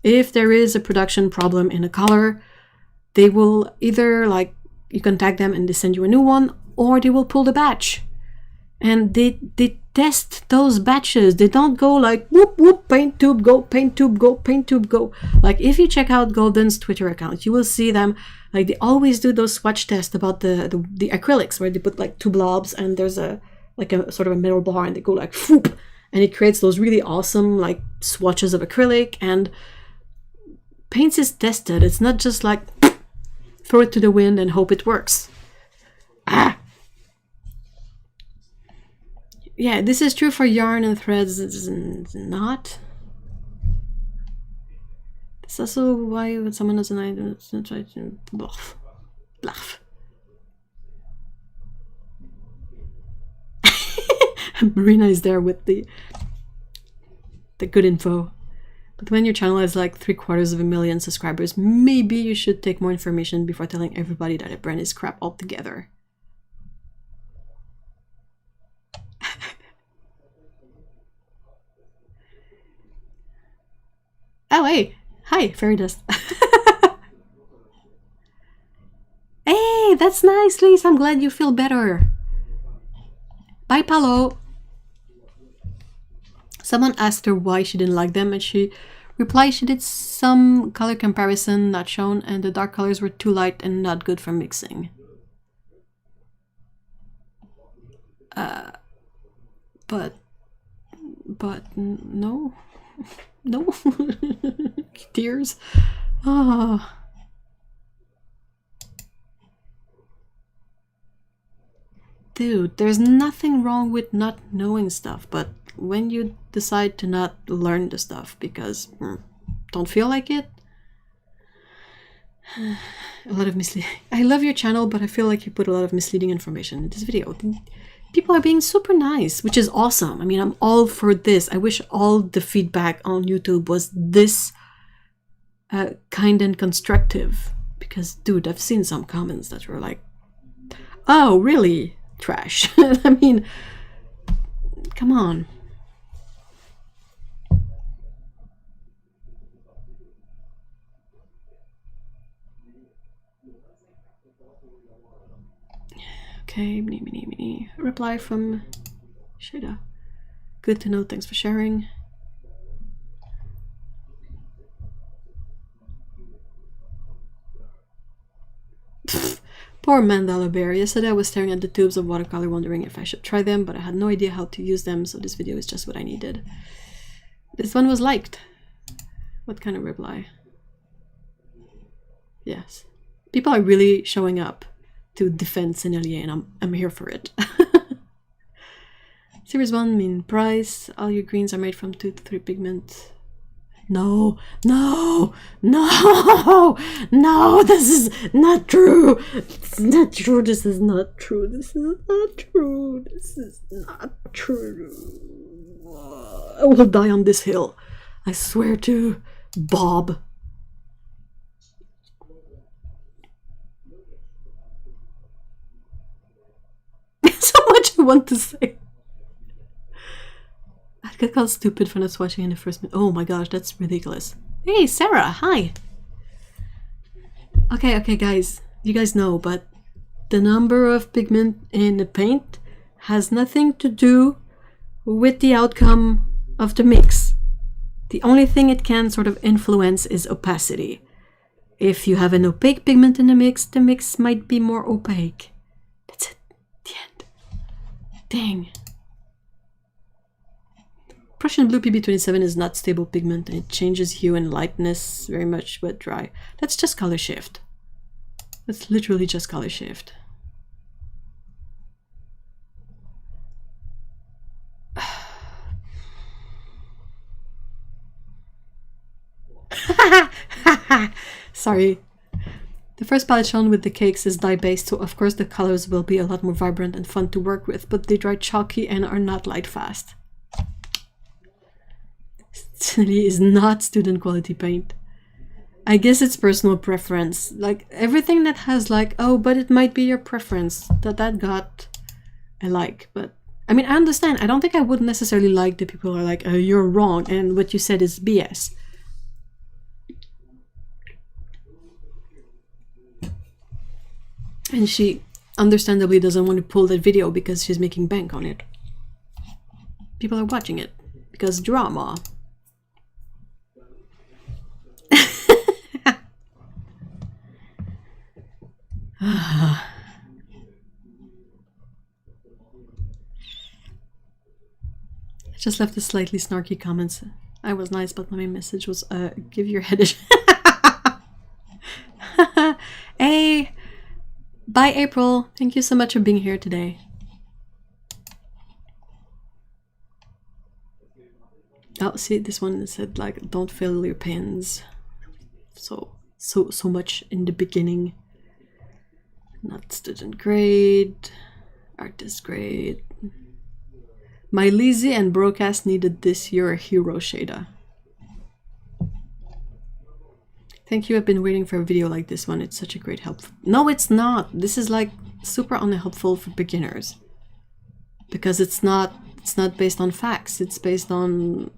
If there is a production problem in a color, they will either, like, you contact them and they send you a new one, or they will pull the batch. And they test those batches. They don't go like, whoop, whoop, paint tube, go, paint tube, go, paint tube, go. Like, if you check out Golden's Twitter account, you will see them, like, they always do those swatch tests about the acrylics, where they put, like, two blobs and there's a sort of a metal bar and they go, like, whoop, and it creates those really awesome, like, swatches of acrylic. And paints is tested. It's not just, like, throw it to the wind and hope it works. Ah! Yeah, this is true for yarn and threads. It's not. It's also why when someone has an idea, it's not try to bluff. Bluff. Marina is there with the good info. But when your channel has like 750,000 subscribers, maybe you should take more information before telling everybody that a brand is crap altogether. Oh, hey! Hi, fairy dust. Hey, that's nice, Lise. I'm glad you feel better. Bye, Palo. Someone asked her why she didn't like them, and she replied she did some color comparison not shown, and the dark colors were too light and not good for mixing. But no. No. Tears. Oh. Dude, there's nothing wrong with not knowing stuff, but when you decide to not learn the stuff because don't feel like it, a lot of misleading. I love your channel, but I feel like you put a lot of misleading information in this video. People are being super nice, which is awesome. I mean, I'm all for this. I wish all the feedback on YouTube was this kind and constructive. Because, dude, I've seen some comments that were like, oh, really? Trash. I mean, come on. Okay, reply from Shida. Good to know, thanks for sharing. Poor Mandala Bear. Yesterday I was staring at the tubes of watercolor wondering if I should try them, but I had no idea how to use them, so this video is just what I needed. This one was liked. What kind of reply? Yes. People are really showing up to defend Sennelier, and I'm here for it. Series 1 mean price. All your greens are made from 2 to 3 pigment. No, no, no, no, this is not true. It's not true. This is not true. This is not true. This is not true. I will die on this hill. I swear to Bob. So much I want to say. I got called stupid for not watching in the first minute. Oh my gosh, that's ridiculous. Hey, Sarah, hi. Okay, guys. You guys know, but the number of pigment in the paint has nothing to do with the outcome of the mix. The only thing it can sort of influence is opacity. If you have an opaque pigment in the mix might be more opaque. That's it. The end. Dang. Prussian Blue PB27 is not stable pigment and it changes hue and lightness very much wet dry. That's just color shift. That's literally just color shift. Sorry. The first palette shown with the cakes is dye-based, so of course the colors will be a lot more vibrant and fun to work with, but they dry chalky and are not light fast. Sennelier is not student quality paint. I guess it's personal preference. Like everything that has like, oh, but it might be your preference, that got I like. But I mean, I understand. I don't think I would necessarily like the people who are like, oh, you're wrong and what you said is BS. And she understandably doesn't want to pull that video because she's making bank on it. People are watching it because drama. I just left a slightly snarky comment. I was nice, but my message was, give your head a Hey! Bye, April! Thank you so much for being here today. Oh, see, this one said, like, don't fill your pens. So much in the beginning. Not student grade. Artist grade. My lazy and broadcast needed this. You're a hero, Shada. Thank you. I've been waiting for a video like this one. It's such a great help. No, it's not. This is like super unhelpful for beginners. Because it's not based on facts. It's based on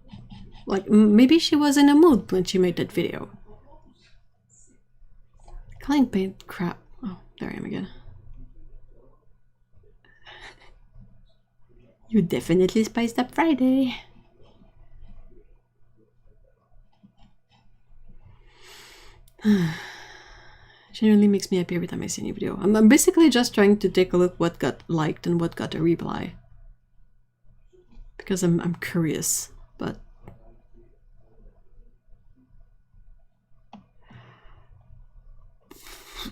like maybe she was in a mood when she made that video. Calling paint crap. Oh, there I am again. You definitely spiced up Friday. Genuinely makes me happy every time I see a new video. I'm basically just trying to take a look what got liked and what got a reply. Because I'm curious, but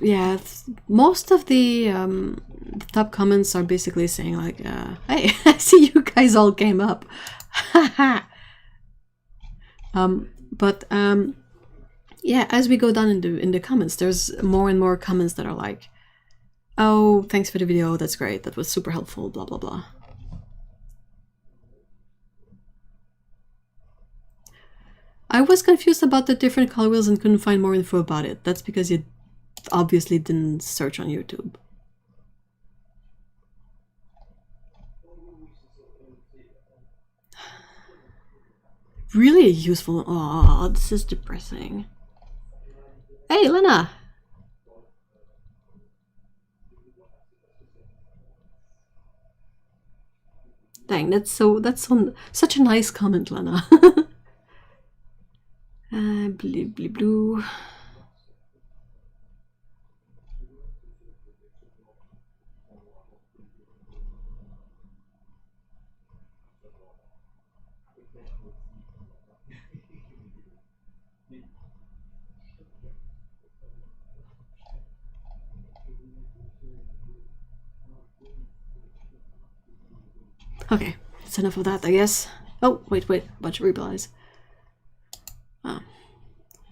yeah, most of the top comments are basically saying like, hey, I see you guys all came up. Yeah, as we go down in the comments, there's more and more comments that are like, oh, thanks for the video, that's great, that was super helpful, blah blah blah. I was confused about the different color wheels and couldn't find more info about it. That's because you obviously didn't search on YouTube. Really useful. Oh, this is depressing. Hey, Lena! Dang, that's such a nice comment, Lena. Blue. Okay, that's enough of that, I guess. Oh, wait, bunch of replies. Oh,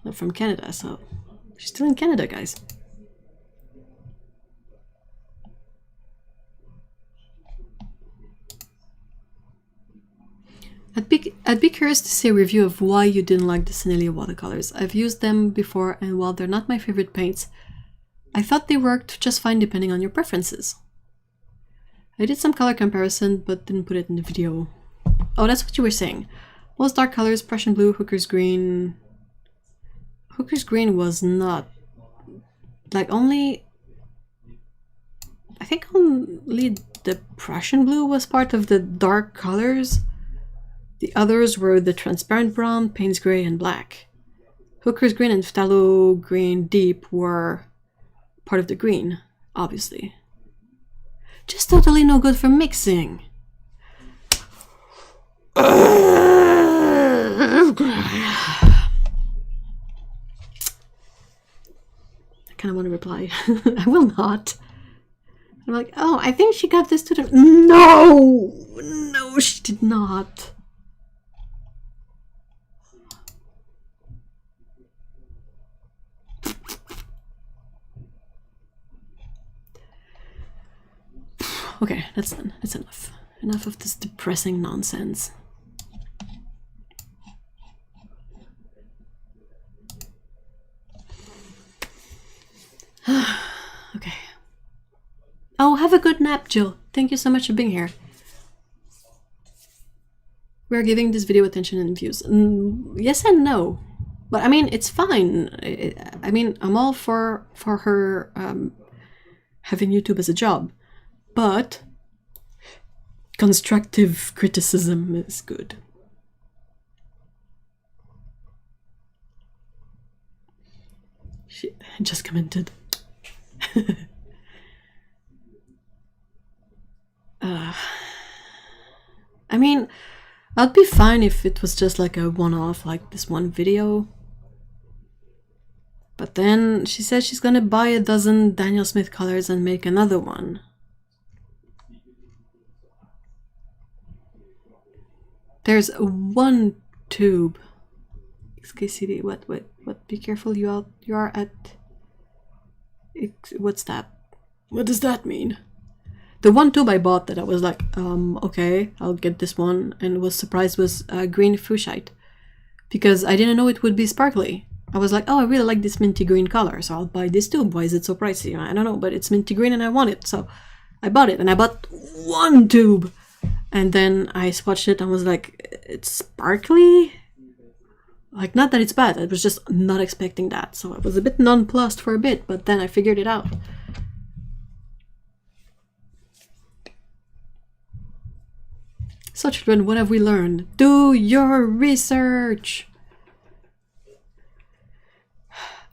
they're from Canada, so she's still in Canada, guys. I'd be curious to see a review of why you didn't like the Sennelier watercolors. I've used them before, and while they're not my favorite paints, I thought they worked just fine depending on your preferences. I did some color comparison, but didn't put it in the video. Oh, that's what you were saying. Most dark colors, Prussian blue, Hooker's green. Hooker's green was not... like only... I think only the Prussian blue was part of the dark colors. The others were the transparent brown, Payne's gray, and black. Hooker's green and phthalo green deep were part of the green, obviously. Just totally no good for mixing. I kind of want to reply. I will not. I'm like, oh, I think she got this to the... No! No, she did not. Okay, that's done. That's enough. Enough of this depressing nonsense. Okay. Oh, have a good nap, Jill. Thank you so much for being here. We are giving this video attention and views. Yes and no. But I mean, it's fine. I mean, I'm all for her having YouTube as a job. But constructive criticism is good. She just commented. I mean, I'd be fine if it was just like a one-off, like this one video. But then she said she's gonna buy a dozen Daniel Smith colors and make another one. There's one tube. XKCD, what, be careful, you are at... What's that? What does that mean? The one tube I bought that I was like, okay, I'll get this one, and was surprised was green fuchsite. Because I didn't know it would be sparkly. I was like, oh, I really like this minty green color, so I'll buy this tube. Why is it so pricey? I don't know, but it's minty green and I want it, so I bought it. And I bought one tube! And then I swatched it and was like, it's sparkly? Like, not that it's bad, I was just not expecting that. So I was a bit nonplussed for a bit, but then I figured it out. So children, what have we learned? Do your research!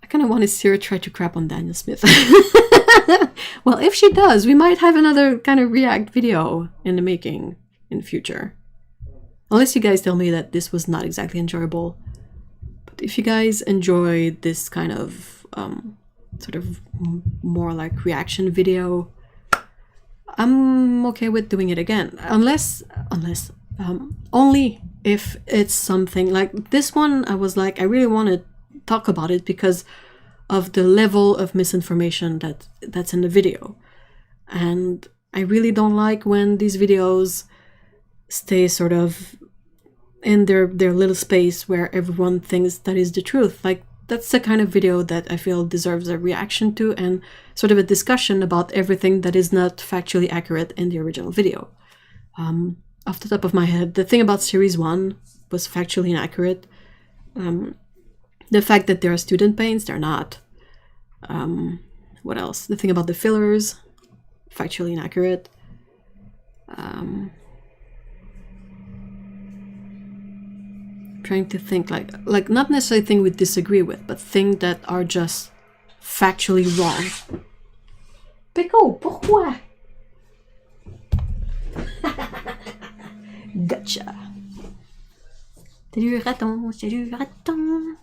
I kind of want to see her try to crap on Daniel Smith. Well, if she does, we might have another kind of react video in the making in the future. Unless you guys tell me that this was not exactly enjoyable. But if you guys enjoy this kind of sort of more like reaction video, I'm okay with doing it again. Unless only if it's something like this one. I was like, I really want to talk about it because of the level of misinformation that's in the video. And I really don't like when these videos stay sort of in their little space where everyone thinks that is the truth. Like, that's the kind of video that I feel deserves a reaction to and sort of a discussion about everything that is not factually accurate in the original video. Off the top of my head, the thing about Series 1 was factually inaccurate. The fact that there are student paints, they're not. What else? The thing about the fillers, factually inaccurate. Trying to think like not necessarily things we disagree with, but things that are just factually wrong. Pico, pourquoi? Gotcha. Salut raton, salut raton.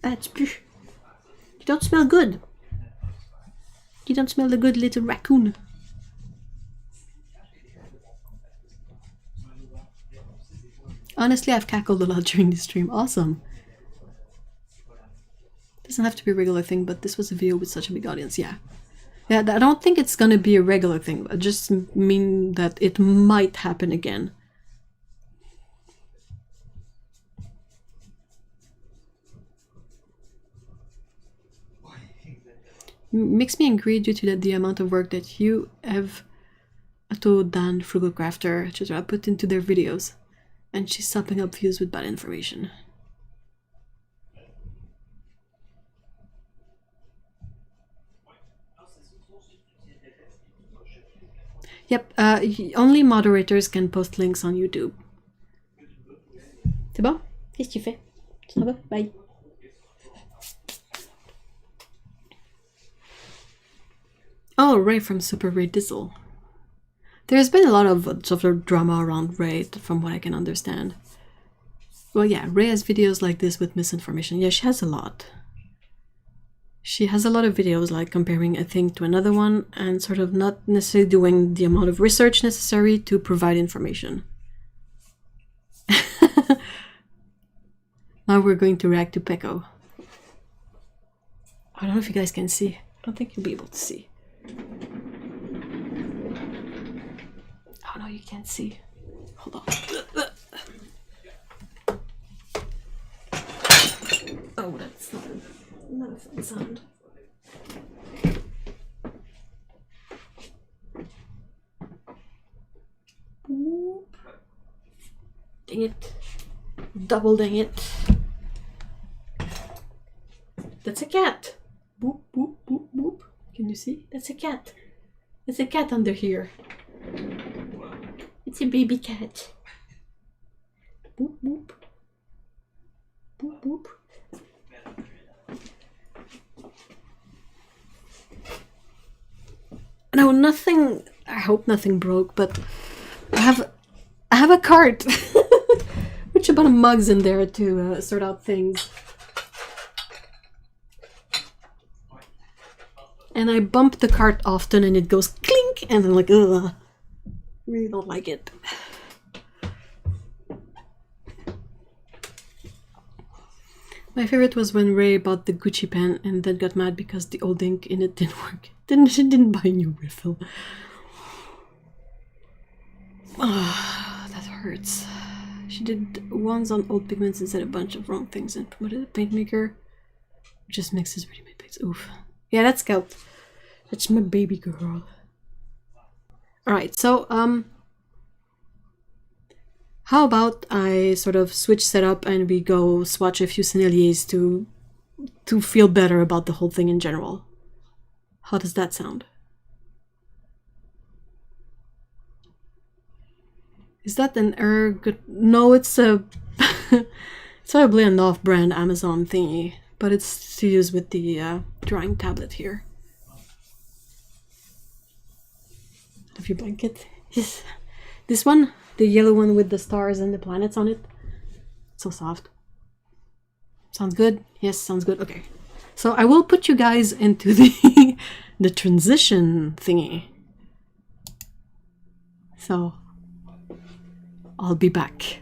Ah, tu pues. You don't smell good. You don't smell the good little raccoon. Honestly, I've cackled a lot during this stream. Awesome. Doesn't have to be a regular thing, but this was a video with such a big audience. Yeah. Yeah, I don't think it's gonna be a regular thing. I just mean that it might happen again. Makes me angry due to the amount of work that you have Dan, Frugal Crafter, etc. put into their videos. And she's sopping up views with bad information. Yep, only moderators can post links on YouTube. C'est bon? Qu'est-ce que tu fais? Tu t'en vas? Bye. Oh, Ray from Super Ray Dizzle. There's been a lot of sort of drama around Ray, from what I can understand. Well, yeah, Ray has videos like this with misinformation. Yeah, she has a lot. She has a lot of videos like comparing a thing to another one and sort of not necessarily doing the amount of research necessary to provide information. Now we're going to react to Pecco. I don't know if you guys can see. I don't think you'll be able to see. Oh no, you can't see. Hold on. Oh, that's not a fun sound. Boop. Dang it. Double dang it. That's a cat. Boop, boop, boop, boop. Can you see? That's a cat. There's a cat under here. It's a baby cat. Boop, boop. Boop, boop. No, nothing. I hope nothing broke, but I have a cart with a bunch of mugs in there to sort out things. And I bump the cart often, and it goes clink, and I'm like, ugh, really don't like it. My favorite was when Ray bought the Gucci pen and then got mad because the old ink in it didn't work. She didn't buy a new refill. Ah, that hurts. She did ones on old pigments and said a bunch of wrong things and promoted a paint maker, which just mixes ready-made paints. Oof. Yeah, that's Scout. That's my baby girl. Alright, so, how about I sort of switch setup and we go swatch a few Senneliers to feel better about the whole thing in general. How does that sound? Is that an erg? No, it's a it's probably an off-brand Amazon thingy, but it's to use with the drawing tablet here. Have your blanket? Yes. This one, the yellow one with the stars and the planets on it. So soft. Sounds good? Yes, sounds good. Okay. So I will put you guys into the transition thingy. So I'll be back.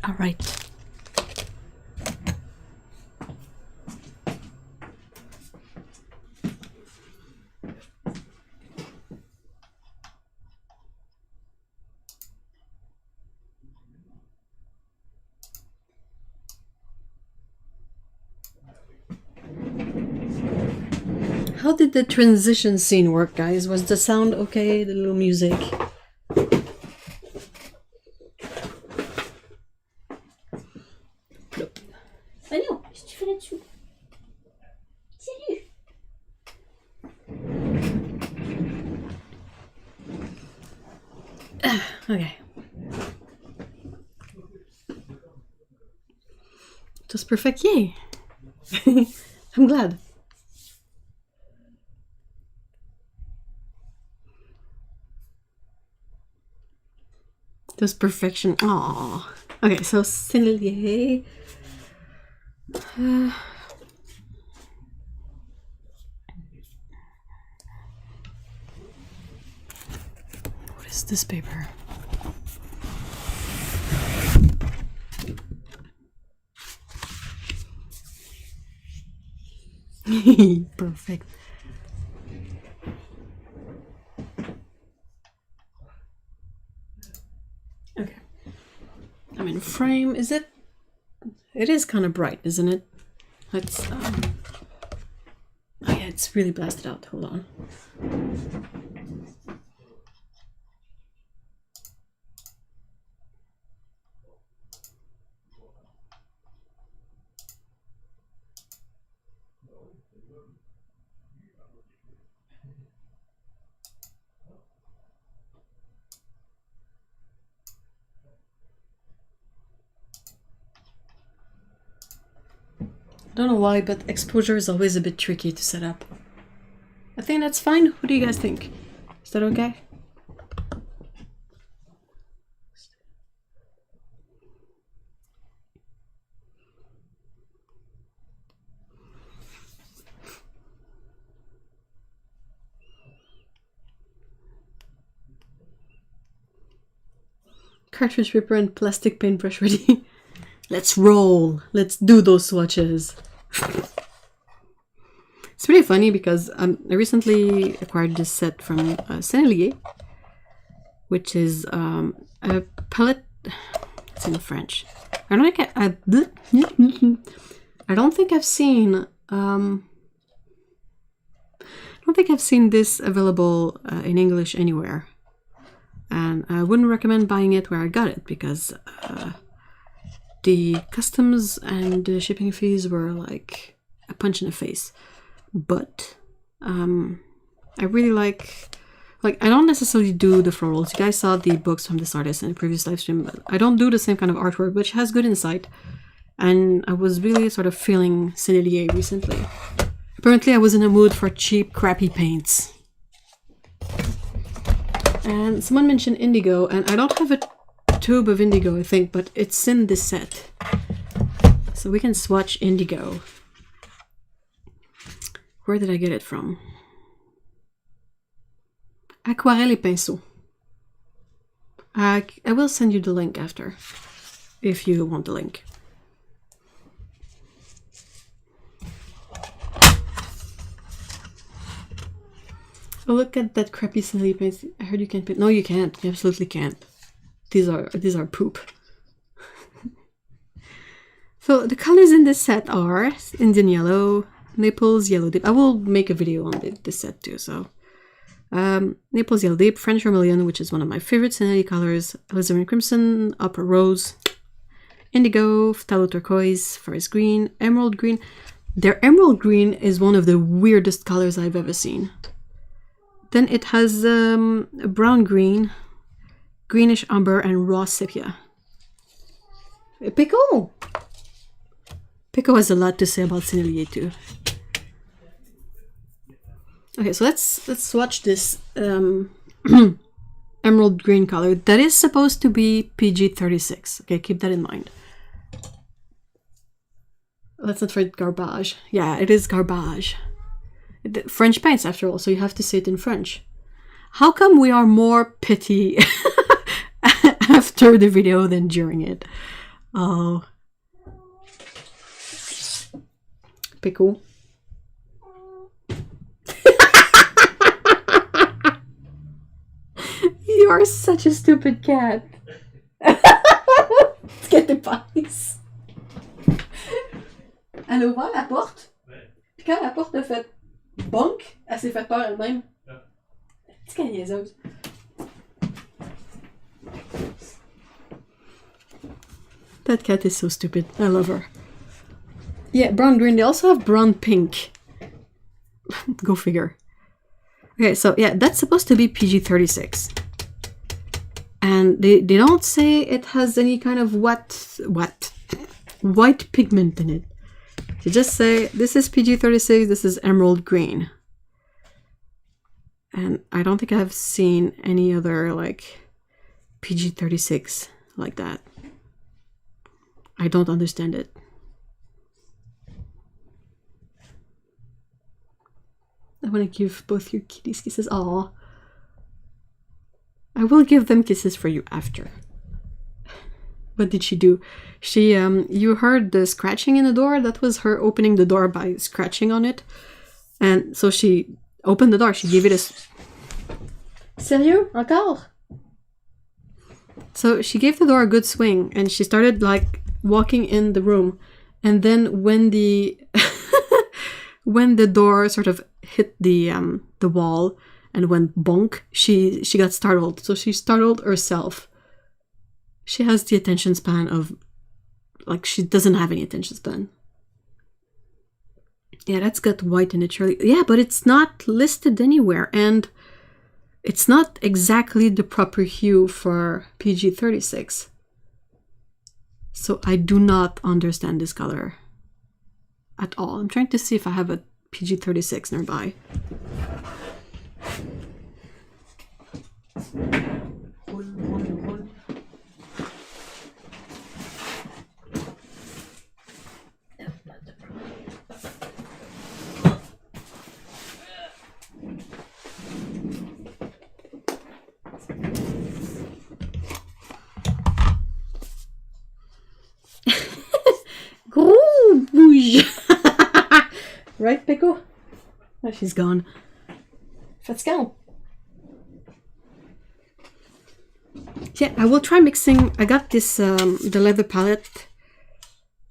All right. How did the transition scene work, guys? Was the sound okay? The little music? Nope. Bah non, qu'est-ce que tu fais là-dessous? Salut! Okay. It was perfect. Yay! I'm glad. It was perfection. Aww. Okay, so Sennelier. What is this paper? Perfect. Okay. I'm in frame. Is it? It is kind of bright, isn't it? Let's. Oh yeah, it's really blasted out. Hold on. I don't know why, but exposure is always a bit tricky to set up. I think that's fine. What do you guys think? Is that okay? Cartridge paper and plastic paintbrush ready. Let's roll. Let's do those swatches. It's really funny because I recently acquired this set from Sennelier, which is a palette. It's in French. I don't think I've seen. I don't think I've seen this available in English anywhere, and I wouldn't recommend buying it where I got it because. The customs and the shipping fees were like a punch in the face. But I really like I don't necessarily do the florals. You guys saw the books from this artist in the previous live stream, but I don't do the same kind of artwork, which has good insight. And I was really sort of feeling Sennelier recently. Apparently I was in a mood for cheap, crappy paints. And someone mentioned indigo, and I don't have a tube of indigo, I think, but it's in this set. So we can swatch indigo. Where did I get it from? Aquarelle et Pinceau. I will send you the link after, if you want the link. Oh, look at that crappy Sennelier paint. I heard you can't paint. No, you can't. You absolutely can't. These are poop. So the colors in this set are Indian Yellow, Naples Yellow Deep. I will make a video on this set too. So Naples Yellow Deep, French Vermilion, which is one of my favorite Sennelier colors, Alizarin Crimson, Opera Rose, Indigo, Phthalo Turquoise, Forest Green, Emerald Green. Their Emerald Green is one of the weirdest colors I've ever seen. Then it has a brown green, greenish umber, and raw sepia. Pico! Pico has a lot to say about Sennelier too. Okay, so let's swatch this emerald green color. That is supposed to be PG-36. Okay, keep that in mind. Let's not forget garbage. Yeah, it is garbage. French paints, after all, so you have to say it in French. How come we are more petty after the video than during it? Oh. Pickle. You are such a stupid cat. Let's get the pies. Elle a ouvert la porte. Puis quand la porte a fait bonk, elle s'est fait peur elle-même. Petite qu'elle est niaiseuse. That cat is so stupid. I love her. Yeah, brown green. They also have brown pink. Go figure. Okay, so yeah, that's supposed to be PG-36. And they don't say it has any kind of white pigment in it. They just say this is PG-36, this is emerald green. And I don't think I've seen any other like PG-36 like that. I don't understand it. I want to give both your kitties kisses. Aww. I will give them kisses for you after. What did she do? She, you heard the scratching in the door? That was her opening the door by scratching on it. And so she opened the door. She gave it a... Sérieux? Encore? So she gave the door a good swing and she started like walking in the room. And then when the... when the door sort of hit the wall and went bonk, she got startled. So she startled herself. She has the attention span of, like, she doesn't have any attention span. Yeah, that's got white in it, surely. Yeah, but it's not listed anywhere, and it's not exactly the proper hue for PG-36. So I do not understand this color at all. I'm trying to see if I have a PG-36 nearby. Gros bouge. Right, Pickle? Oh, she's gone. Fatigant. Yeah, I will try mixing. I got this, the leather palette,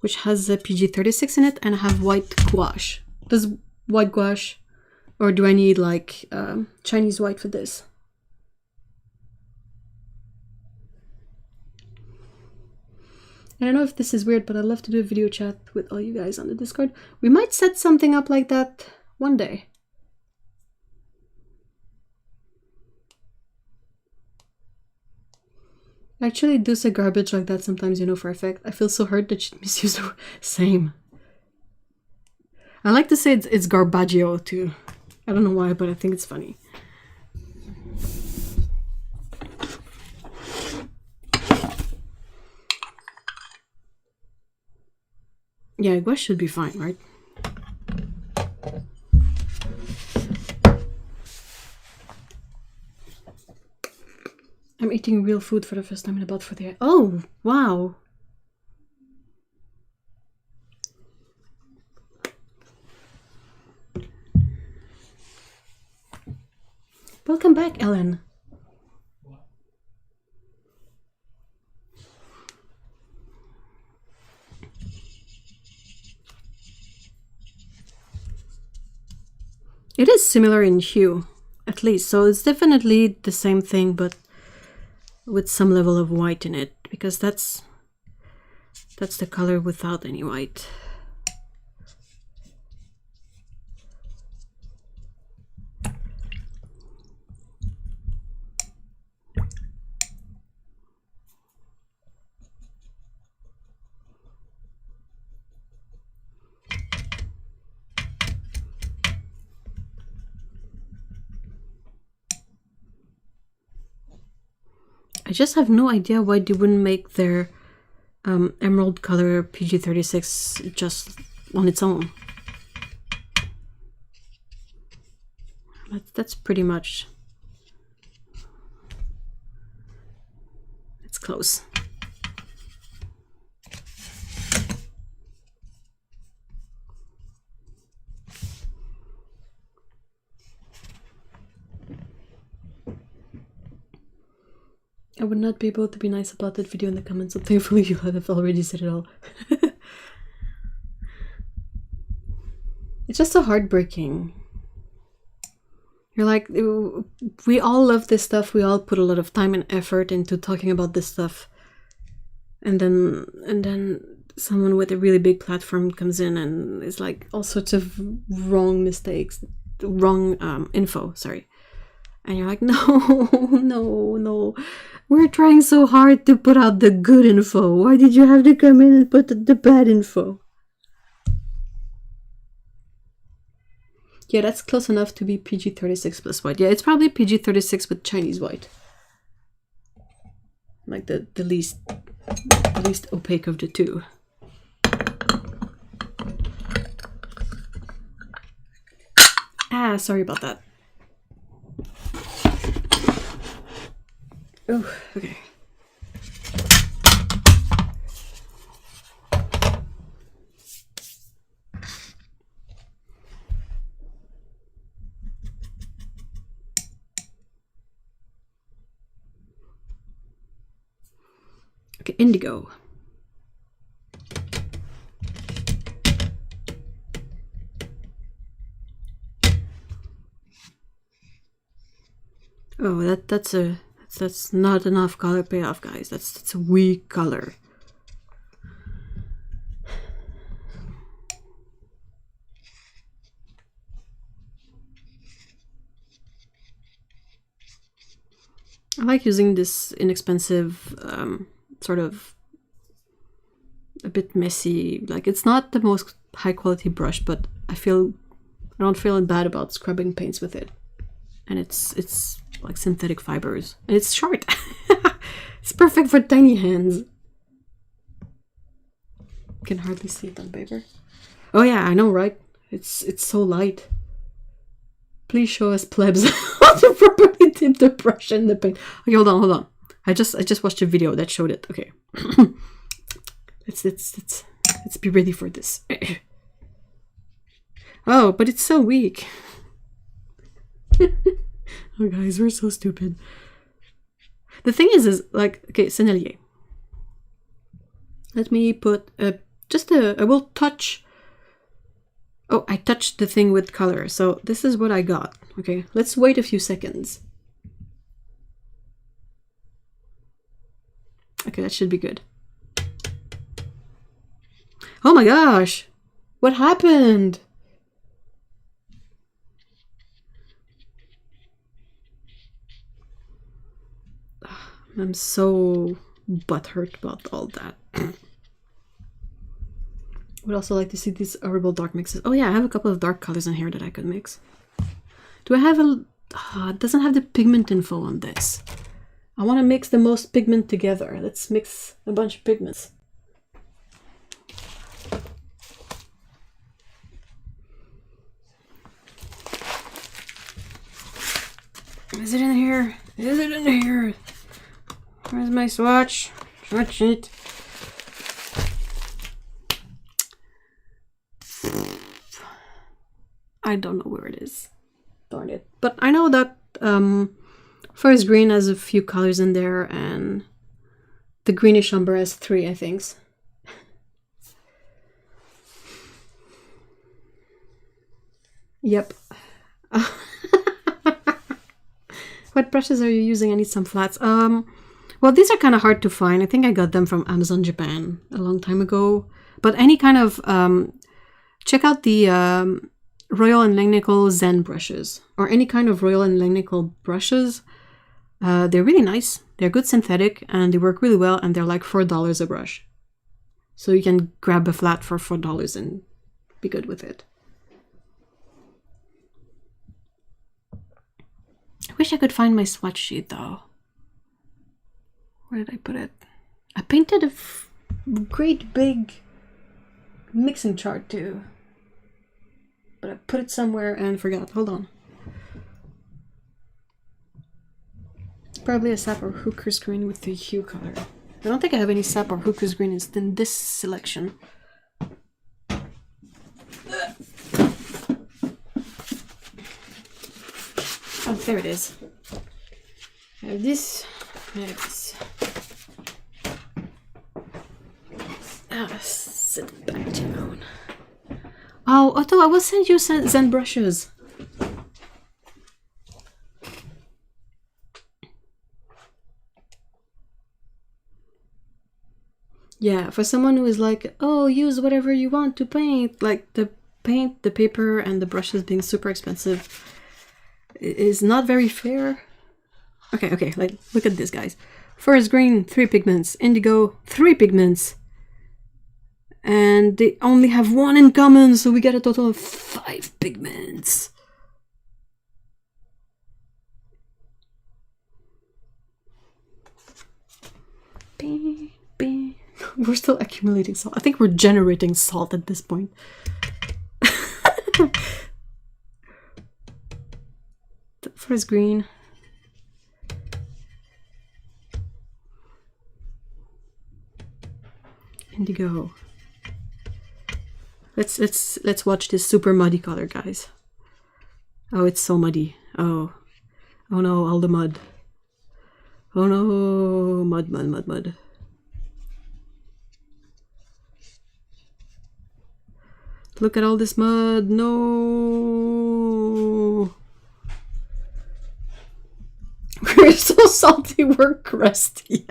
which has a PG-36 in it, and I have white gouache. Does white gouache, or do I need like Chinese white for this? I don't know if this is weird, but I'd love to do a video chat with all you guys on the Discord. We might set something up like that one day. I actually do say garbage like that sometimes, you know, for effect. I feel so hurt that she misused the same. I like to say it's garbaggio too. I don't know why, but I think it's funny. Yeah, gouache should be fine, right? I'm eating real food for the first time in about 40 years. Oh, wow. Welcome back, Ellen. It is similar in hue, at least, so it's definitely the same thing, but with some level of white in it, because that's the color without any white. I just have no idea why they wouldn't make their emerald color PG-36 just on its own. That's pretty much... It's close. I would not be able to be nice about that video in the comments, so thankfully you have already said it all. It's just so heartbreaking. You're like, we all love this stuff, we all put a lot of time and effort into talking about this stuff. And then someone with a really big platform comes in and is like all sorts of wrong mistakes, wrong info, sorry. And you're like, no, no. We're trying so hard to put out the good info. Why did you have to come in and put the bad info? Yeah, that's close enough to be PG-36 plus white. Yeah, it's probably PG-36 with Chinese white. Like the least opaque of the two. Ah, sorry about that. Oh, okay. Okay, indigo. Oh, that's not enough color payoff, guys. That's a weak color. I like using this inexpensive, sort of a bit messy. Like, it's not the most high quality brush, but I don't feel bad about scrubbing paints with it. And it's like synthetic fibers. And it's short. It's perfect for tiny hands. You can hardly see it on paper. Oh yeah, I know, right? It's so light. Please show us plebs how to properly dip the brush in the paint. Okay, hold on. I just watched a video that showed it. Okay. let's be ready for this. Oh, but it's so weak. Oh guys, we're so stupid. The thing is like, okay, Sennelier. Let me put I will touch. Oh, I touched the thing with color. So this is what I got. Okay, let's wait a few seconds. Okay, that should be good. Oh my gosh! What happened? I'm so butthurt about all that. Would also like to see these horrible dark mixes. Oh yeah, I have a couple of dark colors in here that I could mix. Do I have a... it doesn't have the pigment info on this. I want to mix the most pigment together. Let's mix a bunch of pigments. Is it in here? Is it in here? Where's my swatch? Swatch sheet. I don't know where it is. Darn it. But I know that Forest Green has a few colors in there, and the Greenish Umber has 3, I think. Yep. What brushes are you using? I need some flats. Well, these are kind of hard to find. I think I got them from Amazon Japan a long time ago. But any kind of... check out the Royal and Langnickel Zen brushes. Or any kind of Royal and Langnickel brushes. They're really nice. They're good synthetic and they work really well. And they're like $4 a brush. So you can grab a flat for $4 and be good with it. I wish I could find my swatch sheet though. Where did I put it? I painted a great big mixing chart too. But I put it somewhere and forgot. Hold on. It's probably a sap or hooker's green with the hue color. I don't think I have any sap or hooker's green in this selection. Oh, there it is. I have this. I have this. Sit back down. Oh, Otto, I will send you Zen brushes. Yeah, for someone who is like, oh, use whatever you want to paint, like the paint, the paper, and the brushes being super expensive is not very fair. Okay, like, look at this, guys. Forest green, 3 pigments. Indigo, 3 pigments. And they only have 1 in common, so we get a total of 5 pigments. We're still accumulating salt. I think we're generating salt at this point. Forest green. Indigo. Let's watch this super muddy color, guys. Oh, it's so muddy. Oh no, all the mud. Oh no, mud. Look at all this mud. No. We're so salty, we're crusty.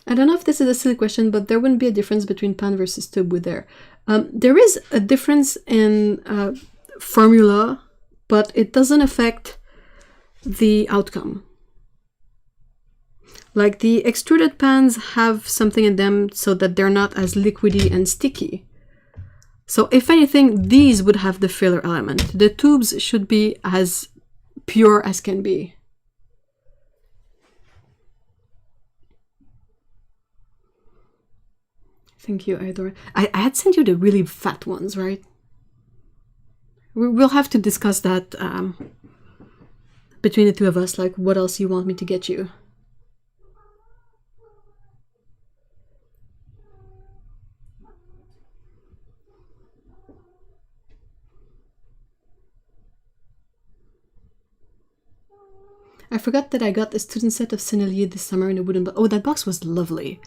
I don't know if this is a silly question, but there wouldn't be a difference between pan versus tube with there. There is a difference in formula, but it doesn't affect the outcome. Like the extruded pans have something in them so that they're not as liquidy and sticky. So if anything, these would have the filler element. The tubes should be as pure as can be. Thank you, Idor. I had sent you the really fat ones, right? We'll have to discuss that between the two of us, like what else you want me to get you. I forgot that I got a student set of Sennelier this summer in a wooden box. Oh, that box was lovely.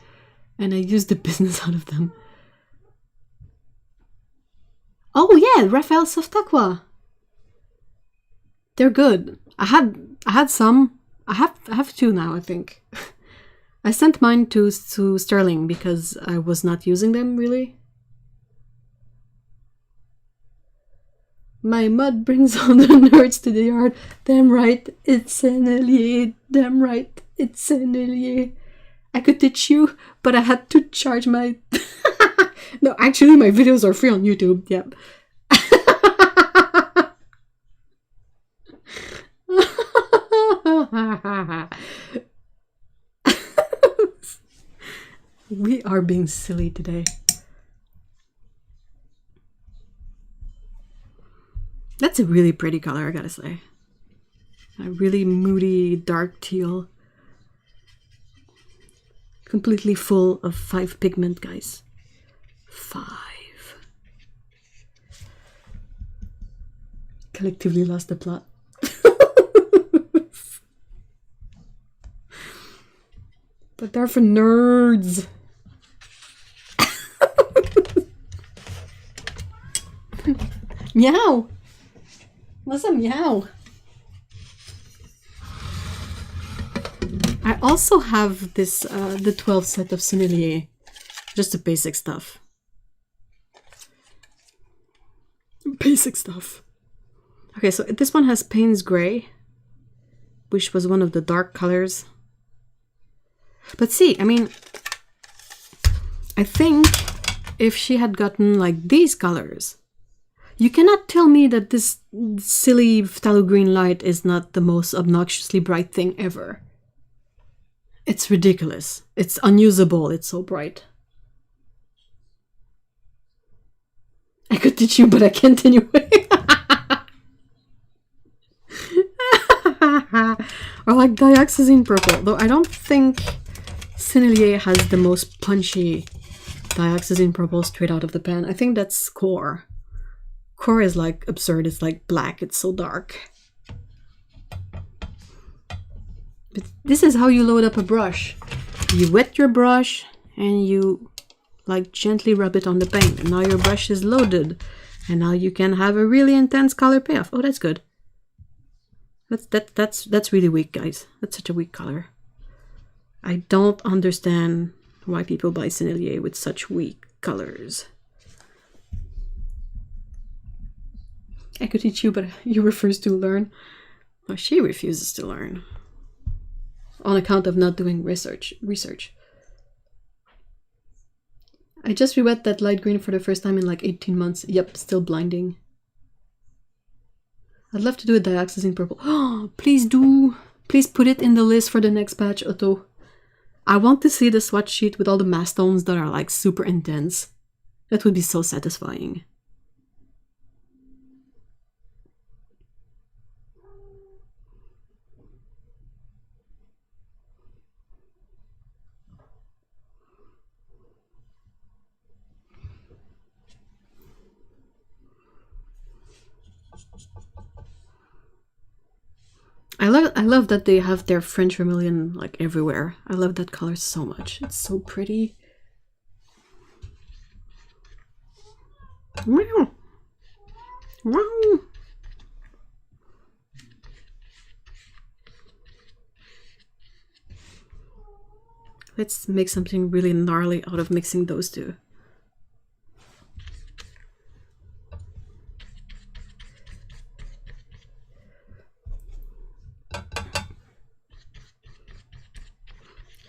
And I used the business out of them. Oh yeah, Raphael Soft Aqua. They're good. I had some. I have 2 now, I think. I sent mine to Sterling because I was not using them really. My mud brings all the nerds to the yard. Damn right, it's Sennelier. Damn right, it's Sennelier. I could teach you, but I had to charge my... No, actually, my videos are free on YouTube. Yep. We are being silly today. That's a really pretty color, I gotta say. A really moody, dark teal. Completely full of 5 pigment, guys. 5. Collectively lost the plot. But they're for nerds. Meow. What's a meow? I also have this, the 12 set of Sennelier. Just the basic stuff. Basic stuff. Okay, so this one has Payne's Gray, which was one of the dark colors. But see, I mean, I think if she had gotten like these colors, you cannot tell me that this silly phthalo green light is not the most obnoxiously bright thing ever. It's ridiculous. It's unusable. It's so bright. I could teach you, but I can't anyway. Or like dioxazine purple, though I don't think Sennelier has the most punchy dioxazine purple straight out of the pen. I think that's Core. Core is like absurd. It's like black. It's so dark. But this is how you load up a brush. You wet your brush and you like gently rub it on the paint, and now your brush is loaded, and now you can have a really intense color payoff. Oh, that's good. That's really weak, guys. That's such a weak color. I don't understand why people buy Sennelier with such weak colors. I could teach you, but you refuse to learn. Well, she refuses to learn. On account of not doing research. I just rewet that light green for the first time in like 18 months. Yep, still blinding. I'd love to do a dioxazine purple. Oh, please do. Please put it in the list for the next batch, Otto. I want to see the swatch sheet with all the mass tones that are like super intense. That would be so satisfying. I love that they have their French vermilion like everywhere. I love that color so much. It's so pretty. Wow. Wow. Let's make something really gnarly out of mixing those two.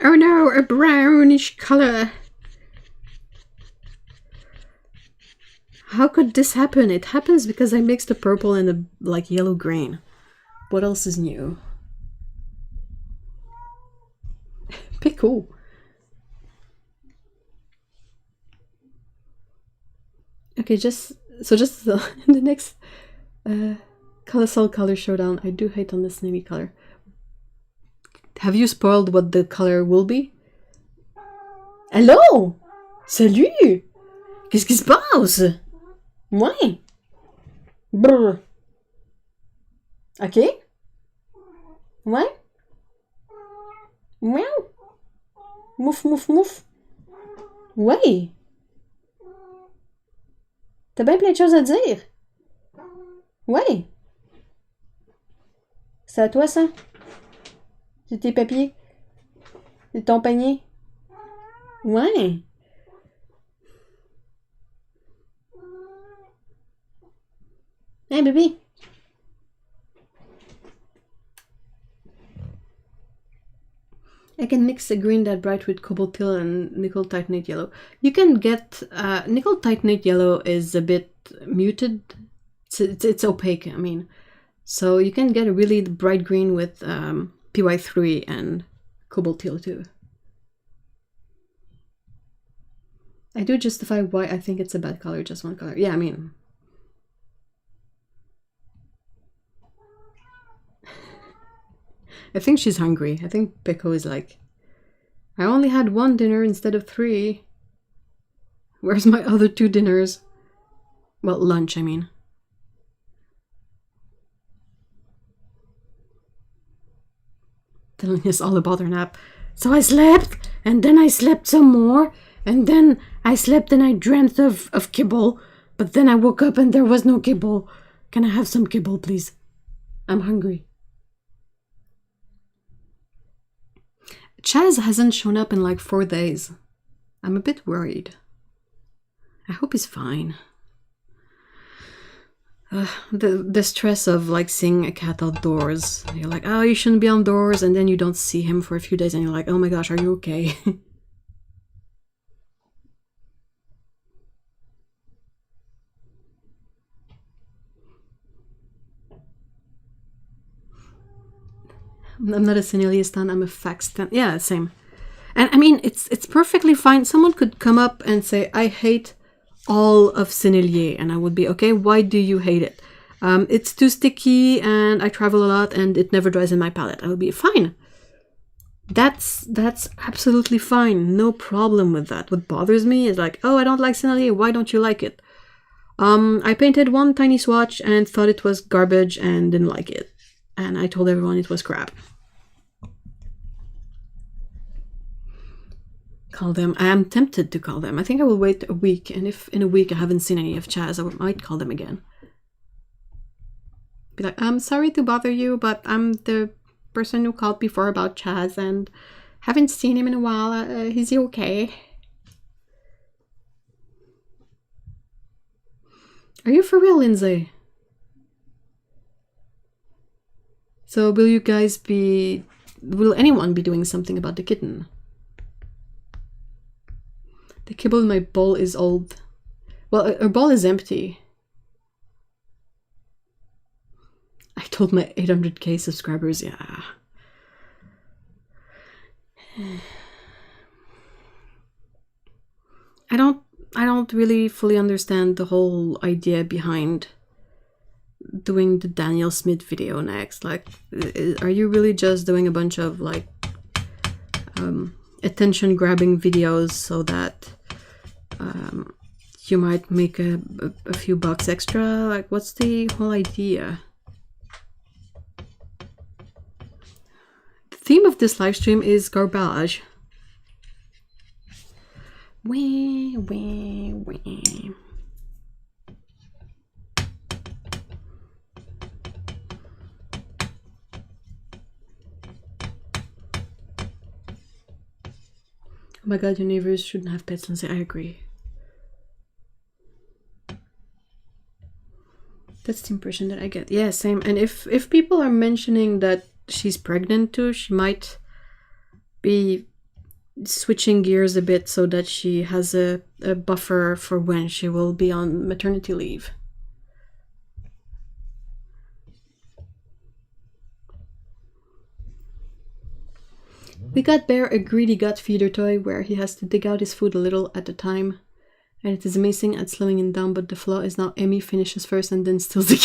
Oh no, a brownish color. How could this happen? It happens because I mixed the purple and the like yellow green. What else is new? Pickle. Okay, just in the next Colossal Color Showdown, I do hate on this navy color. Have you spoiled what the color will be? Hello! Salut! Qu'est-ce qui se passe? Ouais! Brr. Ok? Ouais? Miaou! Mouf, mouf, mouf! Ouais! T'as bien plein de choses à dire? Ouais! C'est à toi, ça? C'est tes papiers? C'est ton panier? Ouais! Hey, baby! I can mix a green that bright with cobalt teal and nickel titanate yellow. You can get nickel titanate yellow is a bit muted. It's opaque, I mean. So you can get a really bright green with PY3 and cobalt teal too. I do justify why I think it's a bad color, just one color. Yeah, I mean. I think she's hungry. I think Pico is like, I only had one dinner instead of 3. Where's my other 2 dinners? Well, lunch, I mean. Telling us all about her nap. So I slept, and then I slept some more, and then I slept and I dreamt of kibble, but then I woke up and there was no kibble. Can I have some kibble, please? I'm hungry. Chaz hasn't shown up in like 4 days. I'm a bit worried. I hope he's fine. The stress of like seeing a cat outdoors. You're like, oh, you shouldn't be outdoors, and then you don't see him for a few days and you're like, oh my gosh, are you okay? I'm not a Sennelier stan, I'm a fact stan. Yeah, same. And I mean, it's perfectly fine. Someone could come up and say, I hate all of Sennelier, and I would be, okay, why do you hate it? It's too sticky and I travel a lot and it never dries in my palette. I would be fine. That's absolutely fine. No problem with that. What bothers me is like, oh, I don't like Sennelier. Why don't you like it? I painted one tiny swatch and thought it was garbage and didn't like it. And I told everyone it was crap. call them. I am tempted to call them. I think I will wait a week, and if in a week I haven't seen any of Chaz, I might call them again. Be like, I'm sorry to bother you, but I'm the person who called before about Chaz, and haven't seen him in a while. Is he okay? Are you for real, Lindsay? So will you guys be... Will anyone be doing something about the kitten? The kibble in my bowl is old. Well, her bowl is empty. I told my 800k subscribers, yeah. I don't really fully understand the whole idea behind doing the Daniel Smith video next. Like, are you really just doing a bunch of like attention grabbing videos so that you might make a few bucks extra? Like, what's the whole idea? The theme of this live stream is garbage. Wee, wee, wee. Oh my god, your neighbors shouldn't have pets, Lindsay. I agree. That's the impression that I get. Yeah, same. And if people are mentioning that she's pregnant too, she might be switching gears a bit so that she has a buffer for when she will be on maternity leave. We got Bear a greedy gut feeder toy where he has to dig out his food a little at a time. And it is amazing at slowing him down, but the flaw is now Emmy finishes first and then steals the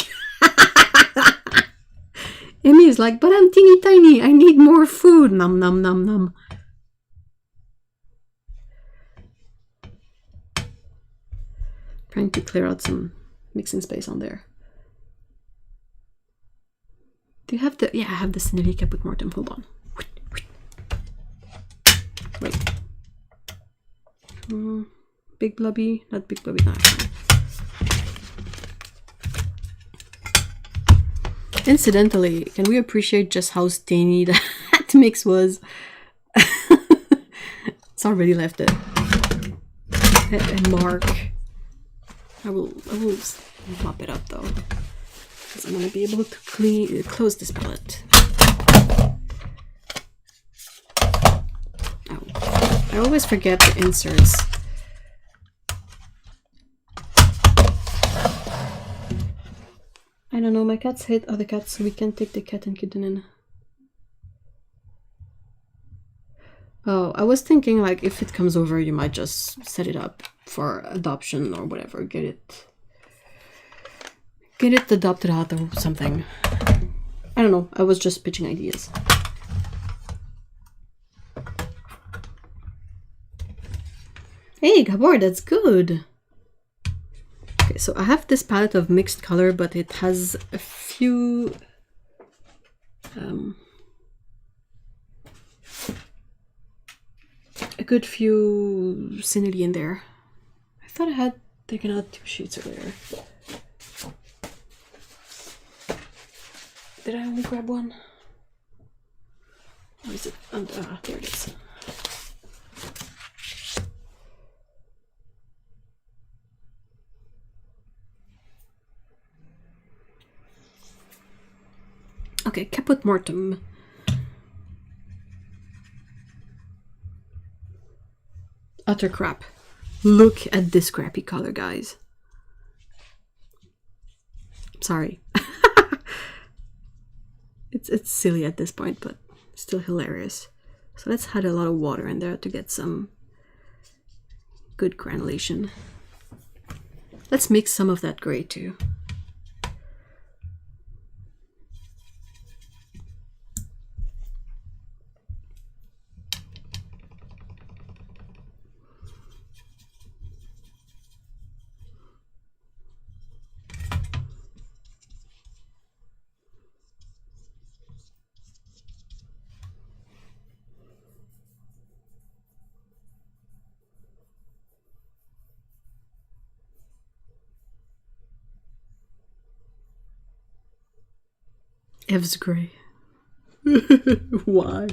Emmy is like, but I'm teeny tiny, I need more food. Nom nom nom nom. Trying to clear out some mixing space on there. Do you have the... Yeah, I have the Sennelier Caput Mortem. Hold on. Wait. Big blubby. Not big blubby. No, fine. Incidentally, can we appreciate just how stainy that mix was? It's already left a mark. I will mop it up though, because I'm gonna be able to close this palette. Oh, I always forget the inserts. I don't know, my cats hate other cats, so we can't take the cat and kitten in. Oh, I was thinking like if it comes over, you might just set it up for adoption or whatever. Get it adopted out or something. I don't know. I was just pitching ideas. Hey, Gabor, that's good. Okay, so I have this palette of mixed color, but it has a few a good few Sennelier in there. I thought I had taken out 2 sheets earlier. Did I only grab one? Where is it? There it is. Okay, Caput Mortem. Utter crap. Look at this crappy color, guys. Sorry. It's silly at this point, but still hilarious. So let's add a lot of water in there to get some good granulation. Let's mix some of that gray too. Kev's gray. Why?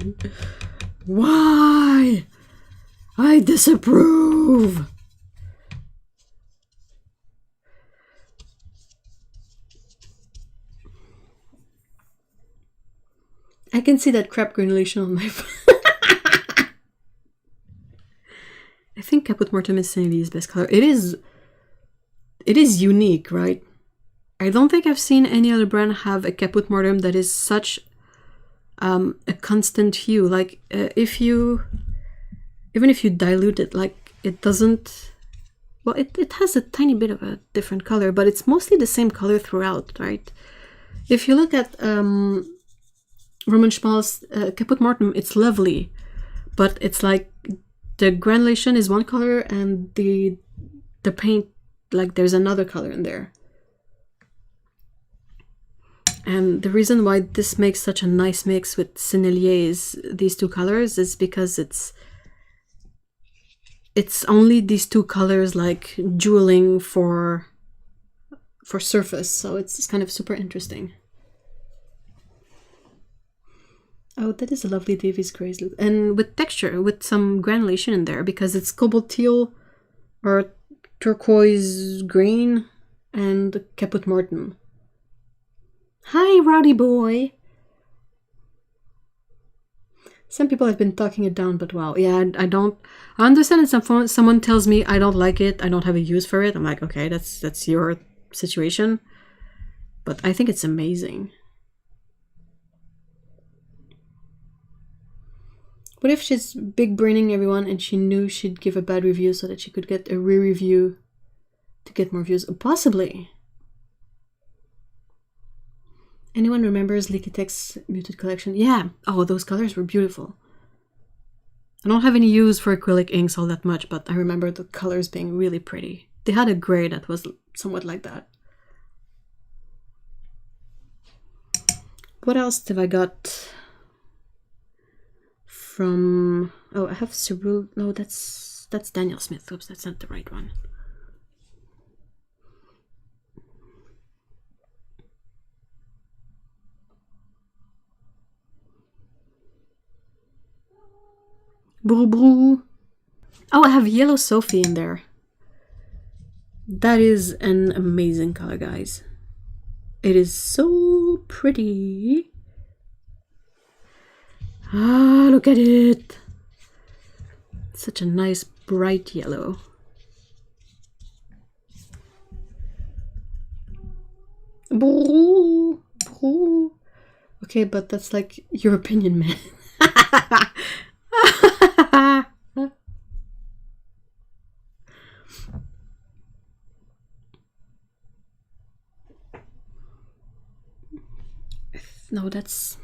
Why? I disapprove. I can see that crap granulation on my phone. I think Caput Mortem is Sennelier's best color. It is unique, right? I don't think I've seen any other brand have a Caput Mortem that is such a constant hue. Like even if you dilute it, like it doesn't. Well, it has a tiny bit of a different color, but it's mostly the same color throughout, right? If you look at Roman Schmal's Caput Mortem, it's lovely, but it's like the granulation is one color and the paint, like there's another color in there. And the reason why this makes such a nice mix with Sennelier's these two colors is because it's only these two colors like dueling for surface, so it's kind of super interesting. Oh, that is a lovely Davies Grays look. And with texture, with some granulation in there, because it's cobalt teal or turquoise green and Caput Mortem. Hi, Rowdy boy! Some people have been talking it down, but wow. Yeah, I understand that someone tells me I don't like it, I don't have a use for it. I'm like, okay, that's your situation. But I think it's amazing. What if she's big braining everyone and she knew she'd give a bad review so that she could get a re-review to get more views? Possibly. Anyone remembers Liquitex Muted Collection? Yeah. Oh, those colors were beautiful. I don't have any use for acrylic inks all that much, but I remember the colors being really pretty. They had a gray that was somewhat like that. What else have I got? From, oh, I have Cerule. No, that's Daniel Smith. Oops, that's not the right one. Brou brou. Oh, I have Yellow Sophie in there. That is an amazing color, guys. It is so pretty. Ah, look at it. Such a nice bright yellow. Broo, broo. Okay, but that's like your opinion, man. No, that's...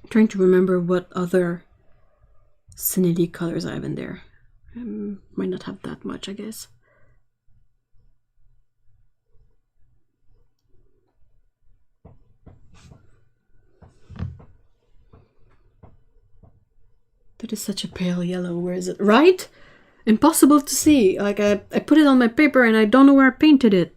I'm trying to remember what other Sennelier colors I have in there. Might not have that much, I guess. That is such a pale yellow. Where is it? Right? Impossible to see. Like, I put it on my paper and I don't know where I painted it.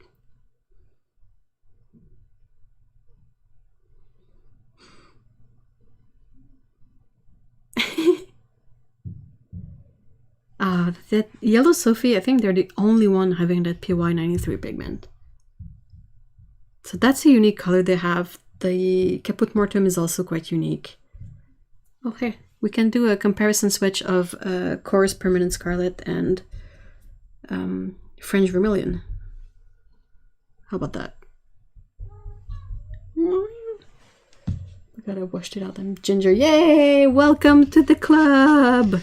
That Yellow Sophie, I think they're the only one having that PY93 pigment. So that's a unique color they have. The Caput Mortem is also quite unique. Okay, we can do a comparison switch of Coarse Permanent Scarlet and French Vermilion. How about that? I gotta washed it out. I'm ginger. Yay! Welcome to the club!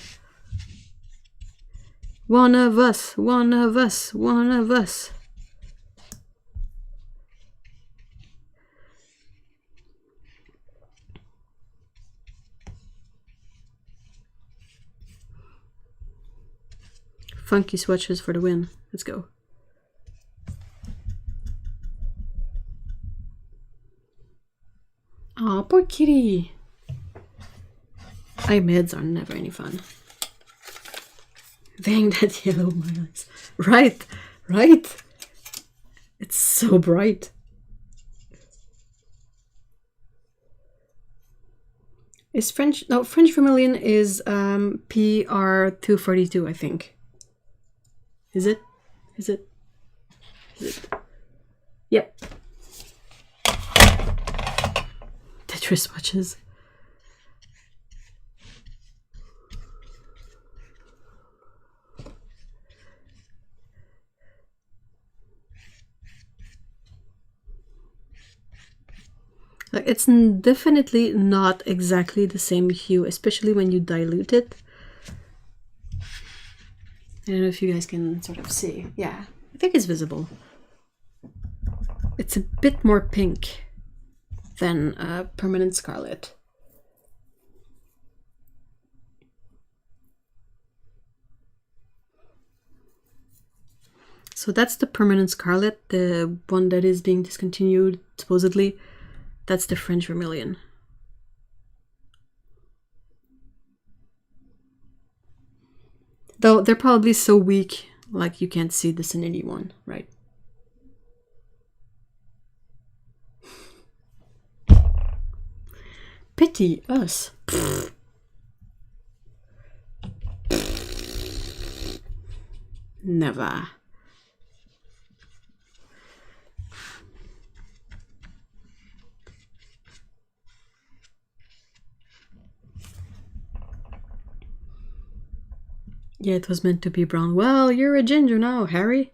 One of us, one of us, one of us. Funky swatches for the win. Let's go. Aw, poor kitty. Eye mids are never any fun. Dang, that yellow, my eyes. Right, right. It's so bright. Is French, no, French vermilion is PR242, I think. Is it? Is it? Is it? Yep. Tetris watches. Like, it's definitely not exactly the same hue, especially when you dilute it. I don't know if you guys can sort of see. Yeah, I think it's visible. It's a bit more pink than Permanent Scarlet. So that's the Permanent Scarlet, the one that is being discontinued, supposedly. That's the French vermilion. Though they're probably so weak, like you can't see the Sennelier one, right? Pity us. Never. Yeah, it was meant to be brown. Well, you're a ginger now, Harry.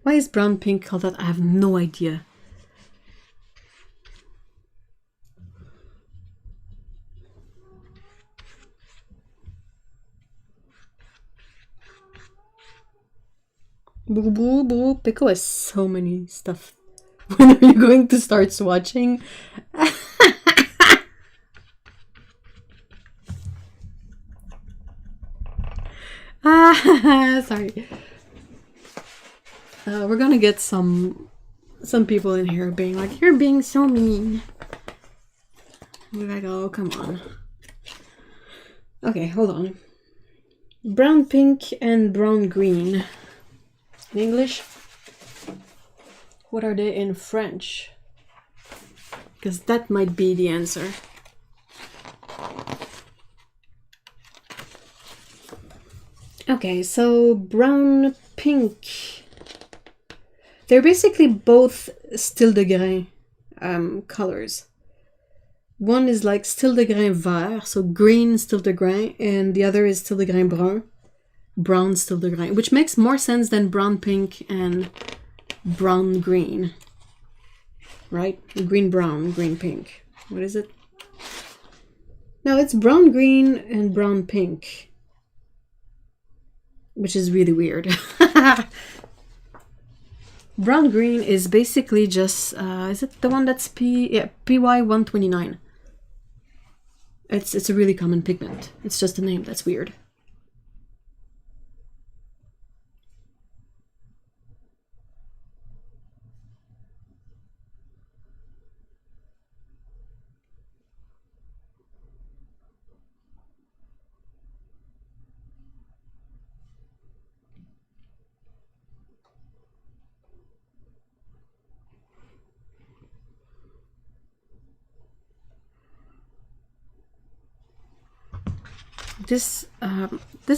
Why is brown pink called that? I have no idea. Boo boo boo. Pico has so many stuff. When are you going to start swatching? Sorry. We're gonna get some people in here being like, "You're being so mean." We're like, "Oh, come on." Okay, hold on. Brown pink and brown green. In English? What are they in French? Because that might be the answer. Okay, so brown pink. They're basically both style de grain colors. One is like style de grain vert, so green style de grain, and the other is style de grain brun, brown style de grain, which makes more sense than brown pink and brown green, right? Green brown, green pink. What is it? No, it's brown green and brown pink, which is really weird. Brown green is basically just is it the one that's PY 129? It's a really common pigment. It's just a name that's weird. This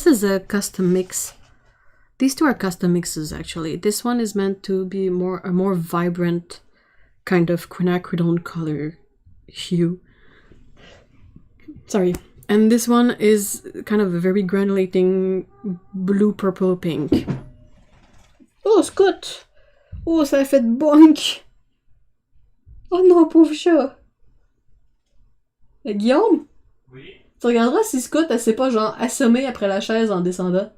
is a custom mix. These two are custom mixes, actually. This one is meant to be a more vibrant kind of quinacridone color hue. Sorry. And this one is kind of a very granulating blue, purple, pink. Oh, Scott! Oh, ça a fait bonk! Oh non, pauvre chat! Guillaume? Oui. Tu regarderas si Scott, elle s'est pas genre assommée après la chaise en descendant.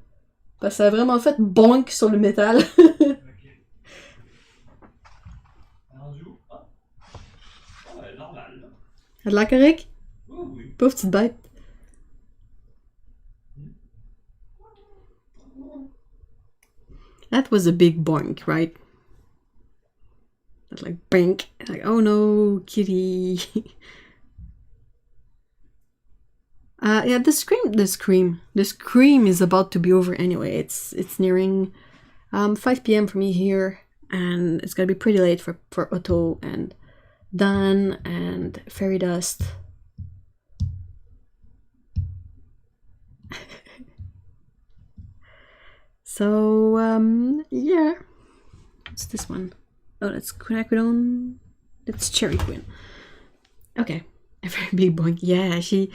Parce que ça a vraiment fait bonk sur le métal. Ok. Rendu où? Ah. Ah, normal, là. Elle a de l'air correct? Oh, oui. Pauvre petite bête. That was a big boink, right? That like bink, like oh no, kitty. Yeah, the scream is about to be over anyway. It's nearing 5 p.m. for me here, and it's gonna be pretty late for Otto and Dan and Fairy Dust. So yeah, what's this one? Oh, that's Quinacridone. That's Cherry Queen. Okay, a very big boink. Yeah, she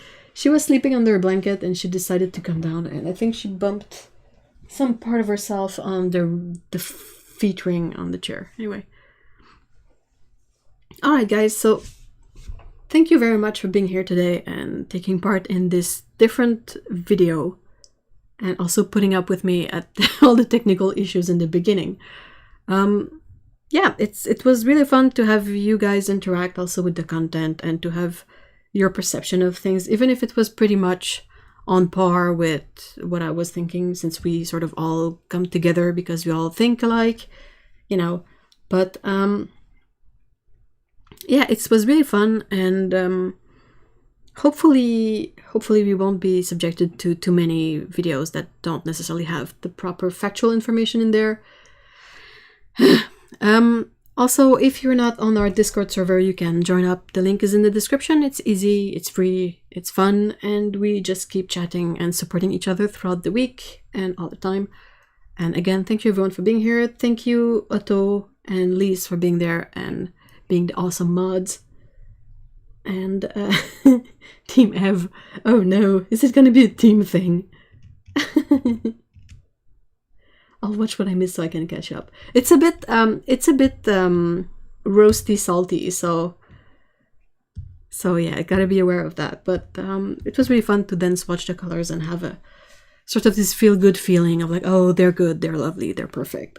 was sleeping under a blanket and she decided to come down, and I think she bumped some part of herself on the feet ring on the chair. Anyway. Alright guys, so thank you very much for being here today and taking part in this different video, and also putting up with me at all the technical issues in the beginning. Yeah, it was really fun to have you guys interact also with the content and to have your perception of things, even if it was pretty much on par with what I was thinking, since we sort of all come together because we all think alike, you know. But yeah, it was really fun, and hopefully we won't be subjected to too many videos that don't necessarily have the proper factual information in there. Also, if you're not on our Discord server, you can join up. The link is in the description. It's easy, it's free, it's fun, and we just keep chatting and supporting each other throughout the week and all the time. And again, thank you everyone for being here. Thank you Otto and Lise for being there and being the awesome mods. And Team Ev. Oh no, is it gonna be a team thing? I'll watch what I missed so I can catch up. It's a bit roasty, salty, so yeah, I gotta be aware of that. But it was really fun to then swatch the colors and have a sort of this feel-good feeling of like, oh, they're good, they're lovely, they're perfect.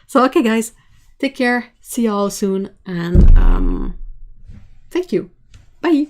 So okay guys, take care, see you all soon, and thank you, bye.